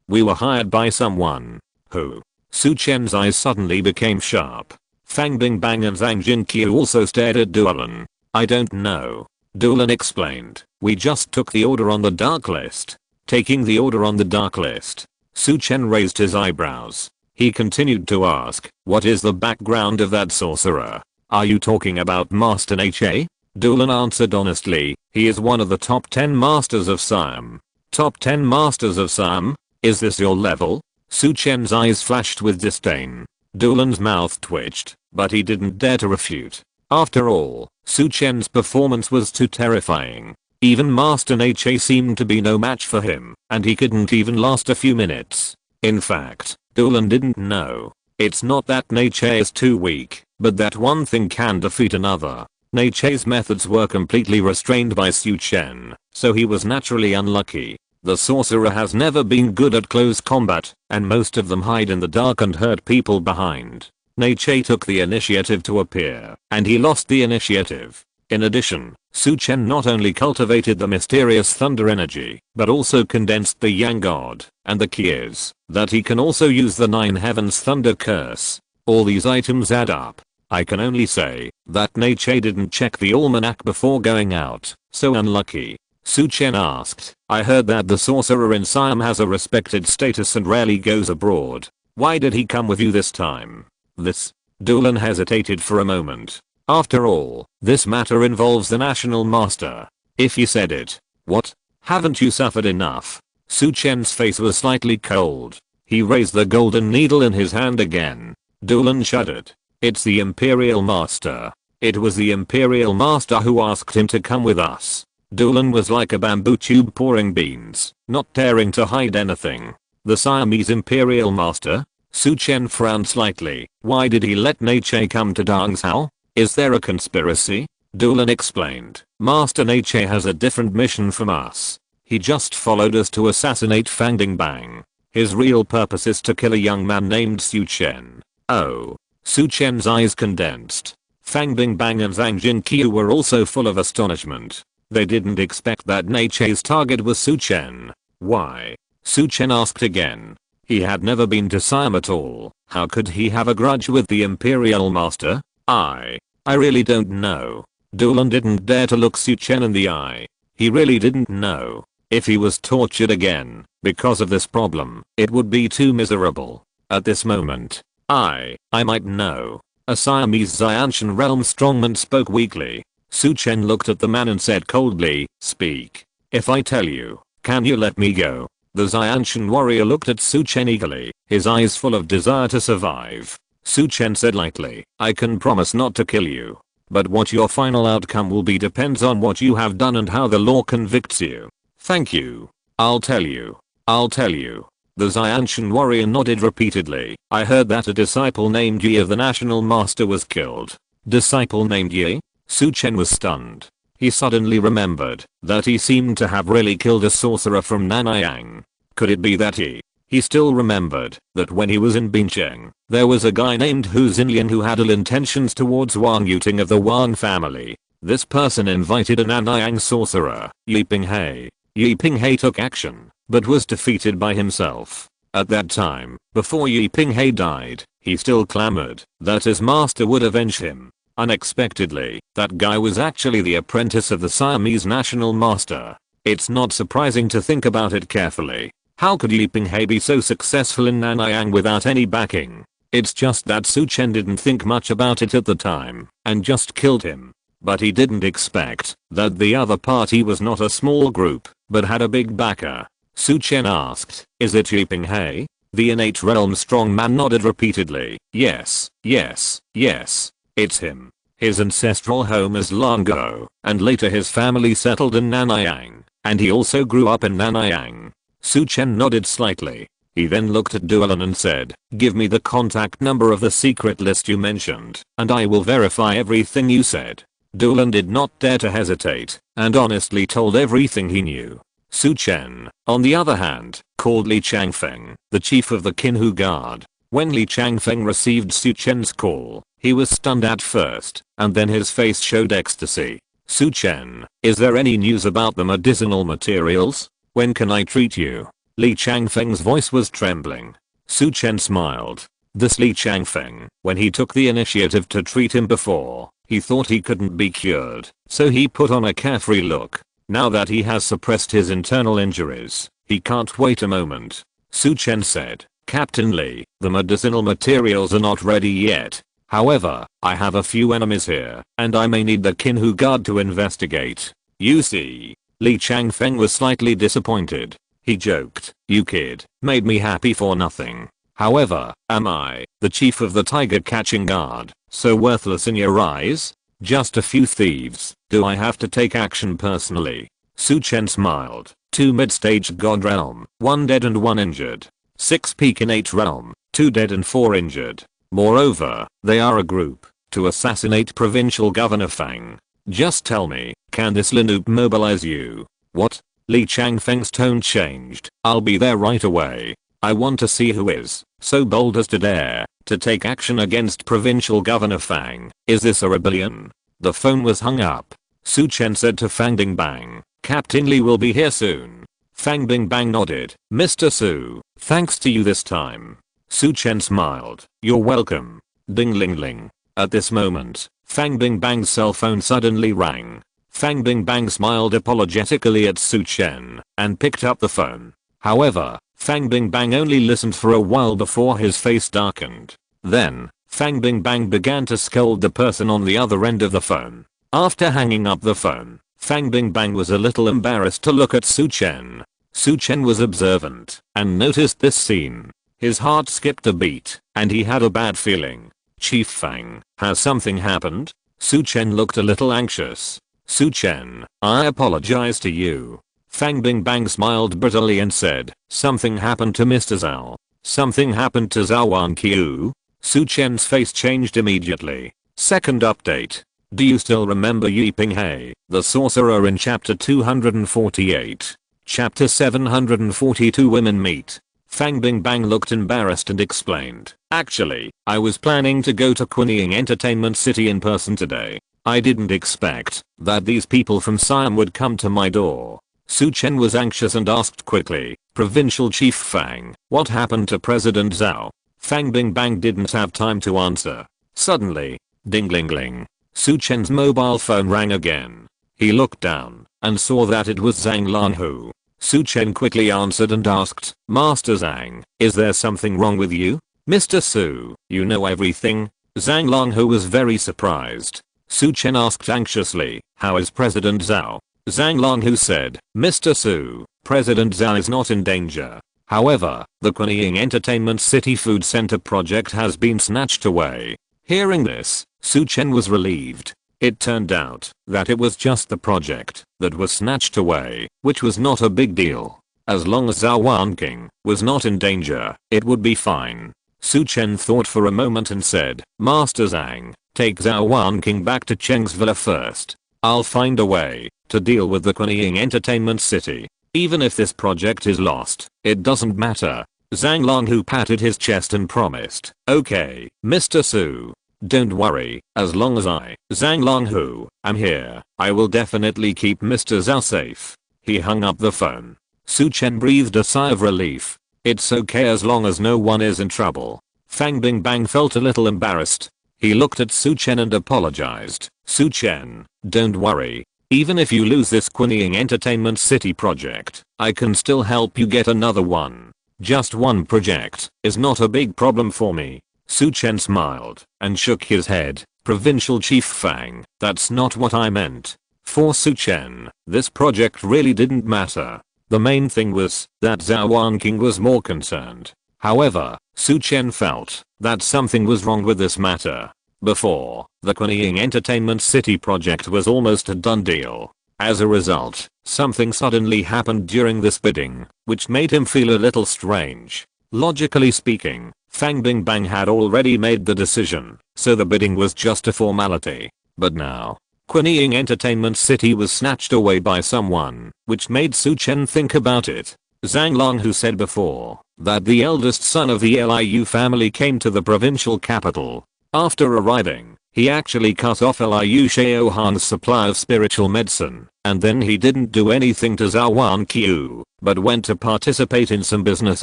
We were hired by someone. Who? Su Chen's eyes suddenly became sharp. Fang Bingbang and Zhang Jinqiu also stared at Duolin. I don't know. Duolin explained. We just took the order on the dark list. Taking the order on the dark list. Su Chen raised his eyebrows. He continued to ask, what is the background of that sorcerer? Are you talking about Master H.A.? Duolin answered honestly, he is one of the top 10 masters of Siam. Top 10 masters of Siam? Is this your level? Su Chen's eyes flashed with disdain. Duolin's mouth twitched, but he didn't dare to refute. After all, Su Chen's performance was too terrifying. Even Master Neche seemed to be no match for him, and he couldn't even last a few minutes. In fact, Dulan didn't know. It's not that Neche is too weak, but that one thing can defeat another. Neche's methods were completely restrained by Su Chen, so he was naturally unlucky. The sorcerer has never been good at close combat, and most of them hide in the dark and hurt people behind. Neche took the initiative to appear, and he lost the initiative. In addition, Su Chen not only cultivated the mysterious thunder energy, but also condensed the Yang God, and the key is that he can also use the 9 heavens thunder curse. All these items add up. I can only say that Neche didn't check the almanac before going out, so unlucky. Su Chen asked, I heard that the sorcerer in Siam has a respected status and rarely goes abroad. Why did he come with you this time? This? Dulan hesitated for a moment. After all, this matter involves the national master. If you said it. What? Haven't you suffered enough? Su Chen's face was slightly cold. He raised the golden needle in his hand again. Dulan shuddered. It's the Imperial Master. It was the Imperial Master who asked him to come with us. Dulan was like a bamboo tube pouring beans, not daring to hide anything. The Siamese Imperial Master? Su Chen frowned slightly. Why did he let Neche come to Dangzhou? Is there a conspiracy? Dulan explained. Master Neche has a different mission from us. He just followed us to assassinate Fang Dingbang. His real purpose is to kill a young man named Su Chen. Oh. Su Chen's eyes condensed. Fang Dingbang and Zhang Jinqiu were also full of astonishment. They didn't expect that Neche's target was Su Chen. Why? Su Chen asked again. He had never been to Siam at all. How could he have a grudge with the Imperial Master? I really don't know. Dulan didn't dare to look Su Chen in the eye. He really didn't know. If he was tortured again, because of this problem, it would be too miserable. At this moment, I might know. A Siamese Xianshan realm strongman spoke weakly. Su Chen looked at the man and said coldly, speak. If I tell you, can you let me go? The Xianshan warrior looked at Su Chen eagerly, his eyes full of desire to survive. Su Chen said lightly, I can promise not to kill you. But what your final outcome will be depends on what you have done and how the law convicts you. Thank you. I'll tell you. I'll tell you. The Xianshan warrior nodded repeatedly. I heard that a disciple named Yi of the National Master was killed. Disciple named Yi? Su Chen was stunned. He suddenly remembered that he seemed to have really killed a sorcerer from Nanyang. Could it be that he still remembered that when he was in Bincheng, there was a guy named Hu Xinlian who had ill intentions towards Wang Yuting of the Wang family. This person invited a Nanyang sorcerer, Yi Pinghe. Yi Pinghe took action, but was defeated by himself. At that time, before Yi Pinghe died, he still clamored that his master would avenge him. Unexpectedly, that guy was actually the apprentice of the Siamese national master. It's not surprising to think about it carefully. How could Yi Pinghe be so successful in Nanyang without any backing? It's just that Su Chen didn't think much about it at the time, and just killed him. But he didn't expect that the other party was not a small group, but had a big backer. Su Chen asked, is it Yi Pinghe? The innate realm strongman nodded repeatedly. Yes, yes, yes. It's him. His ancestral home is Lango, and later his family settled in Nanyang, and he also grew up in Nanyang. Su Chen nodded slightly. He then looked at Dulan and said, give me the contact number of the secret list you mentioned, and I will verify everything you said. Dulan did not dare to hesitate, and honestly told everything he knew. Su Chen, on the other hand, called Li Changfeng, the chief of the Kinhu Guard. When Li Changfeng received Su Chen's call, he was stunned at first, and then his face showed ecstasy. Su Chen, is there any news about the medicinal materials? When can I treat you? Li Changfeng's voice was trembling. Su Chen smiled. This Li Changfeng, when he took the initiative to treat him before, he thought he couldn't be cured, so he put on a carefree look. Now that he has suppressed his internal injuries, he can't wait a moment. Su Chen said, Captain Li, the medicinal materials are not ready yet. However, I have a few enemies here, and I may need the Kinhu Guard to investigate. You see. Li Changfeng was slightly disappointed. He joked, you kid, made me happy for nothing. However, am I, the chief of the tiger catching guard, so worthless in your eyes? Just a few thieves. Do I have to take action personally? Su Chen smiled. 2 mid-stage god realm, 1 dead and 1 injured. 6 peak in 8 realm, 2 dead and 4 injured. Moreover, they are a group to assassinate Provincial Governor Fang. Just tell me, can this Linoop mobilize you? What? Li Changfeng's tone changed. I'll be there right away. I want to see who is so bold as to dare to take action against Provincial Governor Fang. Is this a rebellion? The phone was hung up. Su Chen said to Fang Bingbang, Captain Li will be here soon. Fang Bingbang nodded. Mr. Su, thanks to you this time. Su Chen smiled. You're welcome. Ding ling ling. At this moment, Fang Bingbang's cell phone suddenly rang. Fang Bingbang smiled apologetically at Su Chen and picked up the phone. However, Fang Bingbang only listened for a while before his face darkened. Then, Fang Bingbang began to scold the person on the other end of the phone. After hanging up the phone, Fang Bingbang was a little embarrassed to look at Su Chen. Su Chen was observant and noticed this scene. His heart skipped a beat and he had a bad feeling. Chief Fang, has something happened? Su Chen looked a little anxious. Su Chen, I apologize to you. Fang Bingbang smiled bitterly and said, something happened to Mr. Zhao. Something happened to Zhou Wanqiu? Su Chen's face changed immediately. Second update. Do you still remember Yi Pinghe, the sorcerer in chapter 248? Chapter 742 Women Meet. Fang Bingbang looked embarrassed and explained, actually, I was planning to go to Kuniying Entertainment City in person today. I didn't expect that these people from Siam would come to my door. Su Chen was anxious and asked quickly, Provincial Chief Fang, what happened to President Zhao? Fang Bingbang didn't have time to answer. Suddenly, ding ling ling. Su Chen's mobile phone rang again. He looked down and saw that it was Zhang Langhu. Su Chen quickly answered and asked, Master Zhang, is there something wrong with you? Mr. Su, you know everything? Zhang Langhu was very surprised. Su Chen asked anxiously, how is President Zhao? Zhang Langhu said, Mr. Su, President Zhao is not in danger. However, the Kuniying Entertainment City Food Center project has been snatched away. Hearing this, Su Chen was relieved. It turned out that it was just the project that was snatched away, which was not a big deal. As long as Zhou Wanqiu was not in danger, it would be fine. Su Chen thought for a moment and said, Master Zhang, take Zhou Wanqiu back to Cheng's villa first. I'll find a way to deal with the Kuniying Entertainment City. Even if this project is lost, it doesn't matter. Zhang Langhu patted his chest and promised, okay, Mr. Su. Don't worry, as long as I, Zhang Langhu, am here, I will definitely keep Mr. Zhao safe. He hung up the phone. Su Chen breathed a sigh of relief. It's okay as long as no one is in trouble. Fang Bingbang felt a little embarrassed. He looked at Su Chen and apologized. Su Chen, don't worry. Even if you lose this Kuniying Entertainment City project, I can still help you get another one. Just one project is not a big problem for me. Su Chen smiled and shook his head. Provincial Chief Fang, that's not what I meant. For Su Chen, this project really didn't matter. The main thing was that Zhou Wanqiu was more concerned. However, Su Chen felt that something was wrong with this matter. Before, the Kuniying Entertainment City project was almost a done deal. As a result, something suddenly happened during this bidding, which made him feel a little strange. Logically speaking, Fang Bingbang had already made the decision, so the bidding was just a formality. But now, Kuniying Entertainment City was snatched away by someone, which made Su Chen think about it. Zhang Langhu said before that the eldest son of the Liu family came to the provincial capital. After arriving, he actually cut off Liu Shaohan's supply of spiritual medicine, and then he didn't do anything to Zhou Wanqiu, but went to participate in some business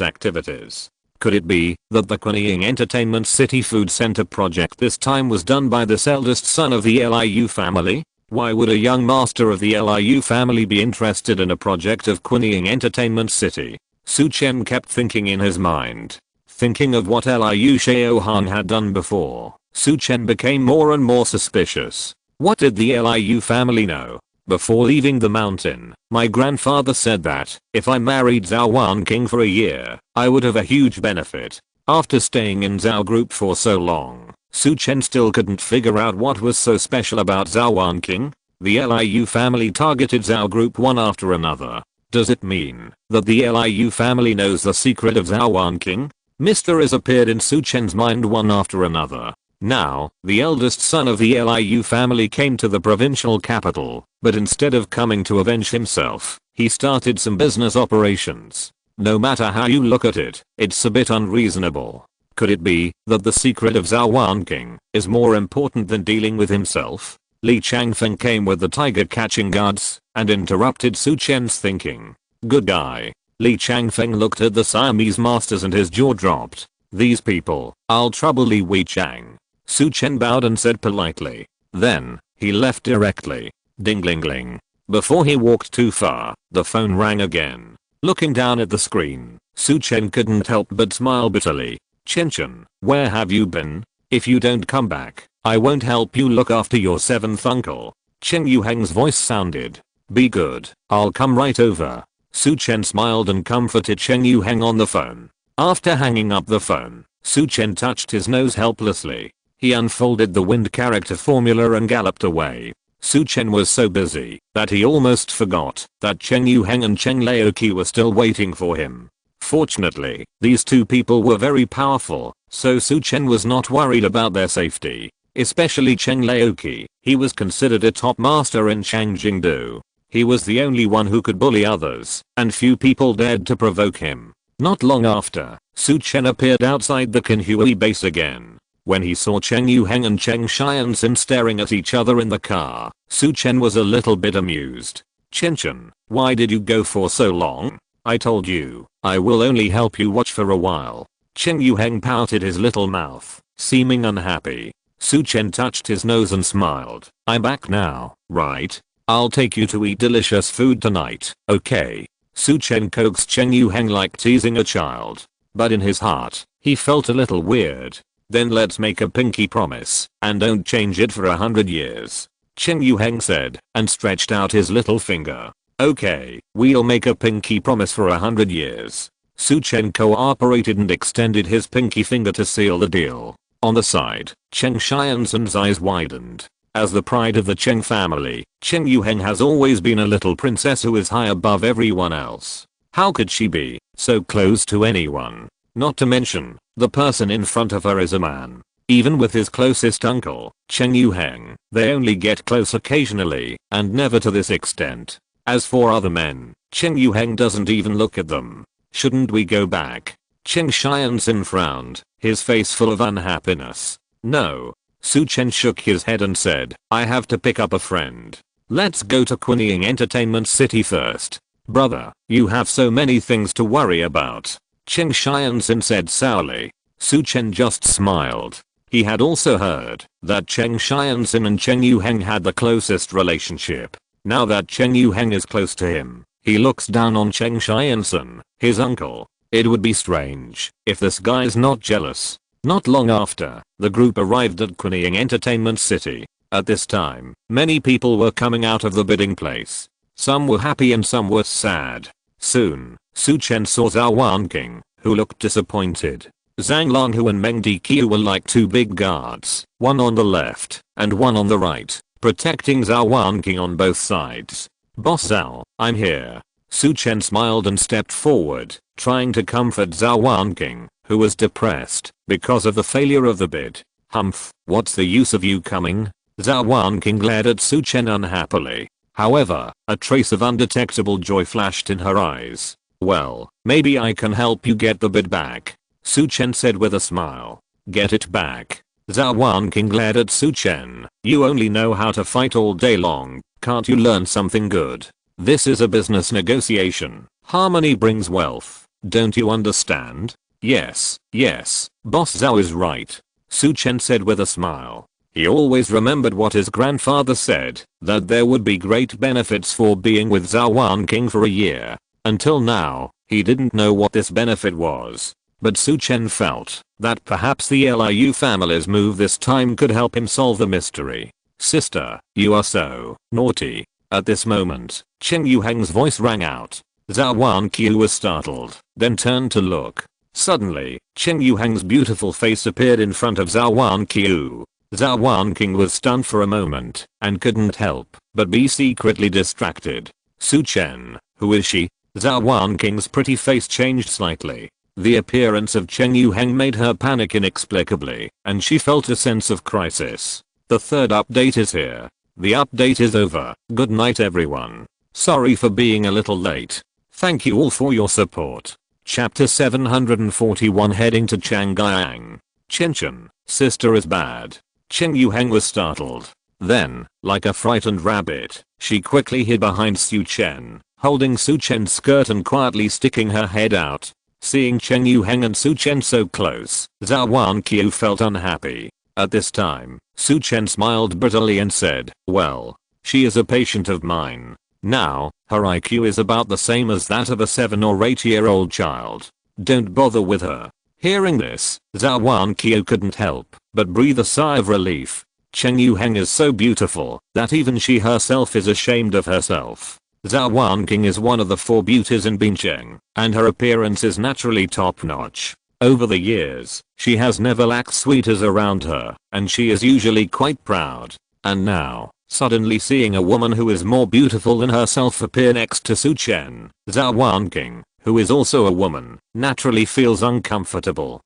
activities. Could it be that the Kuniying Entertainment City Food Center project this time was done by this eldest son of the Liu family? Why would a young master of the Liu family be interested in a project of Kuniying Entertainment City? Su Chen kept thinking in his mind. Thinking of what Liu Shaohan had done before, Su Chen became more and more suspicious. What did the Liu family know? Before leaving the mountain, my grandfather said that if I married Zhou Wanqiu for a year, I would have a huge benefit. After staying in Zhou group for so long, Su Chen still couldn't figure out what was so special about Zhou Wanqiu. The Liu family targeted Zhou group one after another. Does it mean that the Liu family knows the secret of Zhou Wanqiu? Mysteries appeared in Su Chen's mind one after another. Now, the eldest son of the Liu family came to the provincial capital, but instead of coming to avenge himself, he started some business operations. No matter how you look at it, it's a bit unreasonable. Could it be that the secret of Zhou Wanqiu is more important than dealing with himself? Li Changfeng came with the tiger catching guards and interrupted Su Chen's thinking. Good guy. Li Changfeng looked at the Siamese masters and his jaw dropped. These people, I'll trouble Li Weichang. Su Chen bowed and said politely. Then, he left directly. Ding-ling-ling. Before he walked too far, the phone rang again. Looking down at the screen, Su Chen couldn't help but smile bitterly. Chen, where have you been? If you don't come back, I won't help you look after your 7th uncle. Chen Yuheng's voice sounded. Be good, I'll come right over. Su Chen smiled and comforted Chen Yuheng on the phone. After hanging up the phone, Su Chen touched his nose helplessly. He unfolded the wind character formula and galloped away. Su Chen was so busy that he almost forgot that Chen Yuheng and Chen Laoqi were still waiting for him. Fortunately, these two people were very powerful, so Su Chen was not worried about their safety. Especially Chen Laoqi, he was considered a top master in Changjingdu. He was the only one who could bully others, and few people dared to provoke him. Not long after, Su Chen appeared outside the Qinhui base again. When he saw Cheng Yuheng and Cheng Xianxin staring at each other in the car, Su Chen was a little bit amused. Chen, why did you go for so long? I told you, I will only help you watch for a while. Cheng Yuheng pouted his little mouth, seeming unhappy. Su Chen touched his nose and smiled. I'm back now, right? I'll take you to eat delicious food tonight, okay? Su Chen coaxed Cheng Yuheng like teasing a child. But in his heart, he felt a little weird. Then let's make a pinky promise, and don't change it for 100 years. Cheng Yuheng said, and stretched out his little finger. Okay, we'll make a pinky promise for 100 years. Su Chen cooperated and extended his pinky finger to seal the deal. On the side, Cheng Xianxin's eyes widened. As the pride of the Cheng family, Cheng Yuheng has always been a little princess who is high above everyone else. How could she be so close to anyone? Not to mention, the person in front of her is a man. Even with his closest uncle, Cheng Yuheng, they only get close occasionally, and never to this extent. As for other men, Cheng Yuheng doesn't even look at them. Shouldn't we go back? Cheng Xianxin frowned, his face full of unhappiness. No. Su Chen shook his head and said, I have to pick up a friend. Let's go to Kuniying Entertainment City first. Brother, you have so many things to worry about. Cheng Xianxin said sourly. Su Chen just smiled. He had also heard that Cheng Xianxin and Cheng Yuheng had the closest relationship. Now that Cheng Yuheng is close to him, he looks down on Cheng Xianxin, his uncle. It would be strange if this guy's not jealous. Not long after, the group arrived at Kuniying Entertainment City. At this time, many people were coming out of the bidding place. Some were happy and some were sad. Soon, Su Chen saw Zhou Wanqiu, who looked disappointed. Zhang Longhu and Meng Diqiu were like two big guards, one on the left and one on the right, protecting Zhou Wanqiu on both sides. Boss Zhou, I'm here. Su Chen smiled and stepped forward, trying to comfort Zhou Wanqiu, who was depressed because of the failure of the bid. Humph, what's the use of you coming? Zhou Wanqiu glared at Su Chen unhappily. However, a trace of undetectable joy flashed in her eyes. Well, maybe I can help you get the bid back. Su Chen said with a smile. Get it back? Zhou Wanqiu glared at Su Chen. You only know how to fight all day long, can't you learn something good? This is a business negotiation. Harmony brings wealth. Don't you understand? Yes, Boss Zhou is right. Su Chen said with a smile. He always remembered what his grandfather said, that there would be great benefits for being with Zhou Wanqiu for a year. Until now, he didn't know what this benefit was. But Su Chen felt that perhaps the Liu family's move this time could help him solve the mystery. Sister, you are so naughty. At this moment, Cheng Yuheng's voice rang out. Zhou Wanqiu was startled, then turned to look. Suddenly, Cheng Yuhang's beautiful face appeared in front of Zhou Wanqiu. Zhou Wanqiu was stunned for a moment and couldn't help but be secretly distracted. Su Chen, who is she? Zhou Wanqiu's pretty face changed slightly. The appearance of Cheng Yuhang made her panic inexplicably, and she felt a sense of crisis. The third update is here. The update is over. Good night everyone. Sorry for being a little late. Thank you all for your support. Chapter 741 Heading to Changjiang. Chen, sister is bad. Cheng Yuhang was startled. Then, like a frightened rabbit, she quickly hid behind Su Chen, holding Su Chen's skirt and quietly sticking her head out. Seeing Cheng Yuhang and Su Chen so close, Zhou Wanqiu felt unhappy. At this time, Su Chen smiled bitterly and said, well, she is a patient of mine. Now, her IQ is about the same as that of a 7 or 8-year-old child. Don't bother with her. Hearing this, Zhou Wanqiu couldn't help but breathe a sigh of relief. Cheng Yuhang is so beautiful that even she herself is ashamed of herself. Zhou Wanqiu is one of the 4 beauties in Bincheng, and her appearance is naturally top-notch. Over the years, she has never lacked sweeties around her, and she is usually quite proud. And now, suddenly seeing a woman who is more beautiful than herself appear next to Su Chen, Zhou Wanqiu, who is also a woman, naturally feels uncomfortable.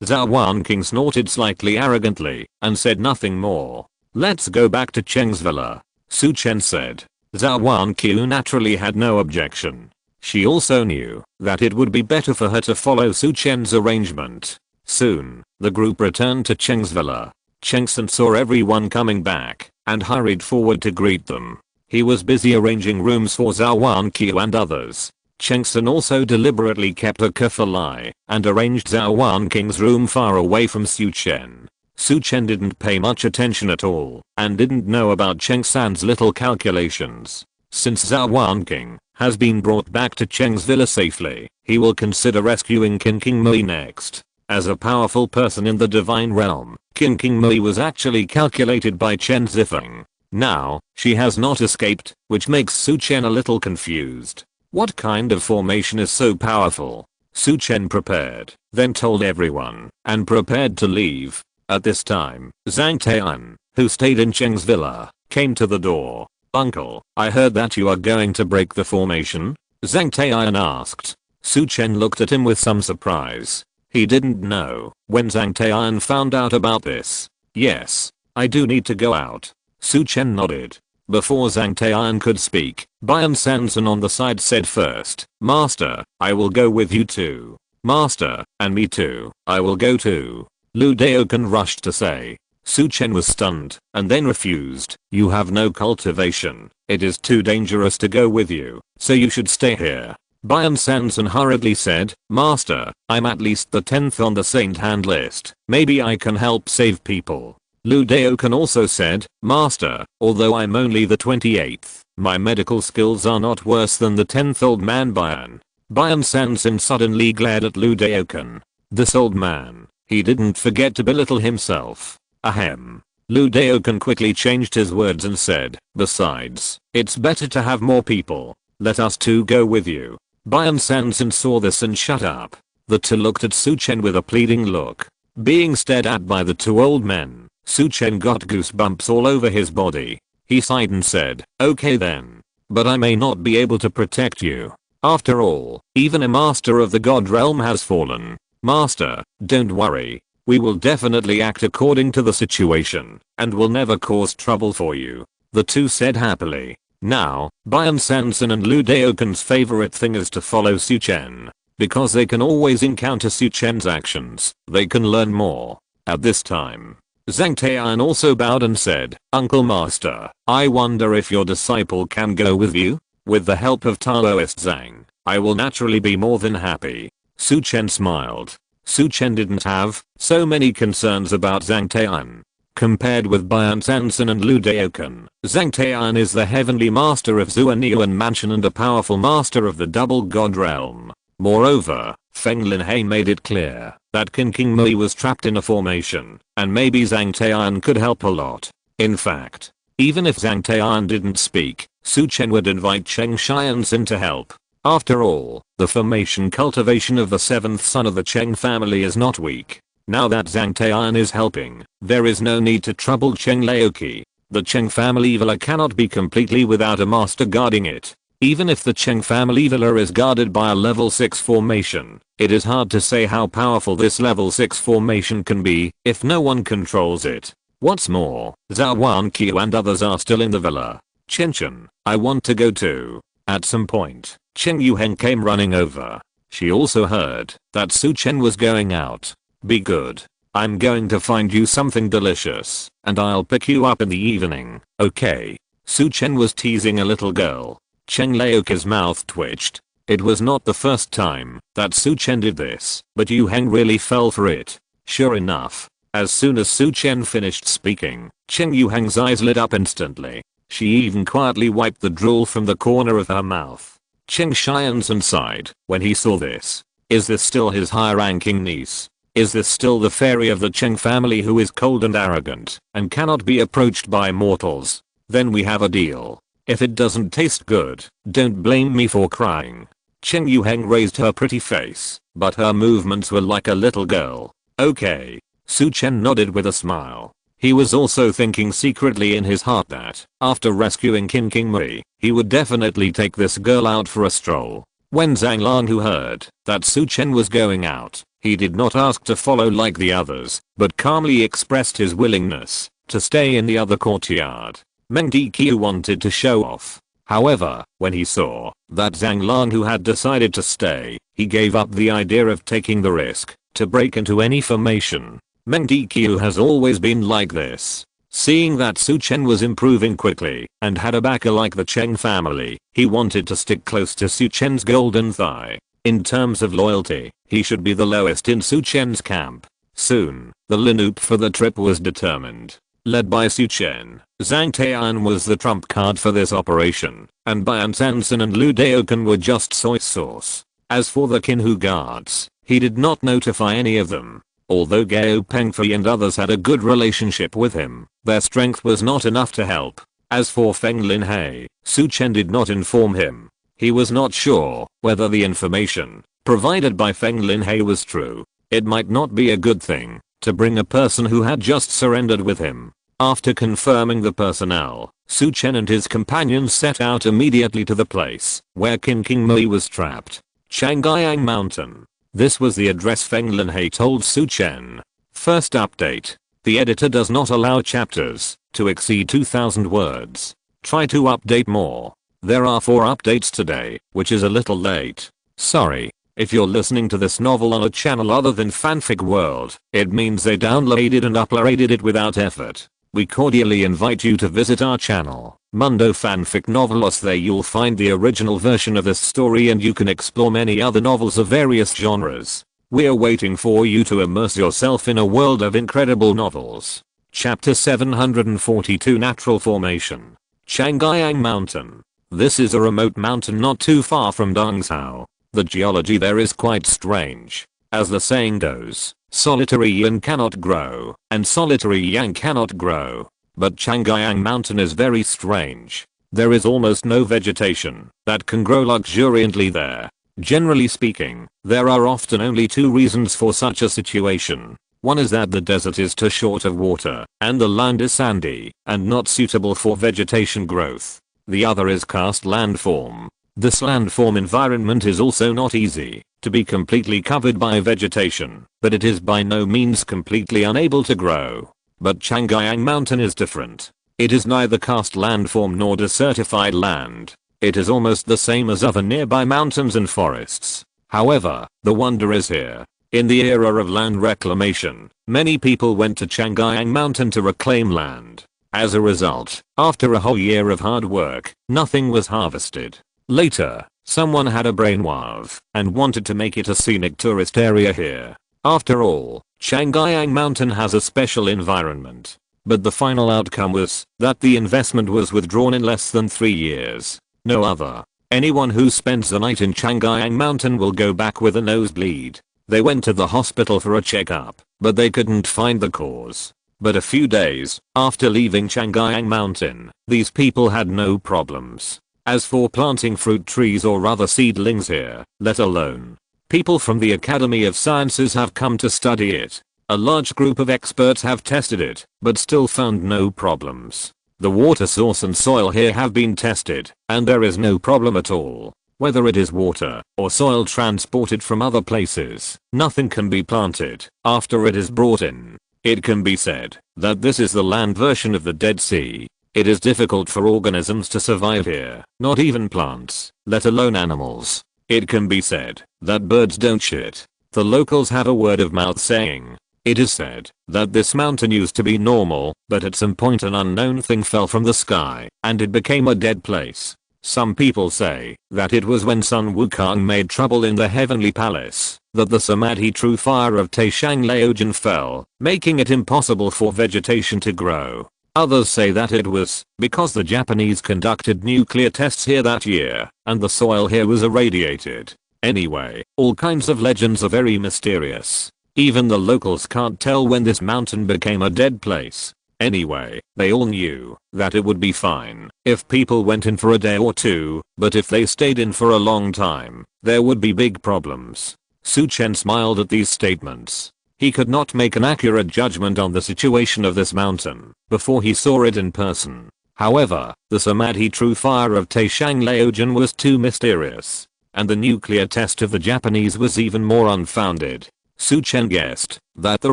Zhou Wanqiu snorted slightly arrogantly and said nothing more. Let's go back to Cheng's villa, Su Chen said. Zhou Wanqiu naturally had no objection. She also knew that it would be better for her to follow Su Chen's arrangement. Soon, the group returned to Cheng's villa. Cheng saw everyone coming back and hurried forward to greet them. He was busy arranging rooms for Zhou Wanqiu and others. Cheng also deliberately kept a careful eye and arranged Zhou Wanqiu's room far away from Su Chen. Su Chen didn't pay much attention at all and didn't know about Cheng San's little calculations. Since Zhou Wanqiu has been brought back to Cheng's villa safely, he will consider rescuing King Mui next. As a powerful person in the divine realm, King Mui was actually calculated by Chen Zifeng. Now, she has not escaped, which makes Su Chen a little confused. What kind of formation is so powerful? Su Chen prepared, then told everyone, and prepared to leave. At this time, Zhang Tian, who stayed in Cheng's villa, came to the door. Uncle, I heard that you are going to break the formation? Zhang Tian asked. Su Chen looked at him with some surprise. He didn't know when Zhang Tian found out about this. Yes, I do need to go out. Su Chen nodded. Before Zhang Tian could speak, Bian Sanson on the side said first, Master, I will go with you too. Master, and me too, I will go too. Lu Daokan rushed to say. Su Chen was stunned and then refused. You have no cultivation. It is too dangerous to go with you, so you should stay here. Bian Sanson hurriedly said, Master, I'm at least the 10th on the saint hand list. Maybe I can help save people. Lu Daokan also said, Master, although I'm only the 28th, my medical skills are not worse than the 10th old man Bian. Bian Sanson suddenly glared at Lu Daokan. This old man, he didn't forget to belittle himself. Ahem. Lu Daokan quickly changed his words and said, besides, it's better to have more people. Let us two go with you. Bian Sanson saw this and shut up. The two looked at Su Chen with a pleading look. Being stared at by the 2 old men, Su Chen got goosebumps all over his body. He sighed and said, okay then. But I may not be able to protect you. After all, even a master of the god realm has fallen. Master, don't worry. We will definitely act according to the situation, and will never cause trouble for you. The two said happily. Now, Bian Sanson and Lu Daokan's favorite thing is to follow Su Chen. Because they can always encounter Su Chen's actions, they can learn more. At this time, Zhang Tian also bowed and said, Uncle Master, I wonder if your disciple can go with you? With the help of Taoist Zhang, I will naturally be more than happy. Su Chen smiled. Su Chen didn't have so many concerns about Zhang Tian. Compared with Bian Sanson and Lu Daokan, Zhang Tian is the heavenly master of Zhuaniuan Mansion and a powerful master of the double god realm. Moreover, Feng Linhei made it clear that King Mui was trapped in a formation, and maybe Zhang Tian could help a lot. In fact, even if Zhang Tian didn't speak, Su Chen would invite Cheng Xianxin to help. After all, the formation cultivation of the 7th son of the Cheng family is not weak. Now that Zhang Tai'an is helping, there is no need to trouble Cheng Laoqi. The Cheng family villa cannot be completely without a master guarding it. Even if the Cheng family villa is guarded by a level 6 formation, it is hard to say how powerful this level 6 formation can be if no one controls it. What's more, Zhou Wanqiu and others are still in the villa. Chen, I want to go too. At some point, Chen Yuheng came running over. She also heard that Su Chen was going out. Be good. I'm going to find you something delicious, and I'll pick you up in the evening, okay? Su Chen was teasing a little girl. Cheng Laoqi's mouth twitched. It was not the first time that Su Chen did this, but Yuheng really fell for it. Sure enough, as soon as Su Chen finished speaking, Cheng Yuheng's eyes lit up instantly. She even quietly wiped the drool from the corner of her mouth. Cheng Xianzhen sighed when he saw this. Is this still his high-ranking niece? Is this still the fairy of the Cheng family who is cold and arrogant and cannot be approached by mortals? Then we have a deal. If it doesn't taste good, don't blame me for crying. Cheng Yuheng raised her pretty face, but her movements were like a little girl. Okay. Su Chen nodded with a smile. He was also thinking secretly in his heart that, after rescuing Qin Mui, he would definitely take this girl out for a stroll. When Zhang Langhu heard that Su Chen was going out, he did not ask to follow like the others, but calmly expressed his willingness to stay in the other courtyard. Meng Diqiu wanted to show off. However, when he saw that Zhang Langhu had decided to stay, he gave up the idea of taking the risk to break into any formation. Meng Diqiu has always been like this. Seeing that Su Chen was improving quickly and had a backer like the Cheng family, he wanted to stick close to Su Chen's golden thigh. In terms of loyalty, he should be the lowest in Su Chen's camp. Soon, the lineup for the trip was determined. Led by Su Chen, Zhang Tai'an was the trump card for this operation, and Bian Sanson and Lu Daokan were just soy sauce. As for the Qinhu guards, he did not notify any of them. Although Gao Pengfei and others had a good relationship with him, their strength was not enough to help. As for Feng Linhei, Su Chen did not inform him. He was not sure whether the information provided by Feng Linhei was true. It might not be a good thing to bring a person who had just surrendered with him. After confirming the personnel, Su Chen and his companions set out immediately to the place where Qin Mui was trapped. Changyang Mountain. This was the address Feng Linhei told Su Chen. First update. The editor does not allow chapters to exceed 2000 words. Try to update more. There are 4 updates today, which is a little late. Sorry. If you're listening to this novel on a channel other than Fanfic World, it means they downloaded and uploaded it without effort. We cordially invite you to visit our channel, Mundo Fanfic Novelos. There you'll find the original version of this story and you can explore many other novels of various genres. We're waiting for you to immerse yourself in a world of incredible novels. Chapter 742 Natural Formation. Changyang Mountain. This is a remote mountain not too far from Dongzhou. The geology there is quite strange. As the saying goes, solitary yin cannot grow, and solitary yang cannot grow. But Changyang Mountain is very strange. There is almost no vegetation that can grow luxuriantly there. Generally speaking, there are often only 2 reasons for such a situation. One is that the desert is too short of water, and the land is sandy, and not suitable for vegetation growth. The other is karst landform. This landform environment is also not easy to be completely covered by vegetation, but it is by no means completely unable to grow. But Changyang Mountain is different. It is neither karst landform nor desertified land. It is almost the same as other nearby mountains and forests. However, the wonder is here. In the era of land reclamation, many people went to Changyang Mountain to reclaim land. As a result, after a whole year of hard work, nothing was harvested. Later, someone had a brainwave and wanted to make it a scenic tourist area here. After all, Changyang Mountain has a special environment. But the final outcome was that the investment was withdrawn in less than 3 years. No other. Anyone who spends the night in Changyang Mountain will go back with a nosebleed. They went to the hospital for a checkup, but they couldn't find the cause. But a few days after leaving Changyang Mountain, these people had no problems. As for planting fruit trees or other seedlings here, let alone, people from the Academy of Sciences have come to study it. A large group of experts have tested it, but still found no problems. The water source and soil here have been tested, and there is no problem at all. Whether it is water or soil transported from other places, nothing can be planted after it is brought in. It can be said that this is the land version of the Dead Sea. It is difficult for organisms to survive here, not even plants, let alone animals. It can be said that birds don't shit. The locals have a word of mouth saying. It is said that this mountain used to be normal, but at some point an unknown thing fell from the sky, and it became a dead place. Some people say that it was when Sun Wukong made trouble in the heavenly palace, that the Samadhi true fire of Taishang Laojian fell, making it impossible for vegetation to grow. Others say that it was because the Japanese conducted nuclear tests here that year, and the soil here was irradiated. Anyway, all kinds of legends are very mysterious. Even the locals can't tell when this mountain became a dead place. Anyway, they all knew that it would be fine if people went in for a day or two, but if they stayed in for a long time, there would be big problems. Su Chen smiled at these statements. He could not make an accurate judgment on the situation of this mountain before he saw it in person. However, the Samadhi true fire of Taishang Laojian was too mysterious, and the nuclear test of the Japanese was even more unfounded. Su Chen guessed that the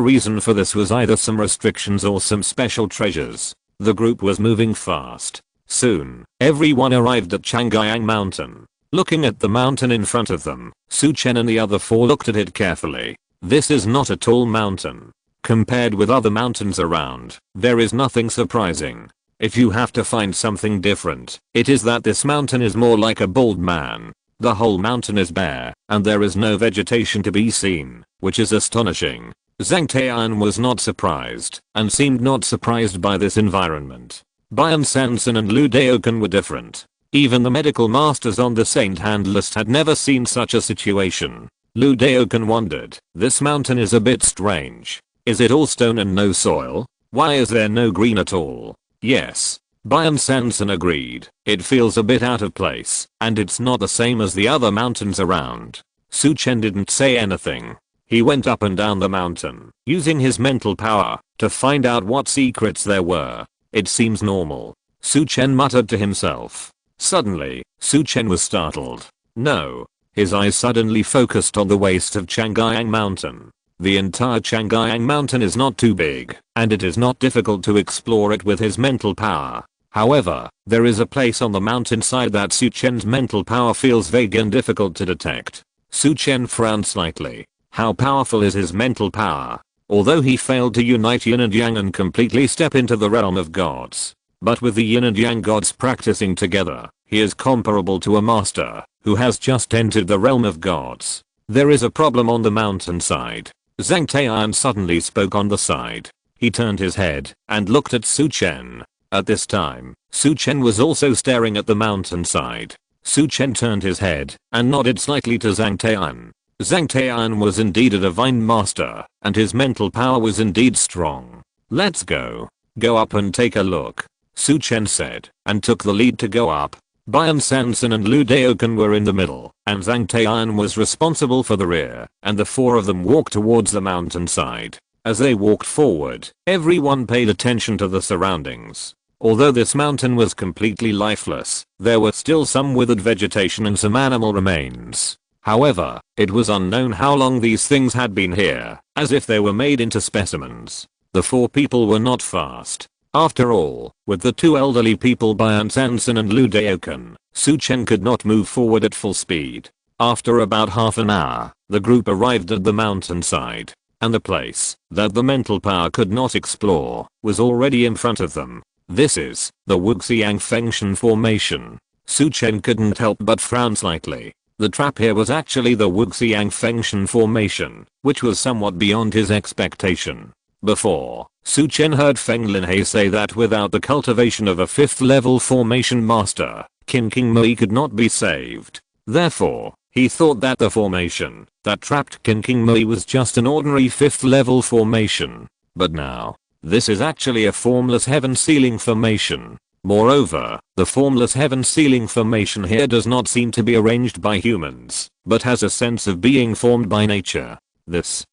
reason for this was either some restrictions or some special treasures. The group was moving fast. Soon, everyone arrived at Changyang Mountain. Looking at the mountain in front of them, Su Chen and the other four looked at it carefully. This is not a tall mountain. Compared with other mountains around, there is nothing surprising. If you have to find something different, it is that this mountain is more like a bald man. The whole mountain is bare, and there is no vegetation to be seen, which is astonishing. Zhang Tai'an was not surprised, and seemed not surprised by this environment. Bian Sanson and Lu Daokan were different. Even the medical masters on the saint hand list had never seen such a situation. Lu Daokan wondered, this mountain is a bit strange. Is it all stone and no soil? Why is there no green at all? Yes. Bian Sanson agreed. It feels a bit out of place, and it's not the same as the other mountains around. Su Chen didn't say anything. He went up and down the mountain, using his mental power to find out what secrets there were. It seems normal. Su Chen muttered to himself. Suddenly, Su Chen was startled. No. His eyes suddenly focused on the waist of Changyang Mountain. The entire Changyang Mountain is not too big, and it is not difficult to explore it with his mental power. However, there is a place on the mountainside that Su Chen's mental power feels vague and difficult to detect. Su Chen frowned slightly. How powerful is his mental power? Although he failed to unite yin and yang and completely step into the realm of gods. But with the yin and yang gods practicing together, he is comparable to a master who has just entered the realm of gods. There is a problem on the mountainside. Zhang Tai'an suddenly spoke on the side. He turned his head and looked at Su Chen. At this time, Su Chen was also staring at the mountainside. Su Chen turned his head and nodded slightly to Zhang Tai'an. Zhang Tai'an was indeed a divine master, and his mental power was indeed strong. Let's go. Go up and take a look, Su Chen said, and took the lead to go up. Bian Sanson and Lu Daokan were in the middle, and Zhang Tai'an was responsible for the rear, and the four of them walked towards the mountainside. As they walked forward, everyone paid attention to the surroundings. Although this mountain was completely lifeless, there were still some withered vegetation and some animal remains. However, it was unknown how long these things had been here, as if they were made into specimens. The four people were not fast. After all, with the two elderly people Bian Sanson and Lu Daokan, Su Chen could not move forward at full speed. After about half an hour, the group arrived at the mountainside, and the place that the mental power could not explore was already in front of them. This is the Wuxiang Fengshan formation. Su Chen couldn't help but frown slightly. The trap here was actually the Wuxiang Fengshan formation, which was somewhat beyond his expectation. Before, Su Chen heard Feng Linhei say that without the cultivation of a 5th level formation master, Qin King Mui could not be saved. Therefore, he thought that the formation that trapped Qin King Mui was just an ordinary 5th level formation. But now, this is actually a formless heaven sealing formation. Moreover, the formless heaven ceiling formation here does not seem to be arranged by humans, but has a sense of being formed by nature. This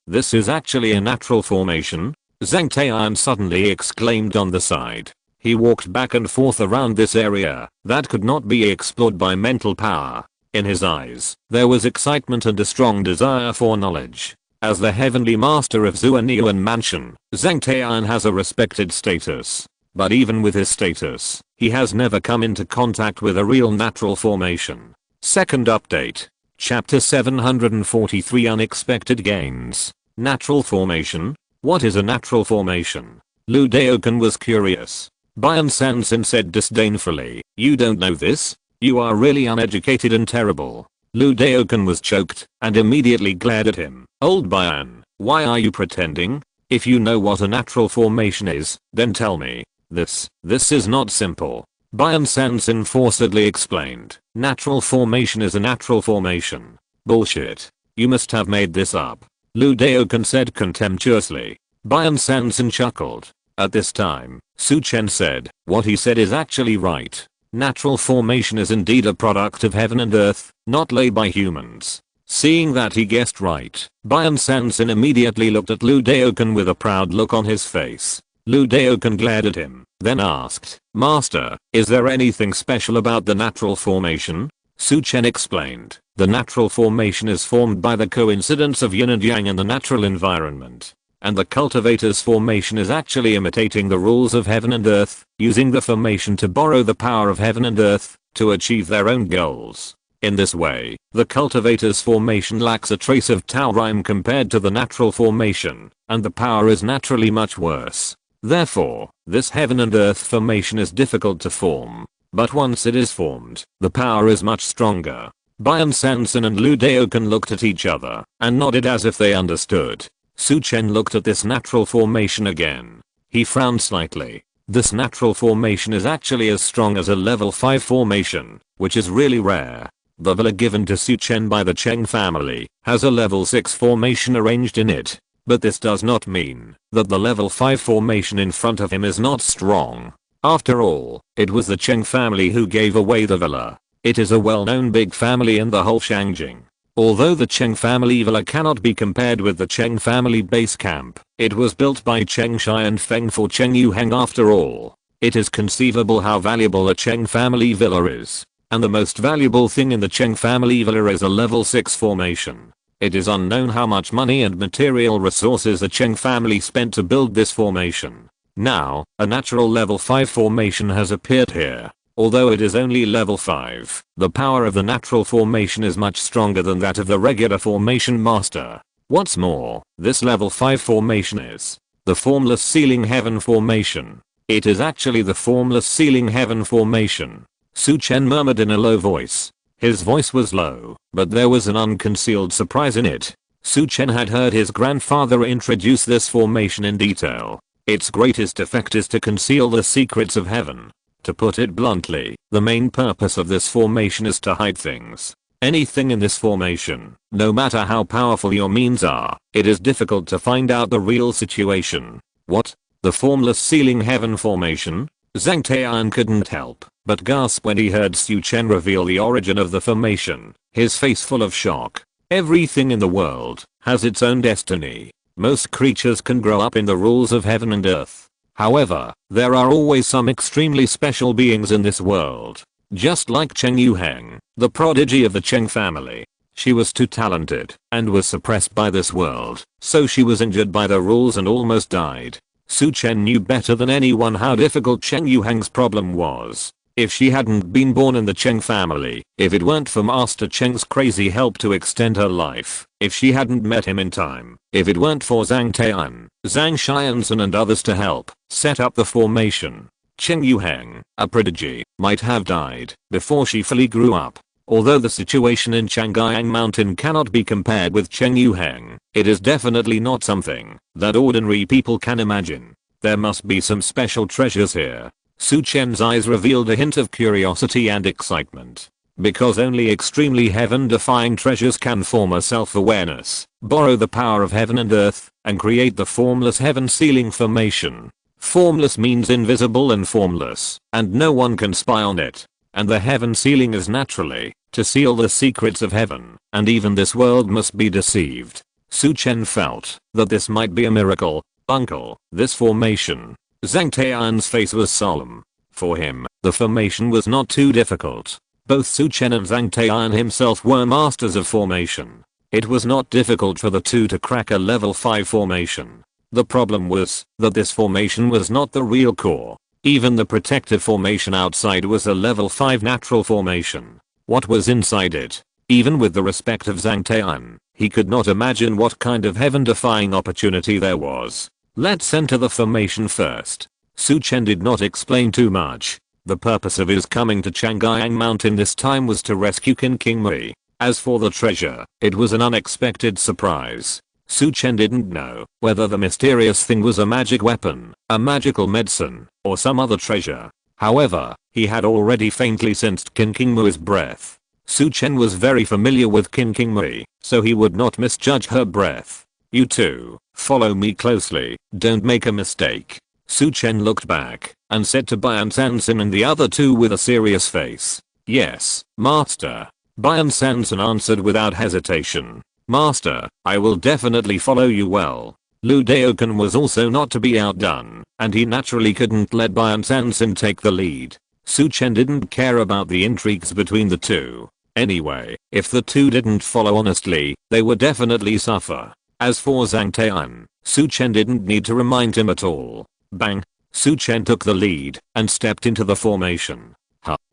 is actually a natural formation? Zhang Taiyan suddenly exclaimed on the side. He walked back and forth around this area that could not be explored by mental power. In his eyes, there was excitement and a strong desire for knowledge. As the heavenly master of Zhou Wanqiu and Mansion, Zhang Taiyan has a respected status. But even with his status, he has never come into contact with a real natural formation. Second update. Chapter 743 Unexpected Gains. Natural formation? What is a natural formation? Lu Daokan was curious. Bian Sansin said disdainfully, "You don't know this? You are really uneducated and terrible." Lu Daokan was choked and immediately glared at him. "Old Bian, why are you pretending? If you know what a natural formation is, then tell me." This is not simple. Bian Sansin forcedly explained. Natural formation is a natural formation. Bullshit. You must have made this up. Lu Daokan said contemptuously. Bian Sansin chuckled. At this time, Su Chen said, "What he said is actually right. Natural formation is indeed a product of heaven and earth, not laid by humans." Seeing that he guessed right, Bian Sansin immediately looked at Lu Daokan with a proud look on his face. Lu Daokan glared at him, then asked, "Master, is there anything special about the natural formation?" Su Chen explained, "The natural formation is formed by the coincidence of yin and yang in the natural environment. And the cultivator's formation is actually imitating the rules of heaven and earth, using the formation to borrow the power of heaven and earth, to achieve their own goals. In this way, the cultivator's formation lacks a trace of Tao rhyme compared to the natural formation, and the power is naturally much worse. Therefore, this heaven and earth formation is difficult to form. But once it is formed, the power is much stronger." Bian Sansin and Lu Daokan looked at each other, and nodded as if they understood. Su Chen looked at this natural formation again. He frowned slightly. This natural formation is actually as strong as a level 5 formation, which is really rare. The villa given to Su Chen by the Cheng family has a level 6 formation arranged in it. But this does not mean that the level 5 formation in front of him is not strong. After all, it was the Cheng family who gave away the villa. It is a well-known big family in the whole Shangjing. Although the Cheng family villa cannot be compared with the Cheng family base camp, it was built by Cheng Shai and Feng for Cheng Yuheng after all. It is conceivable how valuable a Cheng family villa is. And the most valuable thing in the Cheng family villa is a level 6 formation. It is unknown how much money and material resources the Cheng family spent to build this formation. Now, a natural level 5 formation has appeared here. Although it is only level 5, the power of the natural formation is much stronger than that of the regular formation master. What's more, this level 5 formation is the formless ceiling heaven formation. It is actually the formless ceiling heaven formation. Su Chen murmured in a low voice. His voice was low, but there was an unconcealed surprise in it. Su Chen had heard his grandfather introduce this formation in detail. Its greatest effect is to conceal the secrets of heaven. To put it bluntly, the main purpose of this formation is to hide things. Anything in this formation, no matter how powerful your means are, it is difficult to find out the real situation. What? The formless ceiling heaven formation? Zhang Taiyan couldn't help but gasp when he heard Su Chen reveal the origin of the formation, his face full of shock. Everything in the world has its own destiny. Most creatures can grow up in the rules of heaven and earth. However, there are always some extremely special beings in this world. Just like Cheng Yuheng, the prodigy of the Cheng family. She was too talented and was suppressed by this world, so she was injured by the rules and almost died. Su Chen knew better than anyone how difficult Cheng Yuheng's problem was. If she hadn't been born in the Cheng family, if it weren't for Master Cheng's crazy help to extend her life, if she hadn't met him in time, if it weren't for Zhang Taiyan, Zhang Xianzhen and others to help set up the formation, Cheng Yuheng, a prodigy, might have died before she fully grew up. Although the situation in Changyang Mountain cannot be compared with Cheng Yuheng, it is definitely not something that ordinary people can imagine. There must be some special treasures here. Su Chen's eyes revealed a hint of curiosity and excitement. Because only extremely heaven-defying treasures can form a self-awareness, borrow the power of heaven and earth, and create the formless heaven ceiling formation. Formless means invisible and formless, and no one can spy on it. And the heaven sealing is naturally to seal the secrets of heaven, and even this world must be deceived. Su Chen felt that this might be a miracle. Uncle, this formation. Zhang Tian's face was solemn. For him, the formation was not too difficult. Both Su Chen and Zhang Tian himself were masters of formation. It was not difficult for the two to crack a level 5 formation. The problem was that this formation was not the real core. Even the protective formation outside was a level 5 natural formation. What was inside it? Even with the respect of Zhang Tian, he could not imagine what kind of heaven-defying opportunity there was. Let's enter the formation first. Su Chen did not explain too much. The purpose of his coming to Chang'an Mountain this time was to rescue King Mui. As for the treasure, it was an unexpected surprise. Su Chen didn't know whether the mysterious thing was a magic weapon, a magical medicine, or some other treasure. However, he had already faintly sensed King Mui's breath. Su Chen was very familiar with King Mui, so he would not misjudge her breath. You two, follow me closely, don't make a mistake. Su Chen looked back and said to Bian Sanson and the other two with a serious face. Yes, master. Bian Sanson answered without hesitation. Master, I will definitely follow you well. Lu Daokan was also not to be outdone, and he naturally couldn't let Bian Sanson take the lead. Su Chen didn't care about the intrigues between the two. Anyway, if the two didn't follow honestly, they would definitely suffer. As for Zhang Tian, Su Chen didn't need to remind him at all. Bang! Su Chen took the lead and stepped into the formation.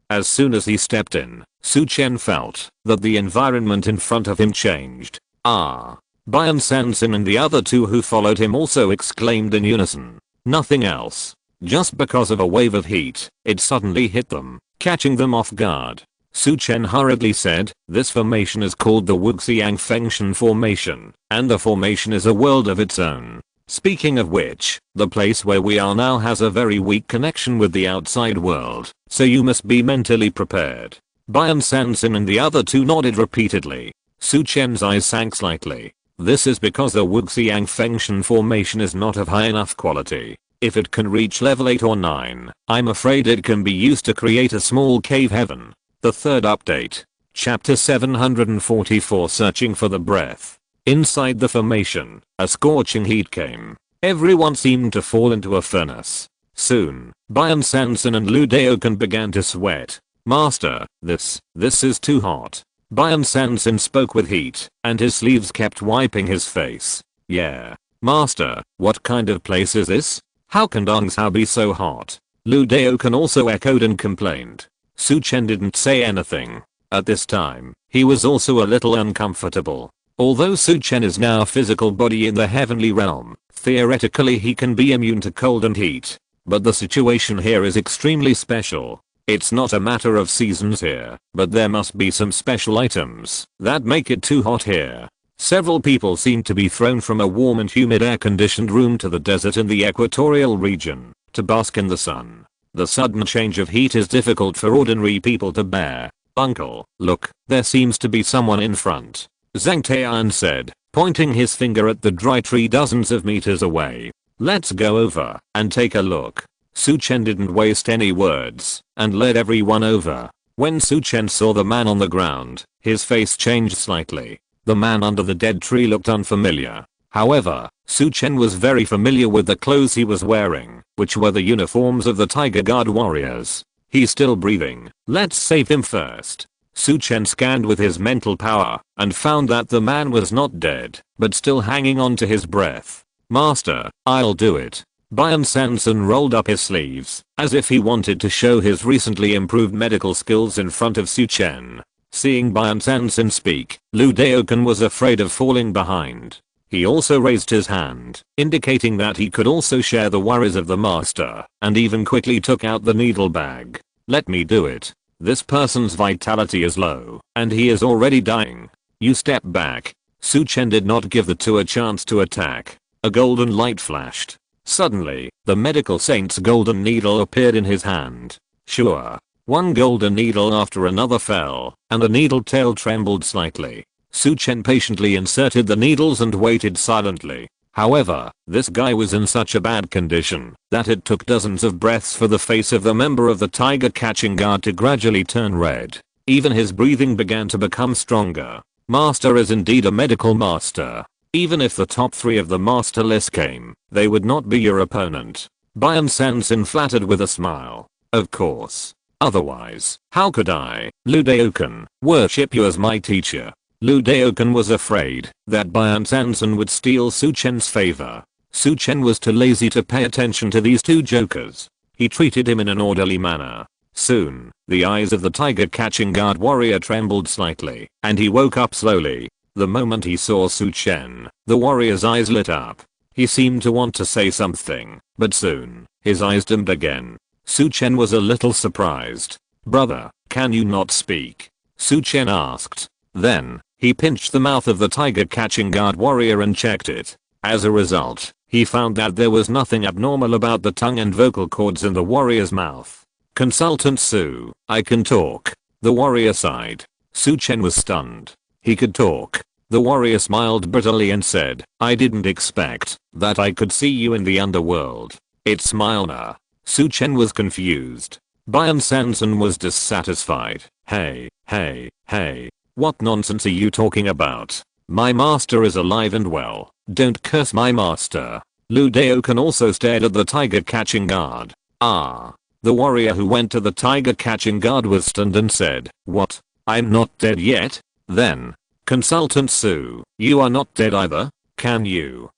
As soon as he stepped in, Su Chen felt that the environment in front of him changed. Bian Sanson and the other two who followed him also exclaimed in unison. Nothing else. Just because of a wave of heat, it suddenly hit them, catching them off guard. Su Chen hurriedly said, this formation is called the Wuxiang Fengshan formation, and the formation is a world of its own. Speaking of which, the place where we are now has a very weak connection with the outside world, so you must be mentally prepared. Bian Sanson and the other two nodded repeatedly. Su Chen's eyes sank slightly. This is because the Wuxiang Fengshan formation is not of high enough quality. If it can reach level 8 or 9, I'm afraid it can be used to create a small cave heaven. The third update. Chapter 744 Searching for the Breath. Inside the formation, a scorching heat came. Everyone seemed to fall into a furnace. Soon, Bian Sanson and Lu Daokan began to sweat. Master, this is too hot. Bian Sanson spoke with heat, and his sleeves kept wiping his face. Yeah. Master, what kind of place is this? How can Dongzhao be so hot? Lu Daokan also echoed and complained. Su Chen didn't say anything. At this time, he was also a little uncomfortable. Although Su Chen is now a physical body in the heavenly realm, theoretically he can be immune to cold and heat. But the situation here is extremely special. It's not a matter of seasons here, but there must be some special items that make it too hot here. Several people seem to be thrown from a warm and humid air-conditioned room to the desert in the equatorial region to bask in the sun. The sudden change of heat is difficult for ordinary people to bear. Uncle, look, there seems to be someone in front. Zhang Tian said, pointing his finger at the dry tree dozens of meters away. Let's go over and take a look. Su Chen didn't waste any words and led everyone over. When Su Chen saw the man on the ground, his face changed slightly. The man under the dead tree looked unfamiliar. However, Su Chen was very familiar with the clothes he was wearing, which were the uniforms of the Tiger Guard warriors. He's still breathing. Let's save him first. Su Chen scanned with his mental power and found that the man was not dead, but still hanging on to his breath. Master, I'll do it. Bian Sanson rolled up his sleeves, as if he wanted to show his recently improved medical skills in front of Su Chen. Seeing Bian Sanson speak, Lu Daokan was afraid of falling behind. He also raised his hand, indicating that he could also share the worries of the master, and even quickly took out the needle bag. Let me do it. This person's vitality is low, and he is already dying. You step back. Su Chen did not give the two a chance to attack. A golden light flashed. Suddenly, the medical saint's golden needle appeared in his hand. Sure. One golden needle after another fell, and the needle tail trembled slightly. Su Chen patiently inserted the needles and waited silently. However, this guy was in such a bad condition that it took dozens of breaths for the face of the member of the tiger catching guard to gradually turn red. Even his breathing began to become stronger. Master is indeed a medical master. Even if the top 3 of the master list came, they would not be your opponent. Bian Sanson flattered with a smile. Of course. Otherwise, how could I, Lu Daoken, worship you as my teacher? Lu Daoken was afraid that Bian Sanson would steal Su Chen's favor. Su Chen was too lazy to pay attention to these two jokers. He treated him in an orderly manner. Soon, the eyes of the tiger catching guard warrior trembled slightly, and he woke up slowly. The moment he saw Su Chen, the warrior's eyes lit up. He seemed to want to say something, but soon, his eyes dimmed again. Su Chen was a little surprised. "Brother, can you not speak?" Su Chen asked. Then, he pinched the mouth of the tiger catching guard warrior and checked it. As a result, he found that there was nothing abnormal about the tongue and vocal cords in the warrior's mouth. "Consultant Su, I can talk." The warrior sighed. Su Chen was stunned. He could talk. The warrior smiled bitterly and said, "I didn't expect that I could see you in the underworld." It's Milner. Su Chen was confused. Bian Sanson was dissatisfied. Hey, what nonsense are you talking about? My master is alive and well. Don't curse my master. Lu Daoken also stared at the tiger catching guard. Ah. The warrior who went to the tiger catching guard was stunned and said, "What? I'm not dead yet?" Then, "Consultant Su, you are not dead either? Can you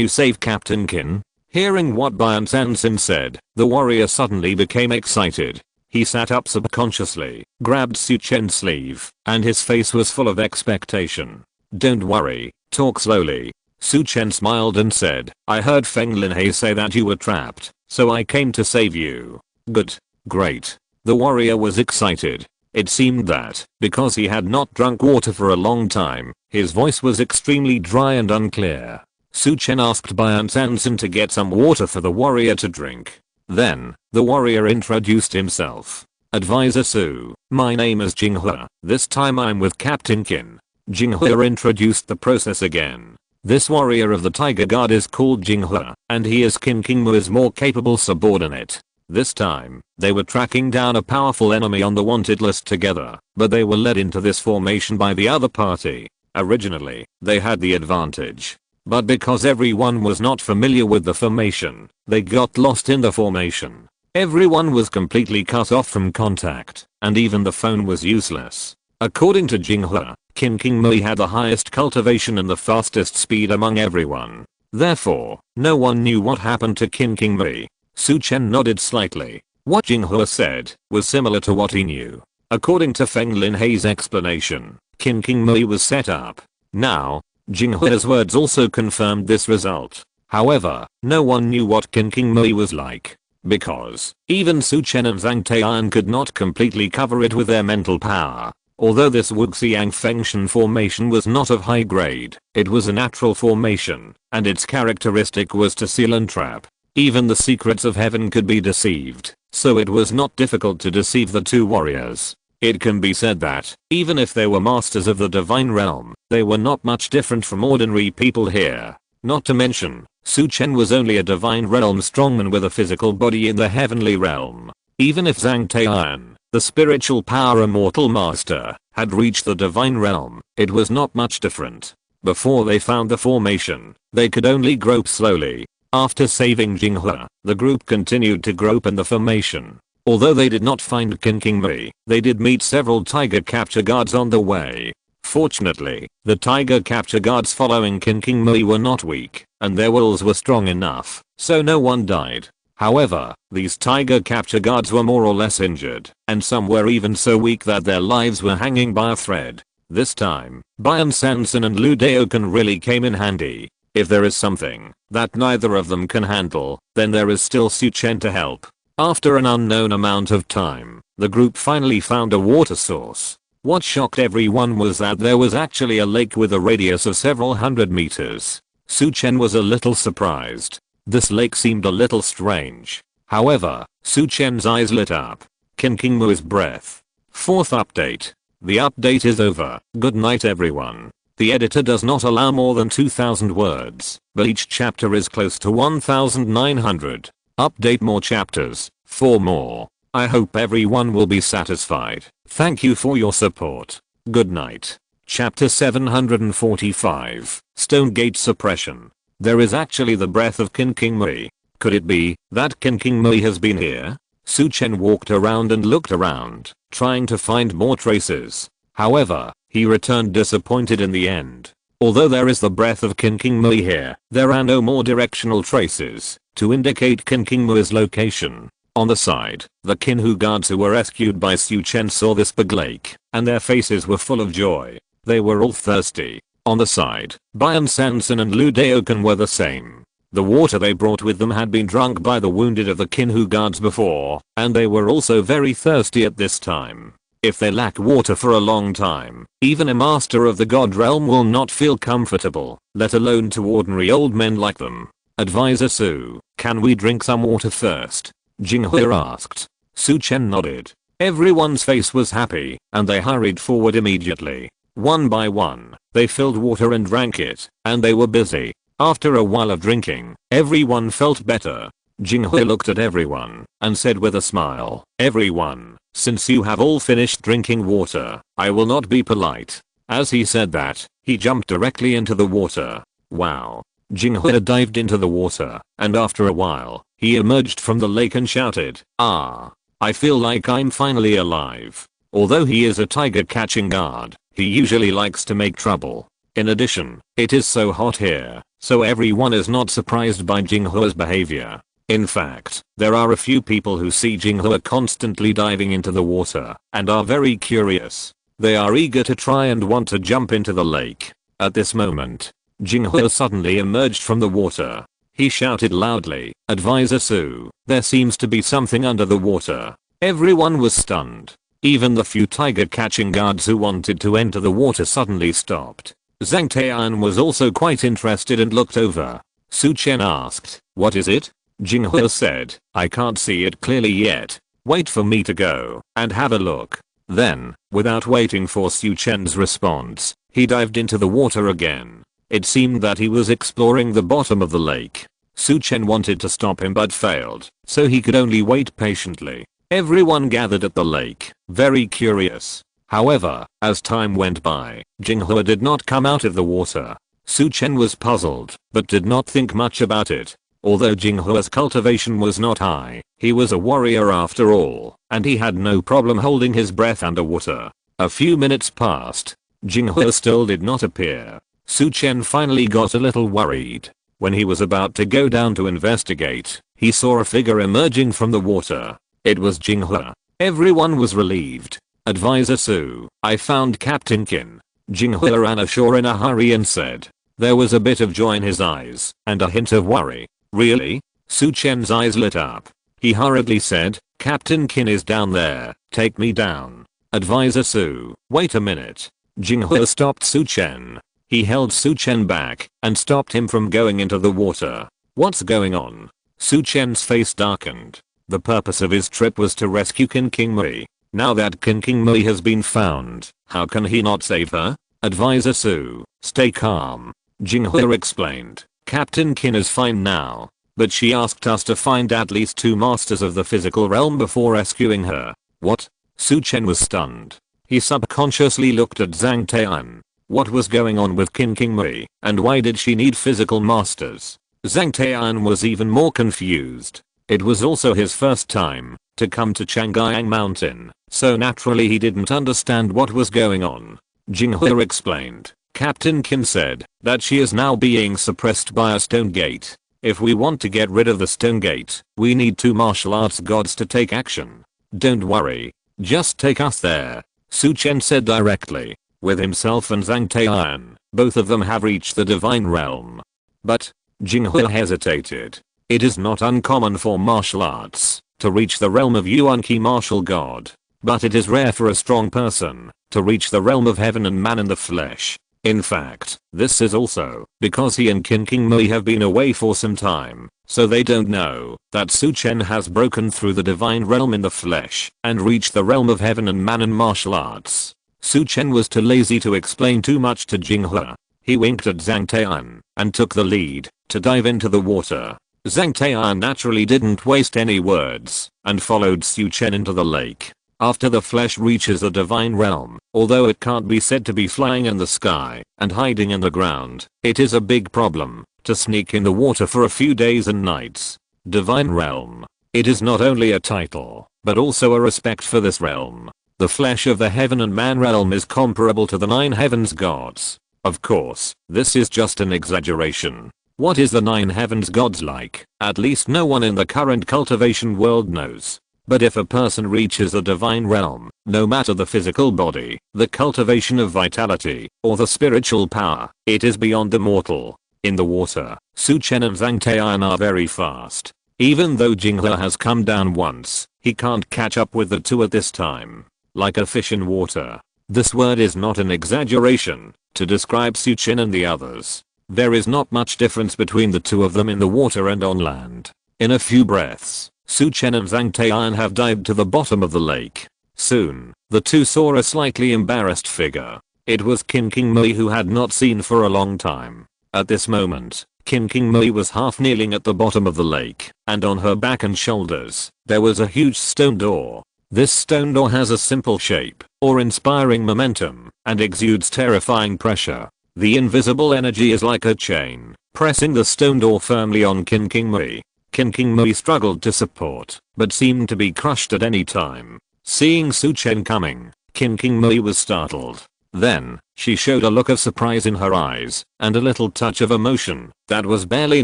save Captain Qin?" Hearing what Bian Sanson said, the warrior suddenly became excited. He sat up subconsciously, grabbed Su Chen's sleeve, and his face was full of expectation. "Don't worry, talk slowly." Su Chen smiled and said, "I heard Feng Linhei say that you were trapped, so I came to save you." "Good. Great." The warrior was excited. It seemed that, because he had not drunk water for a long time, his voice was extremely dry and unclear. Su Chen asked Bian Sanson to get some water for the warrior to drink. Then, the warrior introduced himself. "Advisor Su, my name is Jinghua. This time I'm with Captain Qin." Jinghua introduced the process again. "This warrior of the Tiger Guard is called Jinghua, and he is Qin Kingmu's more capable subordinate." This time, they were tracking down a powerful enemy on the wanted list together, but they were led into this formation by the other party. Originally, they had the advantage. But because everyone was not familiar with the formation, they got lost in the formation. Everyone was completely cut off from contact, and even the phone was useless. According to Jinghua, Qin Kingmui had the highest cultivation and the fastest speed among everyone. Therefore, no one knew what happened to Qin Kingmui. Su Chen nodded slightly. What Jinghua said was similar to what he knew. According to Feng Linhei's explanation, Qin Kingmui was set up. Now, Jinghua's words also confirmed this result. However, no one knew what Qin Kingmui was like. Because, even Su Chen and Zhang Taiyan could not completely cover it with their mental power. Although this Wuxiang Fengshan formation was not of high grade, it was a natural formation, and its characteristic was to seal and trap. Even the secrets of heaven could be deceived, so it was not difficult to deceive the two warriors. It can be said that, even if they were masters of the divine realm, they were not much different from ordinary people here. Not to mention, Su Chen was only a divine realm strongman with a physical body in the heavenly realm. Even if Zhang Taiyan, the spiritual power immortal master, had reached the divine realm, it was not much different. Before they found the formation, they could only grope slowly. After saving Jinghua, the group continued to grope in the formation. Although they did not find Qin Kingmui, they did meet several tiger capture guards on the way. Fortunately, the tiger capture guards following Qin Kingmui were not weak, and their wills were strong enough, so no one died. However, these tiger capture guards were more or less injured, and some were even so weak that their lives were hanging by a thread. This time, Bian Sanson and Lu Daoken really came in handy. If there is something that neither of them can handle, then there is still Su Chen to help. After an unknown amount of time, the group finally found a water source. What shocked everyone was that there was actually a lake with a radius of several hundred meters. Su Chen was a little surprised. This lake seemed a little strange. However, Su Chen's eyes lit up. Qin Kingmu's breath. Fourth update. The update is over. Good night everyone. The editor does not allow more than 2000 words, but each chapter is close to 1900. Update more chapters, 4 more. I hope everyone will be satisfied. Thank you for your support. Good night. Chapter 745, Stonegate Suppression. There is actually the breath of King Mui. Could it be that King Mui has been here? Su Chen walked around and looked around, trying to find more traces. However, he returned disappointed in the end. Although there is the breath of King Mui here, there are no more directional traces to indicate King Mui's location. On the side, the Kinhu guards who were rescued by Su Chen saw this big lake, and their faces were full of joy. They were all thirsty. On the side, Bian Sanson and Lu Daokan were the same. The water they brought with them had been drunk by the wounded of the Kinhu guards before, and they were also very thirsty at this time. If they lack water for a long time, even a master of the god realm will not feel comfortable, let alone to ordinary old men like them. Advisor Su, can we drink some water first? Jinghe asked. Su Chen nodded. Everyone's face was happy, and they hurried forward immediately. One by one, they filled water and drank it, and they were busy. After a while of drinking, everyone felt better. Jinghe looked at everyone and said with a smile, everyone, since you have all finished drinking water, I will not be polite. As he said that, he jumped directly into the water. Wow. Jinghe dived into the water, and after a while, he emerged from the lake and shouted, "Ah! I feel like I'm finally alive." Although he is a tiger catching guard, he usually likes to make trouble. In addition, it is so hot here, so everyone is not surprised by Jinghe's behavior. In fact, there are a few people who see Jinghe constantly diving into the water and are very curious. They are eager to try and want to jump into the lake. At this moment, Jinghe suddenly emerged from the water. He shouted loudly, "Advisor Su, there seems to be something under the water." Everyone was stunned. Even the few tiger catching guards who wanted to enter the water suddenly stopped. Zhang Taian was also quite interested and looked over. Su Chen asked, "What is it?" Jinghe said, "I can't see it clearly yet. Wait for me to go and have a look." Then, without waiting for Su Chen's response, he dived into the water again. It seemed that he was exploring the bottom of the lake. Su Chen wanted to stop him but failed, so he could only wait patiently. Everyone gathered at the lake, very curious. However, as time went by, Jinghe did not come out of the water. Su Chen was puzzled, but did not think much about it. Although Jinghe's cultivation was not high, he was a warrior after all, and he had no problem holding his breath underwater. A few minutes passed. Jinghe still did not appear. Su Chen finally got a little worried. When he was about to go down to investigate, he saw a figure emerging from the water. It was Jinghe. Everyone was relieved. "Advisor Su, I found Captain Qin." Jinghe ran ashore in a hurry and said. There was a bit of joy in his eyes and a hint of worry. "Really?" Su Chen's eyes lit up. He hurriedly said, "Captain Qin is down there, take me down." "Advisor Su, wait a minute." Jinghe stopped Su Chen. He held Su Chen back and stopped him from going into the water. "What's going on?" Su Chen's face darkened. The purpose of his trip was to rescue King Mui. Now that King Mui has been found, how can he not save her? "Advisor Su, stay calm." Jinghe explained. "Captain Qin is fine now, but she asked us to find at least 2 masters of the physical realm before rescuing her." "What?" Su Chen was stunned. He subconsciously looked at Zhang Taian. What was going on with King Mui, and why did she need physical masters? Zhang Taian was even more confused. It was also his first time to come to Changyang Mountain, so naturally he didn't understand what was going on. Jinghe explained. "Captain Qin said that she is now being suppressed by a stone gate. If we want to get rid of the stone gate, we need 2 martial arts gods to take action. Don't worry, just take us there," Su Chen said directly. With himself and Zhang Taian, both of them have reached the divine realm. But, Jinghe hesitated. It is not uncommon for martial arts to reach the realm of Yuan-Ki martial god. But it is rare for a strong person to reach the realm of heaven and man in the flesh. In fact, this is also because he and King Mui have been away for some time, so they don't know that Su Chen has broken through the divine realm in the flesh and reached the realm of heaven and man in martial arts. Su Chen was too lazy to explain too much to Jinghua. He winked at Zhang Tai'an and took the lead to dive into the water. Zhang Tai'an naturally didn't waste any words and followed Su Chen into the lake. After the flesh reaches the divine realm, although it can't be said to be flying in the sky and hiding in the ground, it is a big problem to sneak in the water for a few days and nights. Divine realm. It is not only a title, but also a respect for this realm. The flesh of the heaven and man realm is comparable to the 9 heavens gods. Of course, this is just an exaggeration. What is the 9 heavens gods like? At least no one in the current cultivation world knows. But if a person reaches the divine realm, no matter the physical body, the cultivation of vitality, or the spiritual power, it is beyond the mortal. In the water, Su Chen and Zhang Tai'an are very fast. Even though Jinghua has come down once, he can't catch up with the two at this time. Like a fish in water. This word is not an exaggeration to describe Su Chen and the others. There is not much difference between the two of them in the water and on land. In a few breaths, Su Chen and Zhang Tai'an have dived to the bottom of the lake. Soon, the two saw a slightly embarrassed figure. It was Qin Qingmei, who had not seen for a long time. At this moment, Qin Qingmei was half kneeling at the bottom of the lake, and on her back and shoulders, there was a huge stone door. This stone door has a simple shape, or inspiring momentum, and exudes terrifying pressure. The invisible energy is like a chain, pressing the stone door firmly on Qin Qingmei. Qin Qingmei struggled to support, but seemed to be crushed at any time. Seeing Su Chen coming, Qin Qingmei was startled. Then, she showed a look of surprise in her eyes, and a little touch of emotion that was barely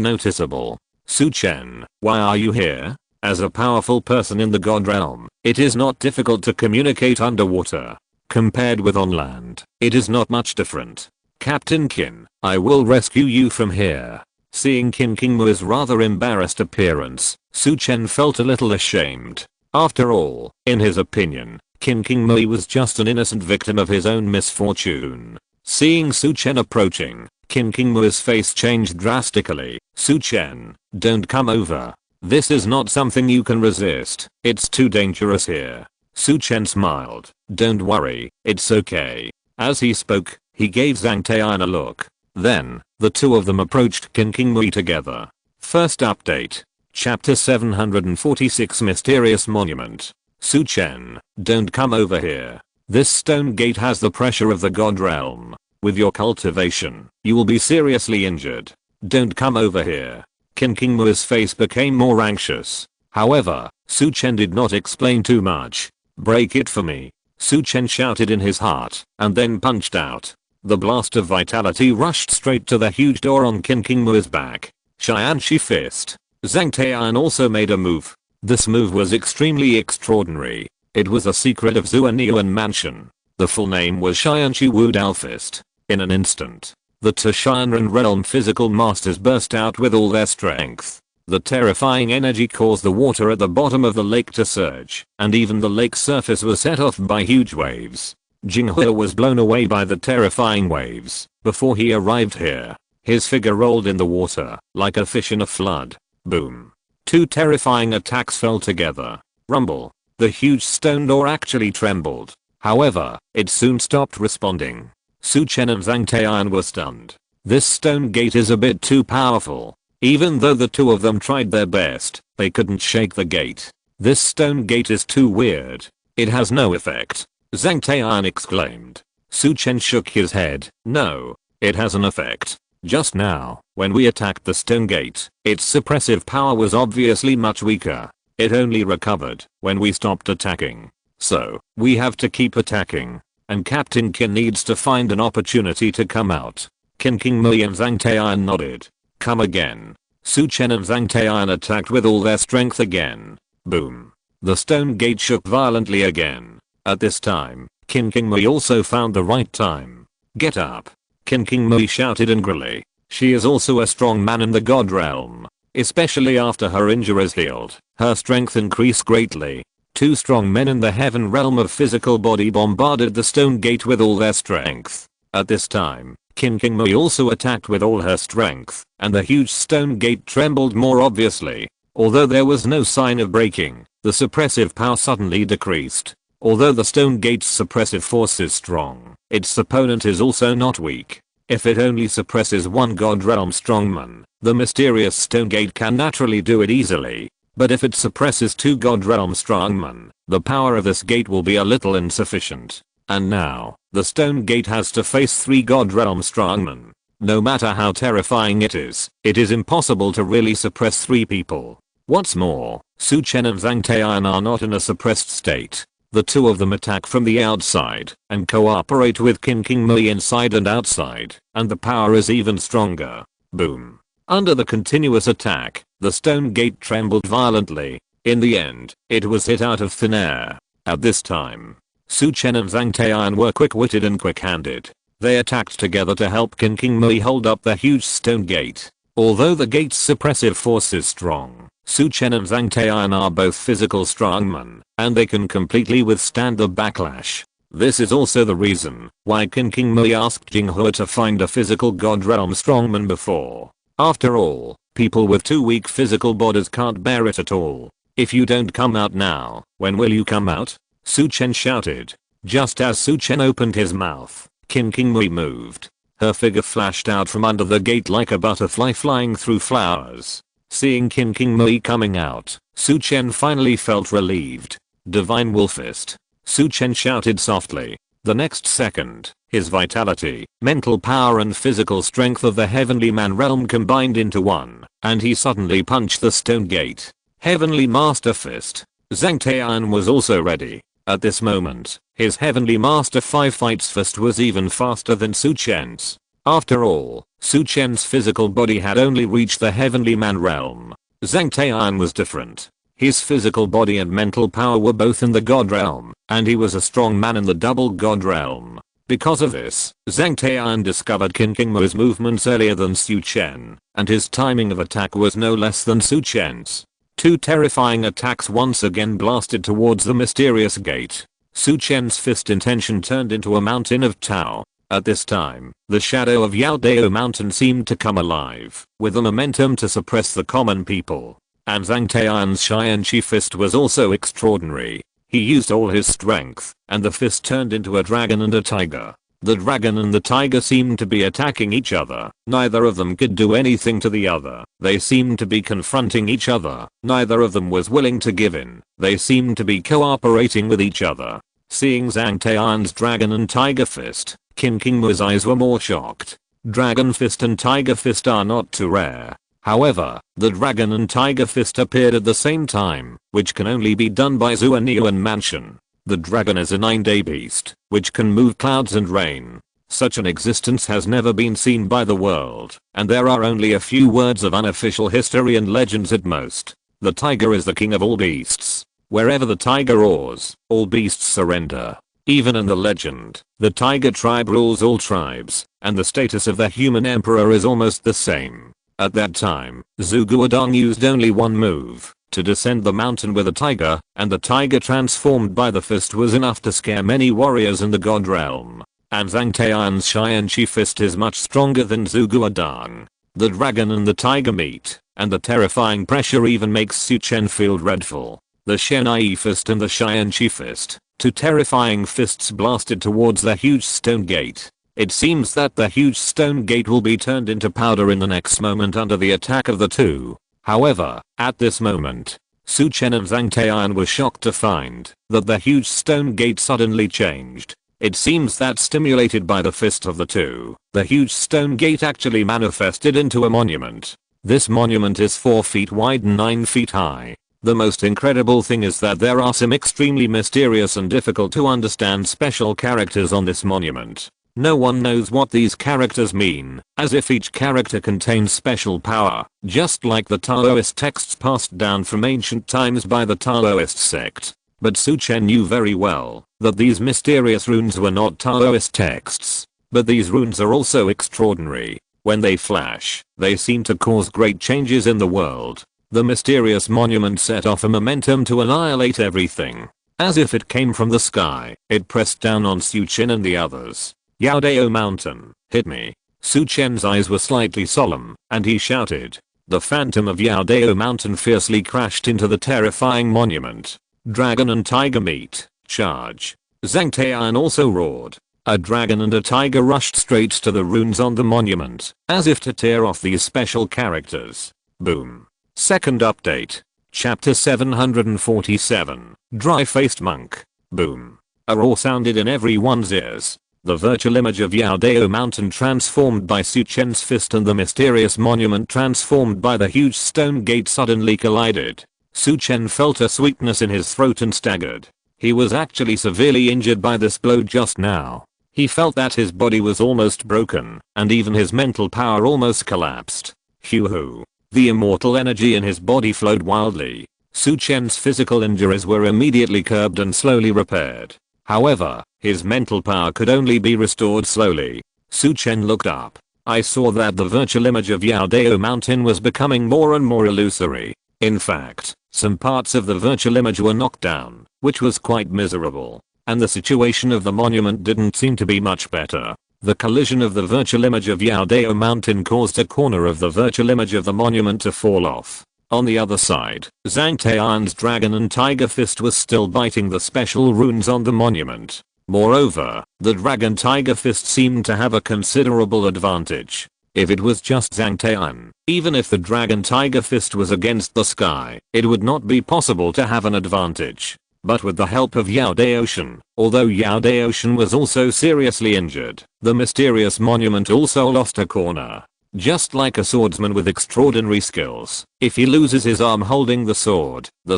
noticeable. Su Chen, why are you here? As a powerful person in the god realm, it is not difficult to communicate underwater. Compared with on land, it is not much different. Captain Qin, I will rescue you from here. Seeing Qin Qingmei's rather embarrassed appearance, Su Chen felt a little ashamed. After all, in his opinion, Qin Qingmei was just an innocent victim of his own misfortune. Seeing Su Chen approaching, Qin Qingmei's face changed drastically. Su Chen, don't come over. This is not something you can resist. It's too dangerous here. Su Chen smiled. Don't worry, it's okay. As he spoke, he gave Zhang Tai'an a look. Then, the two of them approached Qin Qingmei together. First update. Chapter 746 Mysterious Monument. Su Chen, don't come over here. This stone gate has the pressure of the god realm. With your cultivation, you will be seriously injured. Don't come over here. Qin Qingmei's face became more anxious. However, Su Chen did not explain too much. Break it for me. Su Chen shouted in his heart, and then punched out. The blast of vitality rushed straight to the huge door on Qin Qingmei's back. Xianxi fist. Zhang Tai'an also made a move. This move was extremely extraordinary. It was a secret of Zhou Wanqiu mansion. The full name was Xianxi Wu Dao Fist. In an instant, the Tashanran realm physical masters burst out with all their strength. The terrifying energy caused the water at the bottom of the lake to surge, and even the lake's surface was set off by huge waves. Jinghua was blown away by the terrifying waves. Before he arrived here, his figure rolled in the water, like a fish in a flood. Boom. Two terrifying attacks fell together. Rumble. The huge stone door actually trembled. However, it soon stopped responding. Su Chen and Zhang Tai'an were stunned. This stone gate is a bit too powerful. Even though the two of them tried their best, they couldn't shake the gate. This stone gate is too weird. It has no effect. Zhang Tai'an exclaimed. Su Chen shook his head. No, it has an effect. Just now, when we attacked the stone gate, its suppressive power was obviously much weaker. It only recovered when we stopped attacking. So, we have to keep attacking. And Captain Qin needs to find an opportunity to come out. Qin Qingmei and Zhang Tai'an nodded. Come again. Su Chen and Zhang Tai'an attacked with all their strength again. Boom. The stone gate shook violently again. At this time, Qin Qingmei also found the right time. Get up. Qin Qingmei shouted angrily. She is also a strong man in the god realm. Especially after her injuries healed, her strength increased greatly. Two strong men in the heaven realm of physical body bombarded the stone gate with all their strength. At this time, Qin Qingmei also attacked with all her strength, and the huge stone gate trembled more obviously. Although there was no sign of breaking, the suppressive power suddenly decreased. Although the stone gate's suppressive force is strong, its opponent is also not weak. If it only suppresses one god realm strongman, the mysterious stone gate can naturally do it easily. But if it suppresses two god realm strongmen, the power of this gate will be a little insufficient. And now, the stone gate has to face 3 god realm strongmen. No matter how terrifying it is impossible to really suppress 3 people. What's more, Su Chen and Zhang Taiyan are not in a suppressed state. The two of them attack from the outside and cooperate with King Mui inside and outside, and the power is even stronger. Boom. Under the continuous attack, the stone gate trembled violently. In the end, it was hit out of thin air. At this time, Su Chen and Zhang Taiyan were quick-witted and quick-handed. They attacked together to help King Mui hold up the huge stone gate. Although the gate's suppressive force is strong, Su Chen and Zhang Taiyan are both physical strongmen, and they can completely withstand the backlash. This is also the reason why King Mui asked Jinghua to find a physical god realm strongman before. After all, people with 2 weak physical bodies can't bear it at all. If you don't come out now, when will you come out? Su Chen shouted. Just as Su Chen opened his mouth, King Mui moved. Her figure flashed out from under the gate like a butterfly flying through flowers. Seeing King Mui coming out, Su Chen finally felt relieved. Divine Wolfist. Su Chen shouted softly. The next second, his vitality, mental power and physical strength of the Heavenly Man realm combined into one, and he suddenly punched the stone gate. Heavenly Master Fist. Zhang Taiyan was also ready. At this moment, his Heavenly Master 5 Fights Fist was even faster than Su Chen's. After all, Su Chen's physical body had only reached the Heavenly Man realm. Zhang Taiyan was different. His physical body and mental power were both in the God realm, and he was a strong man in the double God realm. Because of this, Zhang Taiyan discovered King Mui's movements earlier than Su Chen, and his timing of attack was no less than Su Chen's. 2 terrifying attacks once again blasted towards the mysterious gate. Su Chen's fist intention turned into a mountain of Tao. At this time, the shadow of Yaodao Mountain seemed to come alive, with a momentum to suppress the common people. And Zhang Taiyan's Xianqi fist was also extraordinary. He used all his strength, and the fist turned into a dragon and a tiger. The dragon and the tiger seemed to be attacking each other. Neither of them could do anything to the other. They seemed to be confronting each other. Neither of them was willing to give in. They seemed to be cooperating with each other. Seeing Zhang Taiyan's dragon and tiger fist, King Mui's eyes were more shocked. Dragon fist and tiger fist are not too rare. However, the dragon and tiger fist appeared at the same time, which can only be done by Zhou Wanqiu and Mansion. The dragon is a 9-day beast, which can move clouds and rain. Such an existence has never been seen by the world, and there are only a few words of unofficial history and legends at most. The tiger is the king of all beasts. Wherever the tiger roars, all beasts surrender. Even in the legend, the tiger tribe rules all tribes, and the status of the human emperor is almost the same. At that time, Zhu Guodong used only one move, to descend the mountain with a tiger, and the tiger transformed by the fist was enough to scare many warriors in the god realm. And Zhang Taiyan's Xianqi fist is much stronger than Zhu Guodong. The dragon and the tiger meet, and the terrifying pressure even makes Su Chen feel dreadful. The Shenai fist and the Xianqi fist, 2 terrifying fists blasted towards the huge stone gate. It seems that the huge stone gate will be turned into powder in the next moment under the attack of the 2. However, at this moment, Su Chen and Zhang Taiyan were shocked to find that the huge stone gate suddenly changed. It seems that stimulated by the fist of the 2, the huge stone gate actually manifested into a monument. This monument is 4 feet wide and 9 feet high. The most incredible thing is that there are some extremely mysterious and difficult to understand special characters on this monument. No one knows what these characters mean, as if each character contains special power, just like the Taoist texts passed down from ancient times by the Taoist sect. But Su Chen knew very well that these mysterious runes were not Taoist texts. But these runes are also extraordinary. When they flash, they seem to cause great changes in the world. The mysterious monument set off a momentum to annihilate everything. As if it came from the sky, it pressed down on Su Chen and the others. Yaodao Mountain, hit me. Su Chen's eyes were slightly solemn, and he shouted. The phantom of Yaodao Mountain fiercely crashed into the terrifying monument. Dragon and tiger meet. Charge. Zhang Taiyan also roared. A dragon and a tiger rushed straight to the runes on the monument, as if to tear off these special characters. Boom. Second update. Chapter 747. Dry-faced monk. Boom. A roar sounded in everyone's ears. The virtual image of Yaodao Mountain transformed by Su Chen's fist and the mysterious monument transformed by the huge stone gate suddenly collided. Su Chen felt a sweetness in his throat and staggered. He was actually severely injured by this blow just now. He felt that his body was almost broken, and even his mental power almost collapsed. Hoo-hoo. The immortal energy in his body flowed wildly. Su Chen's physical injuries were immediately curbed and slowly repaired. However, his mental power could only be restored slowly. Su Chen looked up. I saw that the virtual image of Yaodao Mountain was becoming more and more illusory. In fact, some parts of the virtual image were knocked down, which was quite miserable. And the situation of the monument didn't seem to be much better. The collision of the virtual image of Yaodao Mountain caused a corner of the virtual image of the monument to fall off. On the other side, Zhang Taiyan's dragon and tiger fist was still biting the special runes on the monument. Moreover, the dragon tiger fist seemed to have a considerable advantage. If it was just Zhang Taiyan, even if the dragon tiger fist was against the sky, it would not be possible to have an advantage. But with the help of Yaodao, although Yaodao was also seriously injured, the mysterious monument also lost a corner. Just like a swordsman with extraordinary skills, if he loses his arm holding the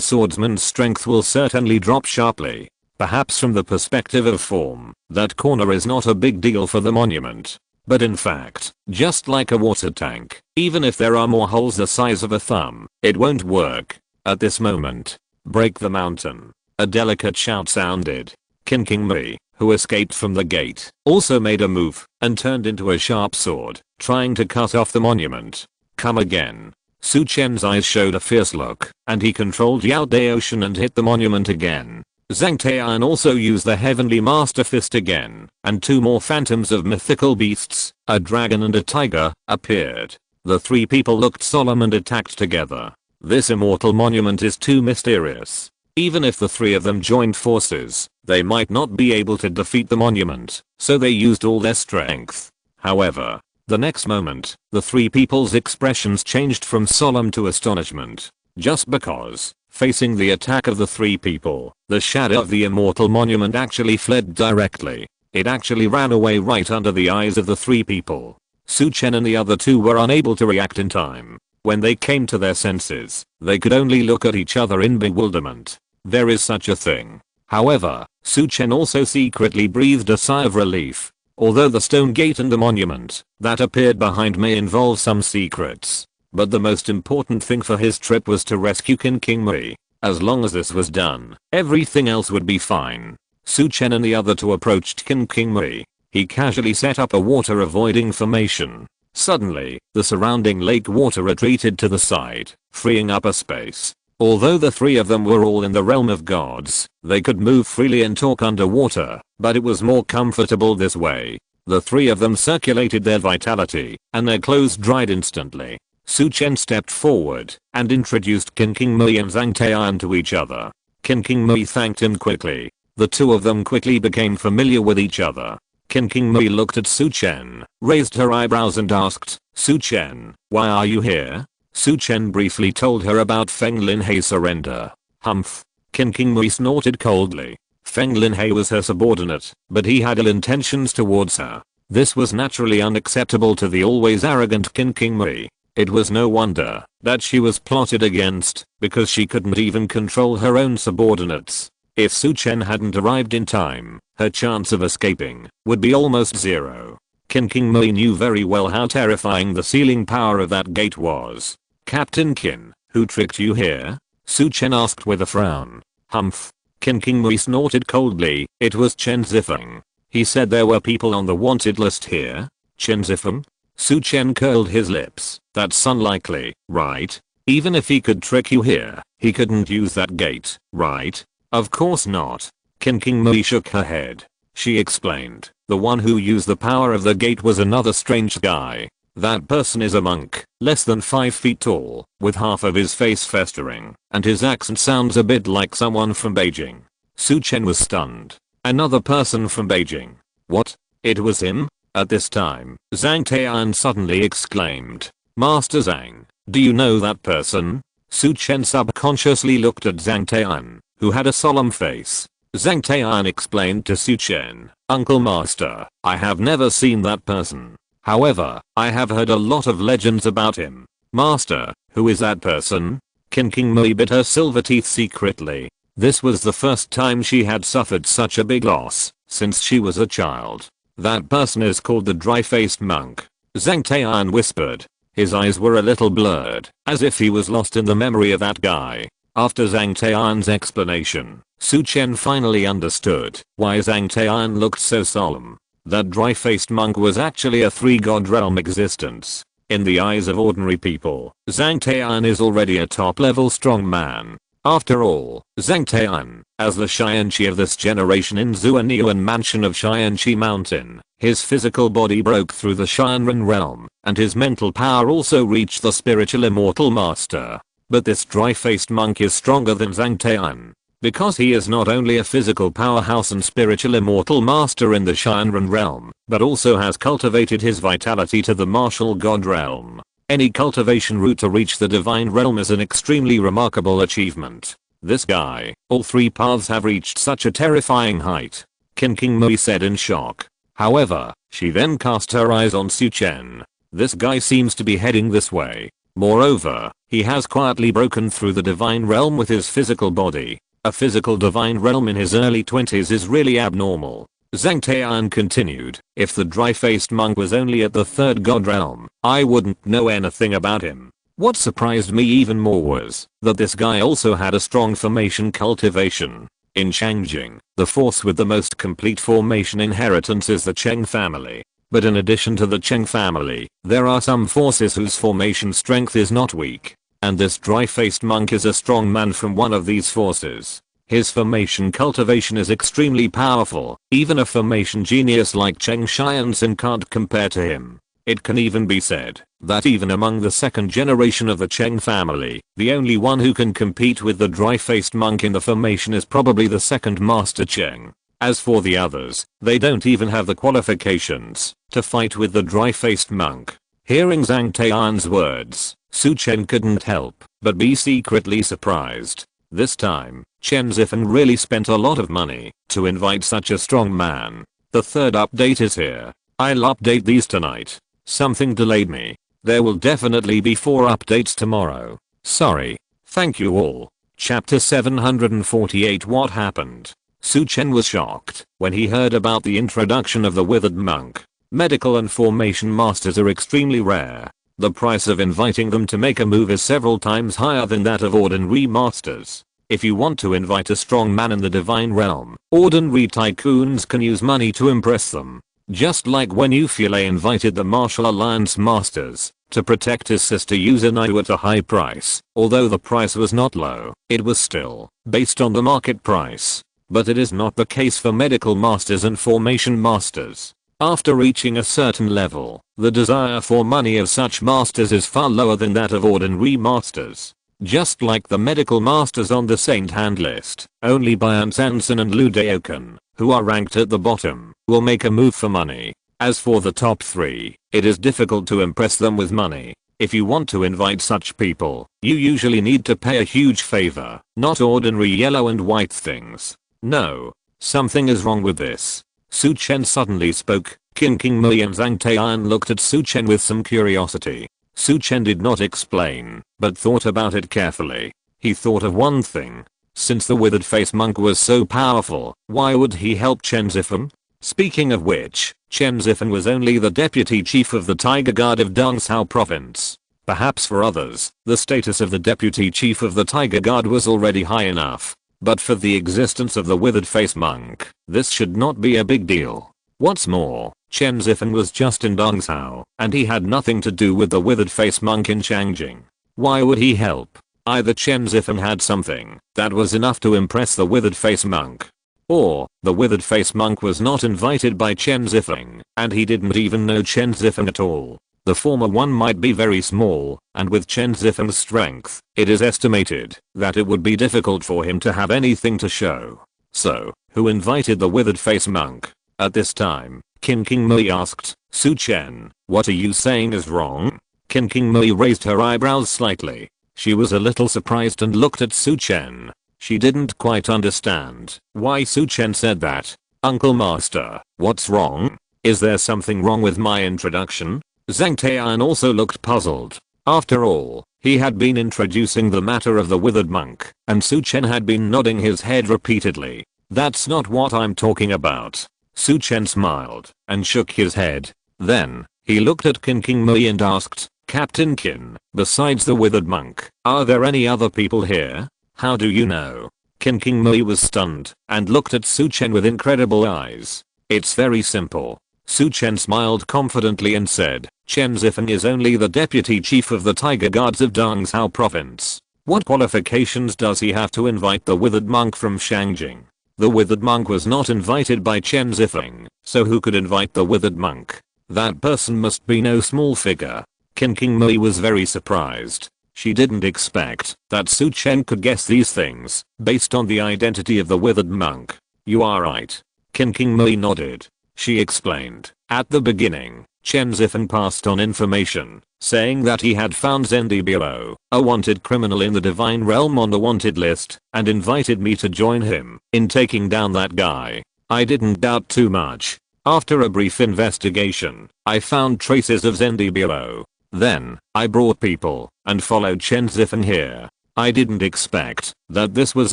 swordsman's strength will certainly drop sharply. Perhaps from the perspective of form, that corner is not a big deal for the monument. But in fact, just like a water tank, even if there are more holes the size of a thumb, it won't work. At this moment, break the mountain. A delicate shout sounded. King Mui, who escaped from the gate, also made a move and turned into a sharp sword, trying to cut off the monument. Come again. Su Chen's eyes showed a fierce look, and he controlled Yaodao and hit the monument again. Zhang Taiyan also used the Heavenly Master Fist again, and two more phantoms of mythical beasts, a dragon and a tiger, appeared. The three people looked solemn and attacked together. This immortal monument is too mysterious. Even if the three of them joined forces, they might not be able to defeat the monument, so they used all their strength. However, the next moment, the three people's expressions changed from solemn to astonishment. Just because, facing the attack of the three people, the shadow of the immortal monument actually fled directly. It actually ran away right under the eyes of the three people. Su Chen and the other two were unable to react in time. When they came to their senses, they could only look at each other in bewilderment. There is such a thing. However, Su Chen also secretly breathed a sigh of relief. Although the stone gate and the monument that appeared behind may involve some secrets, but the most important thing for his trip was to rescue King Mui. As long as this was done, everything else would be fine. Su Chen and the other two approached King Mui. He casually set up a water avoiding formation. Suddenly, the surrounding lake water retreated to the side, freeing up a space. Although the three of them were all in the realm of gods, they could move freely and talk underwater, but it was more comfortable this way. The three of them circulated their vitality, and their clothes dried instantly. Su Chen stepped forward and introduced King Mui and Zhang Taiyan to each other. King Mui thanked him quickly. The two of them quickly became familiar with each other. King Mui looked at Su Chen, raised her eyebrows and asked, Su Chen, why are you here? Su Chen briefly told her about Feng Linhei's surrender. Humph. King Mui snorted coldly. Feng Linhei was her subordinate, but he had ill intentions towards her. This was naturally unacceptable to the always arrogant King Mui. It was no wonder that she was plotted against, because she couldn't even control her own subordinates. If Su Chen hadn't arrived in time, her chance of escaping would be almost zero. King Mui knew very well how terrifying the sealing power of that gate was. Captain Qin, who tricked you here? Su Chen asked with a frown. Humph. King Mui snorted coldly. It was Chen Zifeng. He said there were people on the wanted list here. Chen Zifeng? Su Chen curled his lips. That's unlikely, right? Even if he could trick you here, he couldn't use that gate, right? Of course not. King Mui shook her head. She explained, the one who used the power of the gate was another strange guy. That person is a monk, less than 5 feet tall, with half of his face festering, and his accent sounds a bit like someone from Beijing. Su Chen was stunned. Another person from Beijing. What? It was him? At this time, Zhang Tian suddenly exclaimed. Master Zhang, do you know that person? Su Chen subconsciously looked at Zhang Tian, who had a solemn face. Zhang Tian explained to Su Chen, Uncle Master, I have never seen that person. However, I have heard a lot of legends about him. Master, who is that person? King Mui bit her silver teeth secretly. This was the first time she had suffered such a big loss since she was a child. That person is called the dry-faced monk. Zhang Tian whispered. His eyes were a little blurred, as if he was lost in the memory of that guy. After Zhang Tian's explanation, Su Chen finally understood why Zhang Tian looked so solemn. That dry-faced monk was actually a three-god realm existence. In the eyes of ordinary people, Zhang Tian is already a top-level strong man. After all, Zhang Tian, as the Xianqi of this generation in Zhou Wanqiu mansion of Xianqi Mountain, his physical body broke through the Xianren realm, and his mental power also reached the spiritual immortal master. But this dry-faced monk is stronger than Zhang Tian, because he is not only a physical powerhouse and spiritual immortal master in the Xianren realm, but also has cultivated his vitality to the martial god realm. Any cultivation route to reach the divine realm is an extremely remarkable achievement. This guy, all three paths have reached such a terrifying height. King Mui said in shock. However, she then cast her eyes on Su Chen. This guy seems to be heading this way. Moreover, he has quietly broken through the divine realm with his physical body. A physical divine realm in his early 20s is really abnormal. Zhang Tian continued, if the dry-faced monk was only at the third god realm, I wouldn't know anything about him. What surprised me even more was that this guy also had a strong formation cultivation. In Changjing, the force with the most complete formation inheritance is the Cheng family. But in addition to the Cheng family, there are some forces whose formation strength is not weak. And this dry-faced monk is a strong man from one of these forces. His formation cultivation is extremely powerful. Even a formation genius like Cheng Xianxin can't compare to him. It can even be said that even among the second generation of the Cheng family, the only one who can compete with the dry-faced monk in the formation is probably the second master Cheng. As for the others, they don't even have the qualifications to fight with the dry-faced monk. Hearing Zhang Tian's words, Su Chen couldn't help but be secretly surprised. This time, Chen Zifen really spent a lot of money to invite such a strong man. The third update is here. I'll update these tonight. Something delayed me. There will definitely be 4 updates tomorrow. Sorry. Thank you all. Chapter 748. What happened? Su Chen was shocked when he heard about the introduction of the withered monk. Medical and formation masters are extremely rare. The price of inviting them to make a move is several times higher than that of ordinary masters. If you want to invite a strong man in the divine realm, ordinary tycoons can use money to impress them. Just like when Ufule invited the Martial Alliance masters to protect his sister Yuzanaiu at a high price. Although the price was not low, it was still based on the market price. But it is not the case for medical masters and formation masters. After reaching a certain level, the desire for money of such masters is far lower than that of ordinary masters. Just like the medical masters on the Saint Hand list, only Bian Sanson and Lu Daokan, who are ranked at the bottom, will make a move for money. As for the top 3, it is difficult to impress them with money. If you want to invite such people, you usually need to pay a huge favor, not ordinary yellow and white things. No. Something is wrong with this. Su Chen suddenly spoke. King Mui and Zhang Tian looked at Su Chen with some curiosity. Su Chen did not explain, but thought about it carefully. He thought of one thing. Since the withered face monk was so powerful, why would he help Chen Zifen? Speaking of which, Chen Zifen was only the deputy chief of the Tiger Guard of Dongzhou province. Perhaps for others, the status of the deputy chief of the Tiger Guard was already high enough. But for the existence of the withered face monk, this should not be a big deal. What's more, Chen Zifen was just in Dongzhou, and he had nothing to do with the withered face monk in Changjing. Why would he help? Either Chen Zifen had something that was enough to impress the withered face monk, or the withered face monk was not invited by Chen Zifen, and he didn't even know Chen Zifen at all. The former one might be very small, and with Chen Zifen's strength, it is estimated that it would be difficult for him to have anything to show. So, who invited the withered face monk? At this time, King Mui asked, Su Chen, what are you saying is wrong? King Mui raised her eyebrows slightly. She was a little surprised and looked at Su Chen. She didn't quite understand why Su Chen said that. Uncle Master, what's wrong? Is there something wrong with my introduction? Zhang Tai'an also looked puzzled. After all, he had been introducing the matter of the withered monk, and Su Chen had been nodding his head repeatedly. That's not what I'm talking about. Su Chen smiled and shook his head. Then, he looked at King Mui and asked, Captain Qin, besides the withered monk, are there any other people here? How do you know? King Mui was stunned and looked at Su Chen with incredible eyes. It's very simple. Su Chen smiled confidently and said, Chen Zifeng is only the deputy chief of the Tiger Guards of Dongzhou province. What qualifications does he have to invite the withered monk from Shangjing? The withered monk was not invited by Chen Zifeng, so who could invite the withered monk? That person must be no small figure. King Mui was very surprised. She didn't expect that Su Chen could guess these things based on the identity of the withered monk. You are right. King Mui nodded. She explained, at the beginning, Chen Zifeng passed on information, saying that he had found Zendibilo, a wanted criminal in the divine realm on the wanted list, and invited me to join him in taking down that guy. I didn't doubt too much. After a brief investigation, I found traces of Zendibilo. Then, I brought people and followed Chen Zifeng here. I didn't expect that this was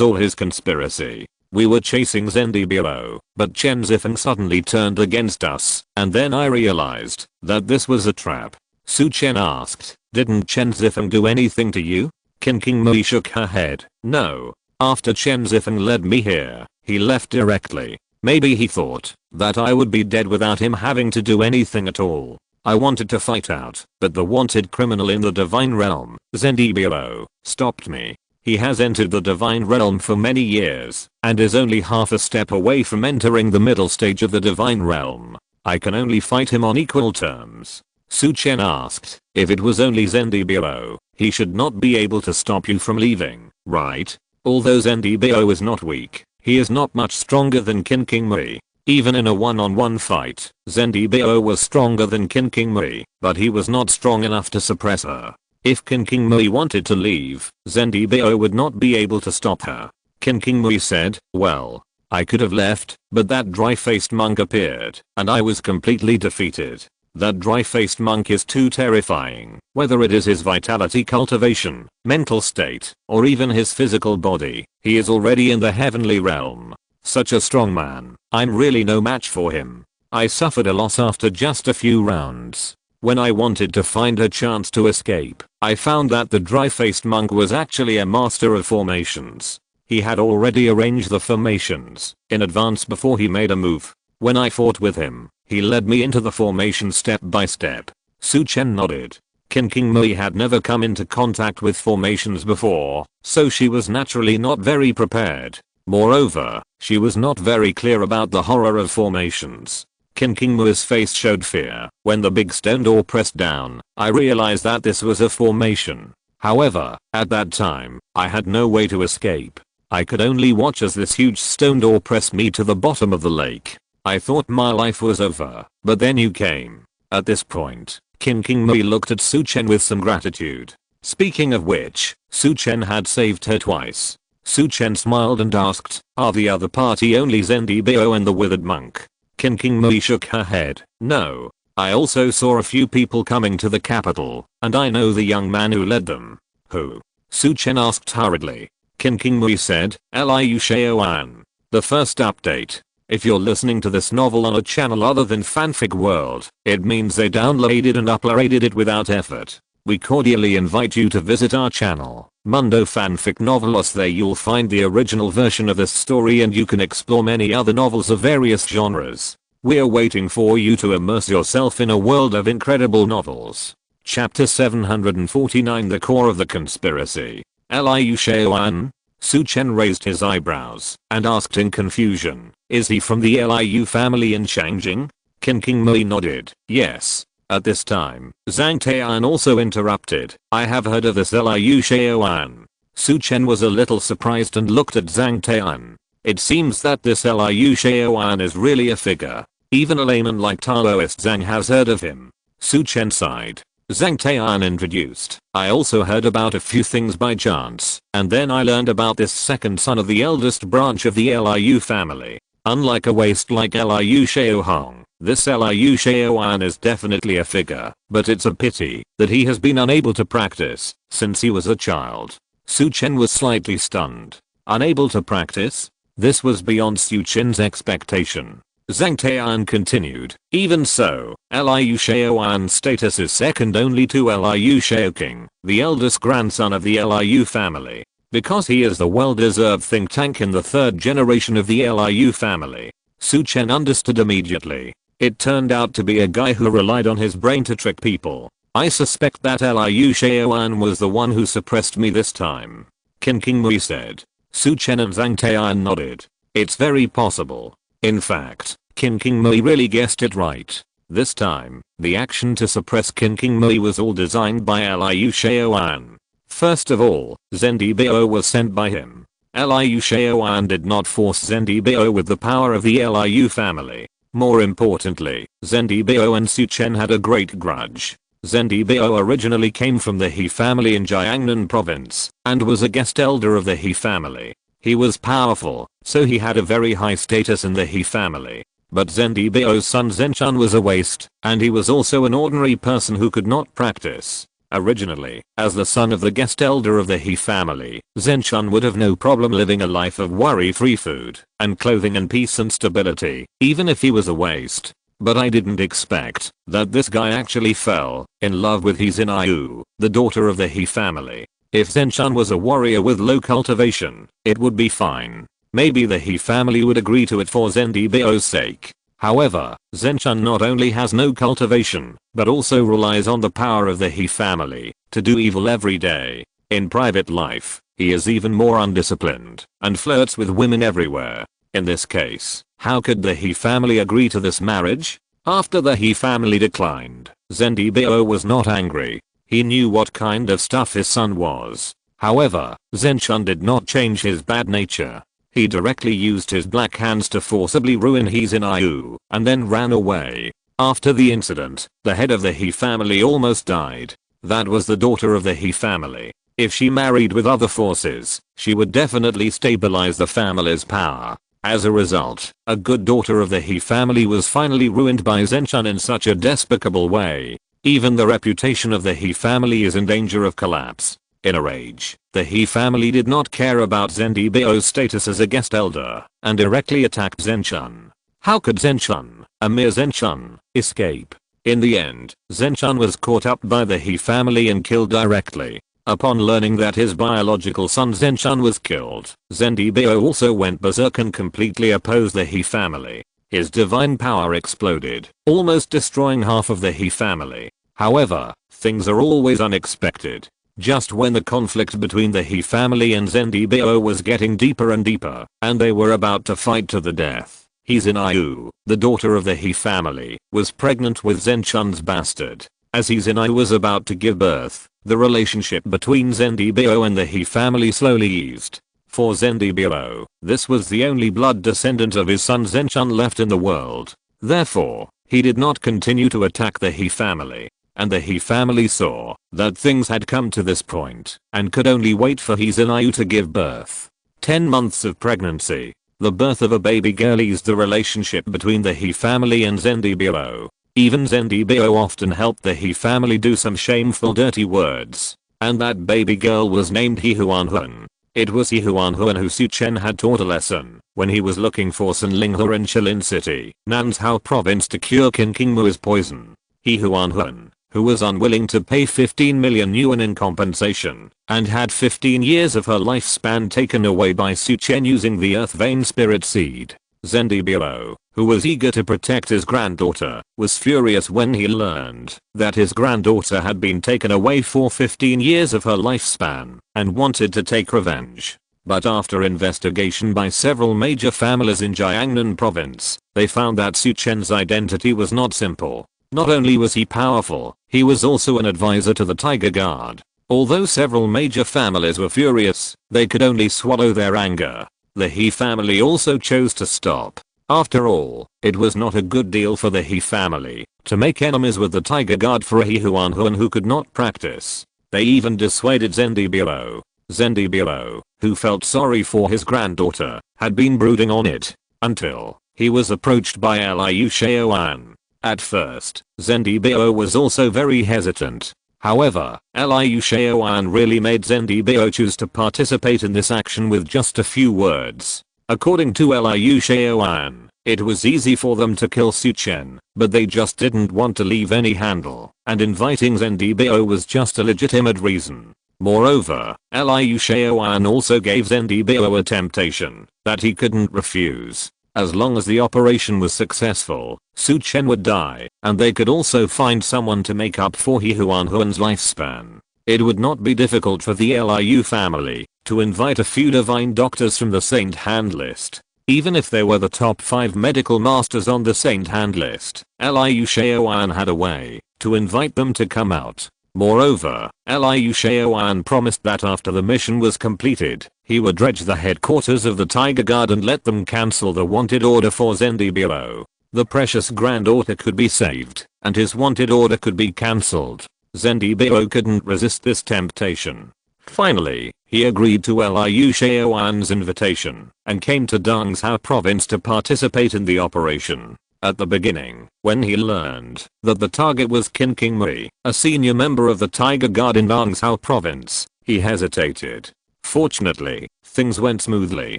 all his conspiracy. We were chasing Zendibilo, but Chen Zifeng suddenly turned against us, and then I realized that this was a trap. Su Chen asked, didn't Chen Zifeng do anything to you? King Mui shook her head. No. After Chen Zifeng led me here, he left directly. Maybe he thought that I would be dead without him having to do anything at all. I wanted to fight out, but the wanted criminal in the divine realm, Zendibilo, stopped me. He has entered the divine realm for many years, and is only half a step away from entering the middle stage of the divine realm. I can only fight him on equal terms. Su Chen asked, if it was only Zendibilo, he should not be able to stop you from leaving, right? Although Zendibilo is not weak, he is not much stronger than King Mui. Even in a one-on-one fight, Zendibilo was stronger than King Mui, but he was not strong enough to suppress her. If King Mui wanted to leave, Zendibilo would not be able to stop her. King Mui said, well, I could have left, but that dry-faced monk appeared, and I was completely defeated. That dry-faced monk is too terrifying, whether it is his vitality cultivation, mental state, or even his physical body. He is already in the heavenly realm. Such a strong man, I'm really no match for him. I suffered a loss after just a few rounds. When I wanted to find a chance to escape, I found that the dry-faced monk was actually a master of formations. He had already arranged the formations in advance before he made a move. When I fought with him, he led me into the formation step by step. Su Chen nodded. King Mui had never come into contact with formations before, so she was naturally not very prepared. Moreover, she was not very clear about the horror of formations. King Mui's face showed fear. When the big stone door pressed down, I realized that this was a formation. However, at that time, I had no way to escape. I could only watch as this huge stone door pressed me to the bottom of the lake. I thought my life was over, but then you came. At this point, King Mui looked at Su Chen with some gratitude. Speaking of which, Su Chen had saved her twice. Su Chen smiled and asked, are the other party only Zendibilo and the withered monk? King Mui shook her head. No. I also saw a few people coming to the capital, and I know the young man who led them. Who? Su Chen asked hurriedly. King Mui said, Liu Shaoan. The first update. If you're listening to this novel on a channel other than Fanfic World, it means they downloaded and uploaded it without effort. We cordially invite you to visit our channel, Mundo Fanfic Novelos. There you'll find the original version of this story and you can explore many other novels of various genres. We're waiting for you to immerse yourself in a world of incredible novels. Chapter 749, The Core of the Conspiracy. Liu Shaoan? Su Chen raised his eyebrows and asked in confusion, is he from the Liu family in Shangjing? King Mui nodded, yes. At this time, Zhang Tai'an also interrupted, I have heard of this Liu Shaoan. Su Chen was a little surprised and looked at Zhang Tai'an. It seems that this Liu Shaoan is really a figure. Even a layman like Taoist Zhang has heard of him. Su Chen sighed. Zhang Taian introduced. I also heard about a few things by chance, and then I learned about this second son of the eldest branch of the Liu family. Unlike a waste like Liu Shaohong, this Liu Shaoan is definitely a figure, but it's a pity that he has been unable to practice since he was a child. Su Chen was slightly stunned. Unable to practice? This was beyond Su Chen's expectation. Zhang Taian continued, even so, Liu Shaoan's status is second only to Liu Shaoqing, the eldest grandson of the Liu family. Because he is the well-deserved think tank in the third generation of the Liu family. Su Chen understood immediately. It turned out to be a guy who relied on his brain to trick people. I suspect that Liu Shaoan was the one who suppressed me this time. Qin Qingmui said. Su Chen and Zhang Taian nodded. It's very possible. In fact, Qin Qingmui really guessed it right. This time, the action to suppress Qin Qingmui was all designed by Liu Shaoan. First of all, Zendibao was sent by him. Liu Shaoan did not force Zendibao with the power of the Liu family. More importantly, Zendibao and Su Chen had a great grudge. Zendibao originally came from the He family in Jiangnan province, and was a guest elder of the He family. He was powerful, so he had a very high status in the He family. But Zendibao's son Zhenchun was a waste, and he was also an ordinary person who could not practice. Originally, as the son of the guest elder of the He family, Zhenchun would have no problem living a life of worry-free food, and clothing and peace and stability, even if he was a waste. But I didn't expect that this guy actually fell in love with He Zinayu, the daughter of the He family. If Zhenchun was a warrior with low cultivation, it would be fine. Maybe the He family would agree to it for Zendibao's sake. However, Zhenchun not only has no cultivation, but also relies on the power of the He family to do evil every day. In private life, he is even more undisciplined and flirts with women everywhere. In this case, how could the He family agree to this marriage? After the He family declined, Zendibao was not angry. He knew what kind of stuff his son was. However, Zhenchun did not change his bad nature. He directly used his black hands to forcibly ruin He Zinayu, and then ran away. After the incident, the head of the He family almost died. That was the daughter of the He family. If she married with other forces, she would definitely stabilize the family's power. As a result, a good daughter of the He family was finally ruined by Zhenchun in such a despicable way. Even the reputation of the He family is in danger of collapse. In a rage, the He family did not care about Zendibao's status as a guest elder, and directly attacked Zhenchun. How could Zhenchun, a mere Zhenchun, escape? In the end, Zhenchun was caught up by the He family and killed directly. Upon learning that his biological son Zhenchun was killed, Zendibao also went berserk and completely opposed the He family. His divine power exploded, almost destroying half of the He family. However, things are always unexpected. Just when the conflict between the He family and Zendibao was getting deeper and deeper, and they were about to fight to the death, He Zinayu, the daughter of the He family, was pregnant with Zhenchun's bastard. As He Zinayu was about to give birth, the relationship between Zendibao and the He family slowly eased. For Zendibao, this was the only blood descendant of his son Zhenchun left in the world. Therefore, he did not continue to attack the He family. And the He family saw that things had come to this point and could only wait for He Zinayu to give birth. 10 months of pregnancy. The birth of a baby girl eased the relationship between the He family and Zendibao. Even Zendibao often helped the He family do some shameful dirty words. And that baby girl was named He Huanhuan. It was He Huanhuan who Su Chen had taught a lesson when he was looking for Sanlinghe in Shilin City, Nanzhou province to cure Qin Qingmui's poison. He Huanhuan, who was unwilling to pay 15 million yuan in compensation, and had 15 years of her lifespan taken away by Su Chen using the earth vein spirit seed. Zendibao, who was eager to protect his granddaughter, was furious when he learned that his granddaughter had been taken away for 15 years of her lifespan, and wanted to take revenge. But after investigation by several major families in Jiangnan province, they found that Su Chen's identity was not simple. Not only was he powerful, he was also an advisor to the Tiger Guard. Although several major families were furious, they could only swallow their anger. the He family also chose to stop. After all, it was not a good deal for the He family to make enemies with the tiger god for a He Huanhuan who could not practice. They even dissuaded Zendibilo. Zendibilo, who felt sorry for his granddaughter, had been brooding on it until he was approached by Liu Shaoan. At first, Zendibilo was also very hesitant. However, Liu Shaoan really made Zendibilo choose to participate in this action with just a few words. According to Liu Shaoan, it was easy for them to kill Su Chen, but they just didn't want to leave any handle, and inviting Zendibilo was just a legitimate reason. Moreover, Liu Shaoan also gave Zendibilo a temptation that he couldn't refuse. As long as the operation was successful, Su Chen would die, and they could also find someone to make up for He Huanhuan's lifespan. It would not be difficult for the Liu family to invite a few divine doctors from the Saint Hand list. Even if they were the top 5 medical masters on the Saint Hand list, Liu Shaoan had a way to invite them to come out. Moreover, Liu Shaoan promised that after the mission was completed, he would dredge the headquarters of the Tiger Guard and let them cancel the wanted order for Zendibilo. The precious granddaughter could be saved, and his wanted order could be cancelled. Zendibilo couldn't resist this temptation. Finally, he agreed to Liu Shaoan's invitation and came to Dongzhou province to participate in the operation. At the beginning, when he learned that the target was Qin Mui, a senior member of the Tiger Guard in Dongzhou province, he hesitated. Fortunately, things went smoothly.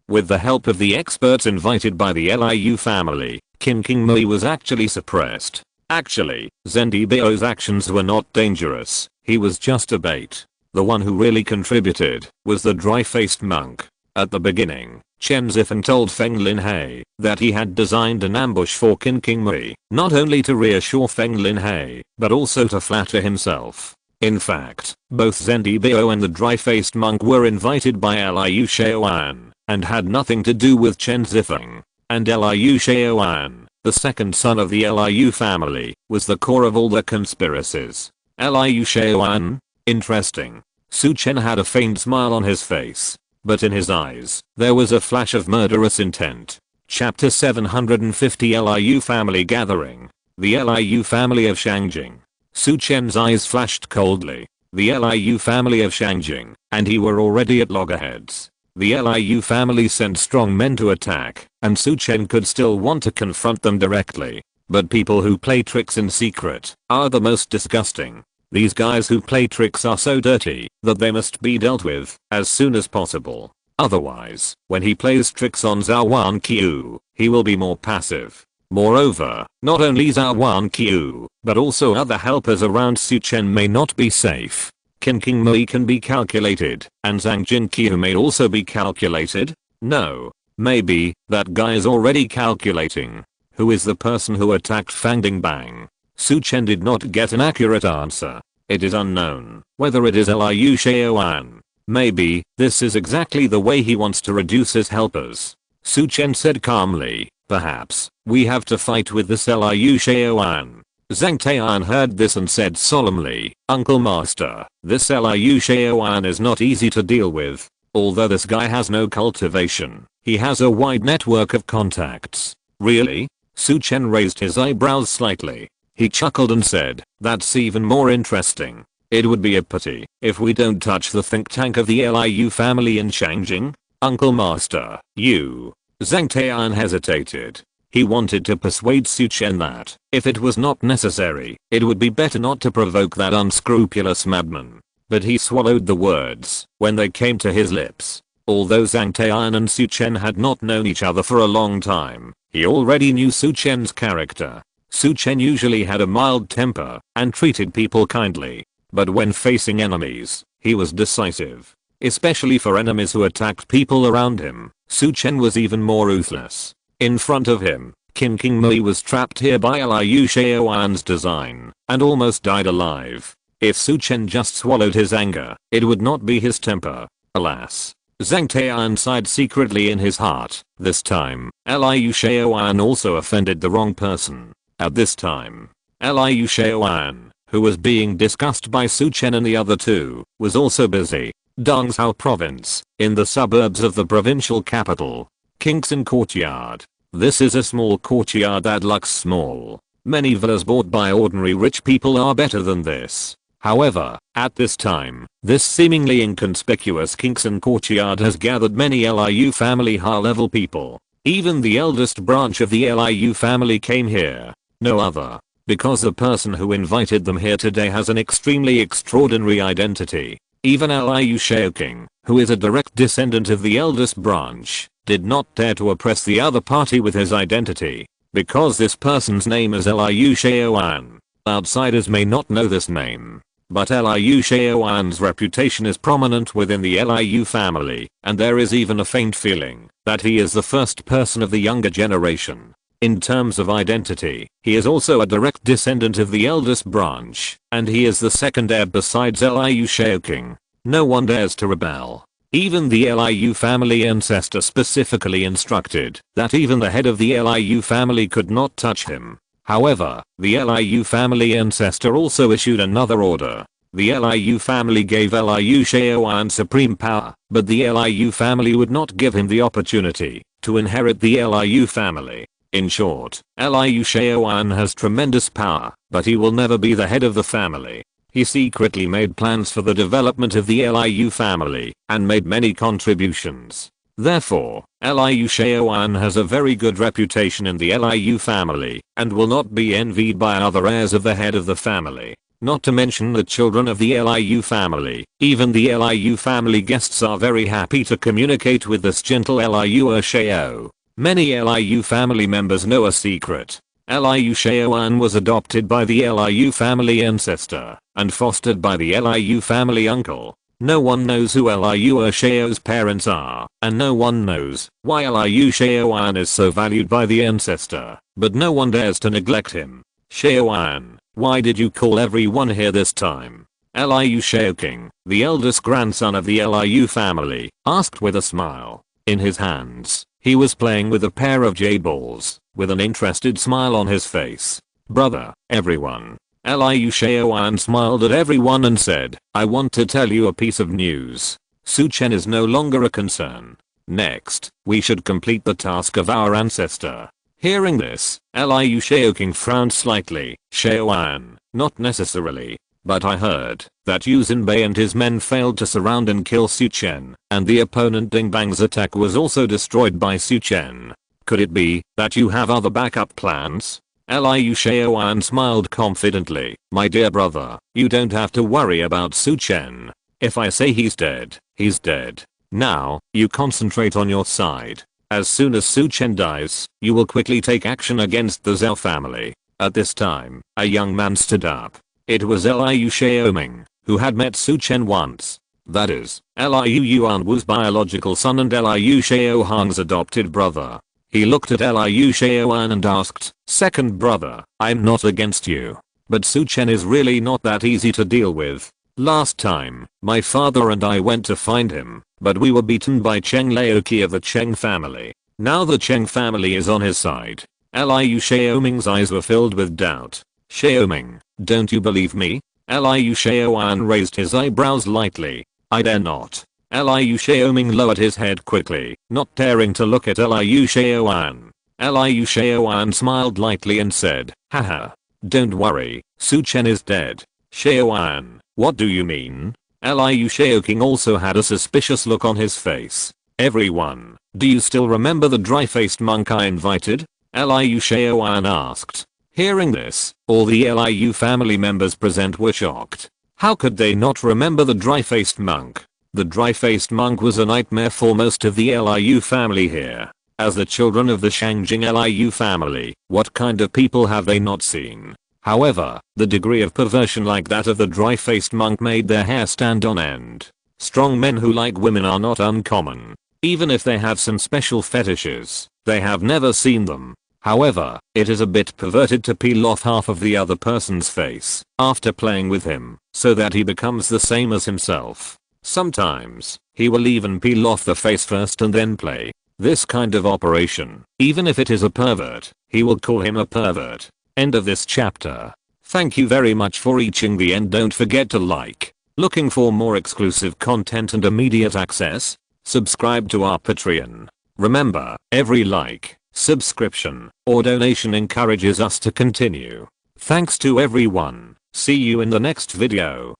With the help of the experts invited by the Liu family, Qin Mui was actually suppressed. Actually, Zendibilo's actions were not dangerous, he was just a bait. The one who really contributed was the dry-faced monk. At the beginning, Chen Zifeng told Feng Linhei that he had designed an ambush for Qin Mui, not only to reassure Feng Linhei, but also to flatter himself. In fact, both Zendibilo and the dry-faced monk were invited by Liu Shaoan, and had nothing to do with Chen Zifeng. And Liu Shaoan, the second son of the Liu family, was the core of all the conspiracies. Liu Shaoan? Interesting. Su Chen had a faint smile on his face, but in his eyes, there was a flash of murderous intent. Chapter 750 Liu Family Gathering. The Liu family of Shangjing. Su Chen's eyes flashed coldly. The Liu family of Shangjing, and he were already at loggerheads. The Liu family sent strong men to attack, and Su Chen could still want to confront them directly. But people who play tricks in secret are the most disgusting. These guys who play tricks are so dirty that they must be dealt with as soon as possible. Otherwise, when he plays tricks on Zhou Wanqiu, he will be more passive. Moreover, not only Zhou Wanqiu, but also other helpers around Su Chen may not be safe. Qin Mui can be calculated, and Zhang Jinqiu may also be calculated? No. Maybe, that guy is already calculating. Who is the person who attacked Fang Dingbang? Su Chen did not get an accurate answer. It is unknown whether it is Liu Shaoan. Maybe, this is exactly the way he wants to reduce his helpers. Su Chen said calmly, perhaps, we have to fight with this Liu Shaoan. Zhang Tai'an heard this and said solemnly, Uncle Master, this Liu Shaoan is not easy to deal with. Although this guy has no cultivation, he has a wide network of contacts. Really? Su Chen raised his eyebrows slightly. He chuckled and said, that's even more interesting. It would be a pity if we don't touch the think tank of the Liu family in Shangjing. Uncle Master, you. Zhang Tai'an hesitated. He wanted to persuade Su Chen that, if it was not necessary, it would be better not to provoke that unscrupulous madman. But he swallowed the words when they came to his lips. Although Zhang Tai'an and Su Chen had not known each other for a long time, he already knew Su Chen's character. Su Chen usually had a mild temper and treated people kindly, but when facing enemies, he was decisive. Especially for enemies who attacked people around him, Su Chen was even more ruthless. In front of him, Qin Mui was trapped here by Liu Shaoan's design and almost died alive. If Su Chen just swallowed his anger, it would not be his temper. Alas. Zhang Tai'an sighed secretly in his heart. This time, Liu Shaoan also offended the wrong person. At this time, Liu Shaoan, who was being discussed by Su Chen and the other two, was also busy. Dongzhou Province, in the suburbs of the provincial capital. Kingston Courtyard. This is a small courtyard that looks small. Many villas bought by ordinary rich people are better than this. However, at this time, this seemingly inconspicuous Kingston Courtyard has gathered many Liu family high-level people. Even the eldest branch of the Liu family came here. No other. Because the person who invited them here today has an extremely extraordinary identity. Even Liu Shaoqing, who is a direct descendant of the eldest branch, did not dare to oppress the other party with his identity. Because this person's name is Liu Shaoan. Outsiders may not know this name. But Liu Shaoan's reputation is prominent within the Liu family, and there is even a faint feeling that he is the first person of the younger generation. In terms of identity, he is also a direct descendant of the eldest branch, and he is the second heir besides Liu Shaoqing. No one dares to rebel. Even the Liu family ancestor specifically instructed that even the head of the Liu family could not touch him. However, the Liu family ancestor also issued another order. The Liu family gave Liu Shaoan supreme power, but the Liu family would not give him the opportunity to inherit the Liu family. In short, Liu Shaoan has tremendous power, but he will never be the head of the family. He secretly made plans for the development of the Liu family and made many contributions. Therefore, Liu Shaoan has a very good reputation in the Liu family and will not be envied by other heirs of the head of the family. Not to mention the children of the Liu family. Even the Liu family guests are very happy to communicate with this gentle Liu Shao. Many Liu family members know a secret. Liu Shaoan was adopted by the Liu family ancestor and fostered by the Liu family uncle. No one knows who Liu Shao's parents are, and no one knows why Liu Shaoan is so valued by the ancestor, but no one dares to neglect him. Shaoan, why did you call everyone here this time? Liu Shaoqing, the eldest grandson of the Liu family, asked with a smile. In his hands, he was playing with a pair of jade balls, with an interested smile on his face. Brother, everyone. Liu Shaoan smiled at everyone and said, I want to tell you a piece of news. Su Chen is no longer a concern. Next, we should complete the task of our ancestor. Hearing this, Liu Shaoqing frowned slightly. Shaoan, not necessarily. But I heard that Yu Xinbei and his men failed to surround and kill Su Chen, and the opponent Ding Bang's attack was also destroyed by Su Chen. Could it be that you have other backup plans? Liu Shaoan smiled confidently. My dear brother, you don't have to worry about Su Chen. If I say he's dead, he's dead. Now, you concentrate on your side. As soon as Su Chen dies, you will quickly take action against the Zhou family. At this time, a young man stood up. It was Liu Xiaoming, who had met Su Chen once. That is, Liu Yuanwu's biological son and Liu Xiaohang's adopted brother. He looked at Liu Xiaoan and asked, second brother, I'm not against you. But Su Chen is really not that easy to deal with. Last time, my father and I went to find him, but we were beaten by Cheng Laoqi of the Cheng family. Now the Cheng family is on his side. Liu Xiaoming's eyes were filled with doubt. Xiaoming, don't you believe me? Liu Xiaoan raised his eyebrows lightly. I dare not. Liu Xiaoming lowered his head quickly, not daring to look at Liu Xiaoan. Liu Xiaoan smiled lightly and said, haha. Don't worry, Su Chen is dead. Xiaoan, what do you mean? Liu Shaoqing also had a suspicious look on his face. Everyone, do you still remember the dry-faced monk I invited? Liu Xiaoan asked. Hearing this, all the Liu family members present were shocked. How could they not remember the dry-faced monk? The dry-faced monk was a nightmare for most of the Liu family here. As the children of the Shangjing Liu family, what kind of people have they not seen? However, the degree of perversion like that of the dry-faced monk made their hair stand on end. Strong men who like women are not uncommon. Even if they have some special fetishes, they have never seen them. However, it is a bit perverted to peel off half of the other person's face after playing with him, so that he becomes the same as himself. Sometimes, he will even peel off the face first and then play. This kind of operation, even if it is a pervert, he will call him a pervert. End of this chapter. Thank you very much for reaching the end. Don't forget to like, Looking for more exclusive content and immediate access? Subscribe to our Patreon. Remember, every like, subscription, or donation encourages us to continue. Thanks to everyone. See you in the next video.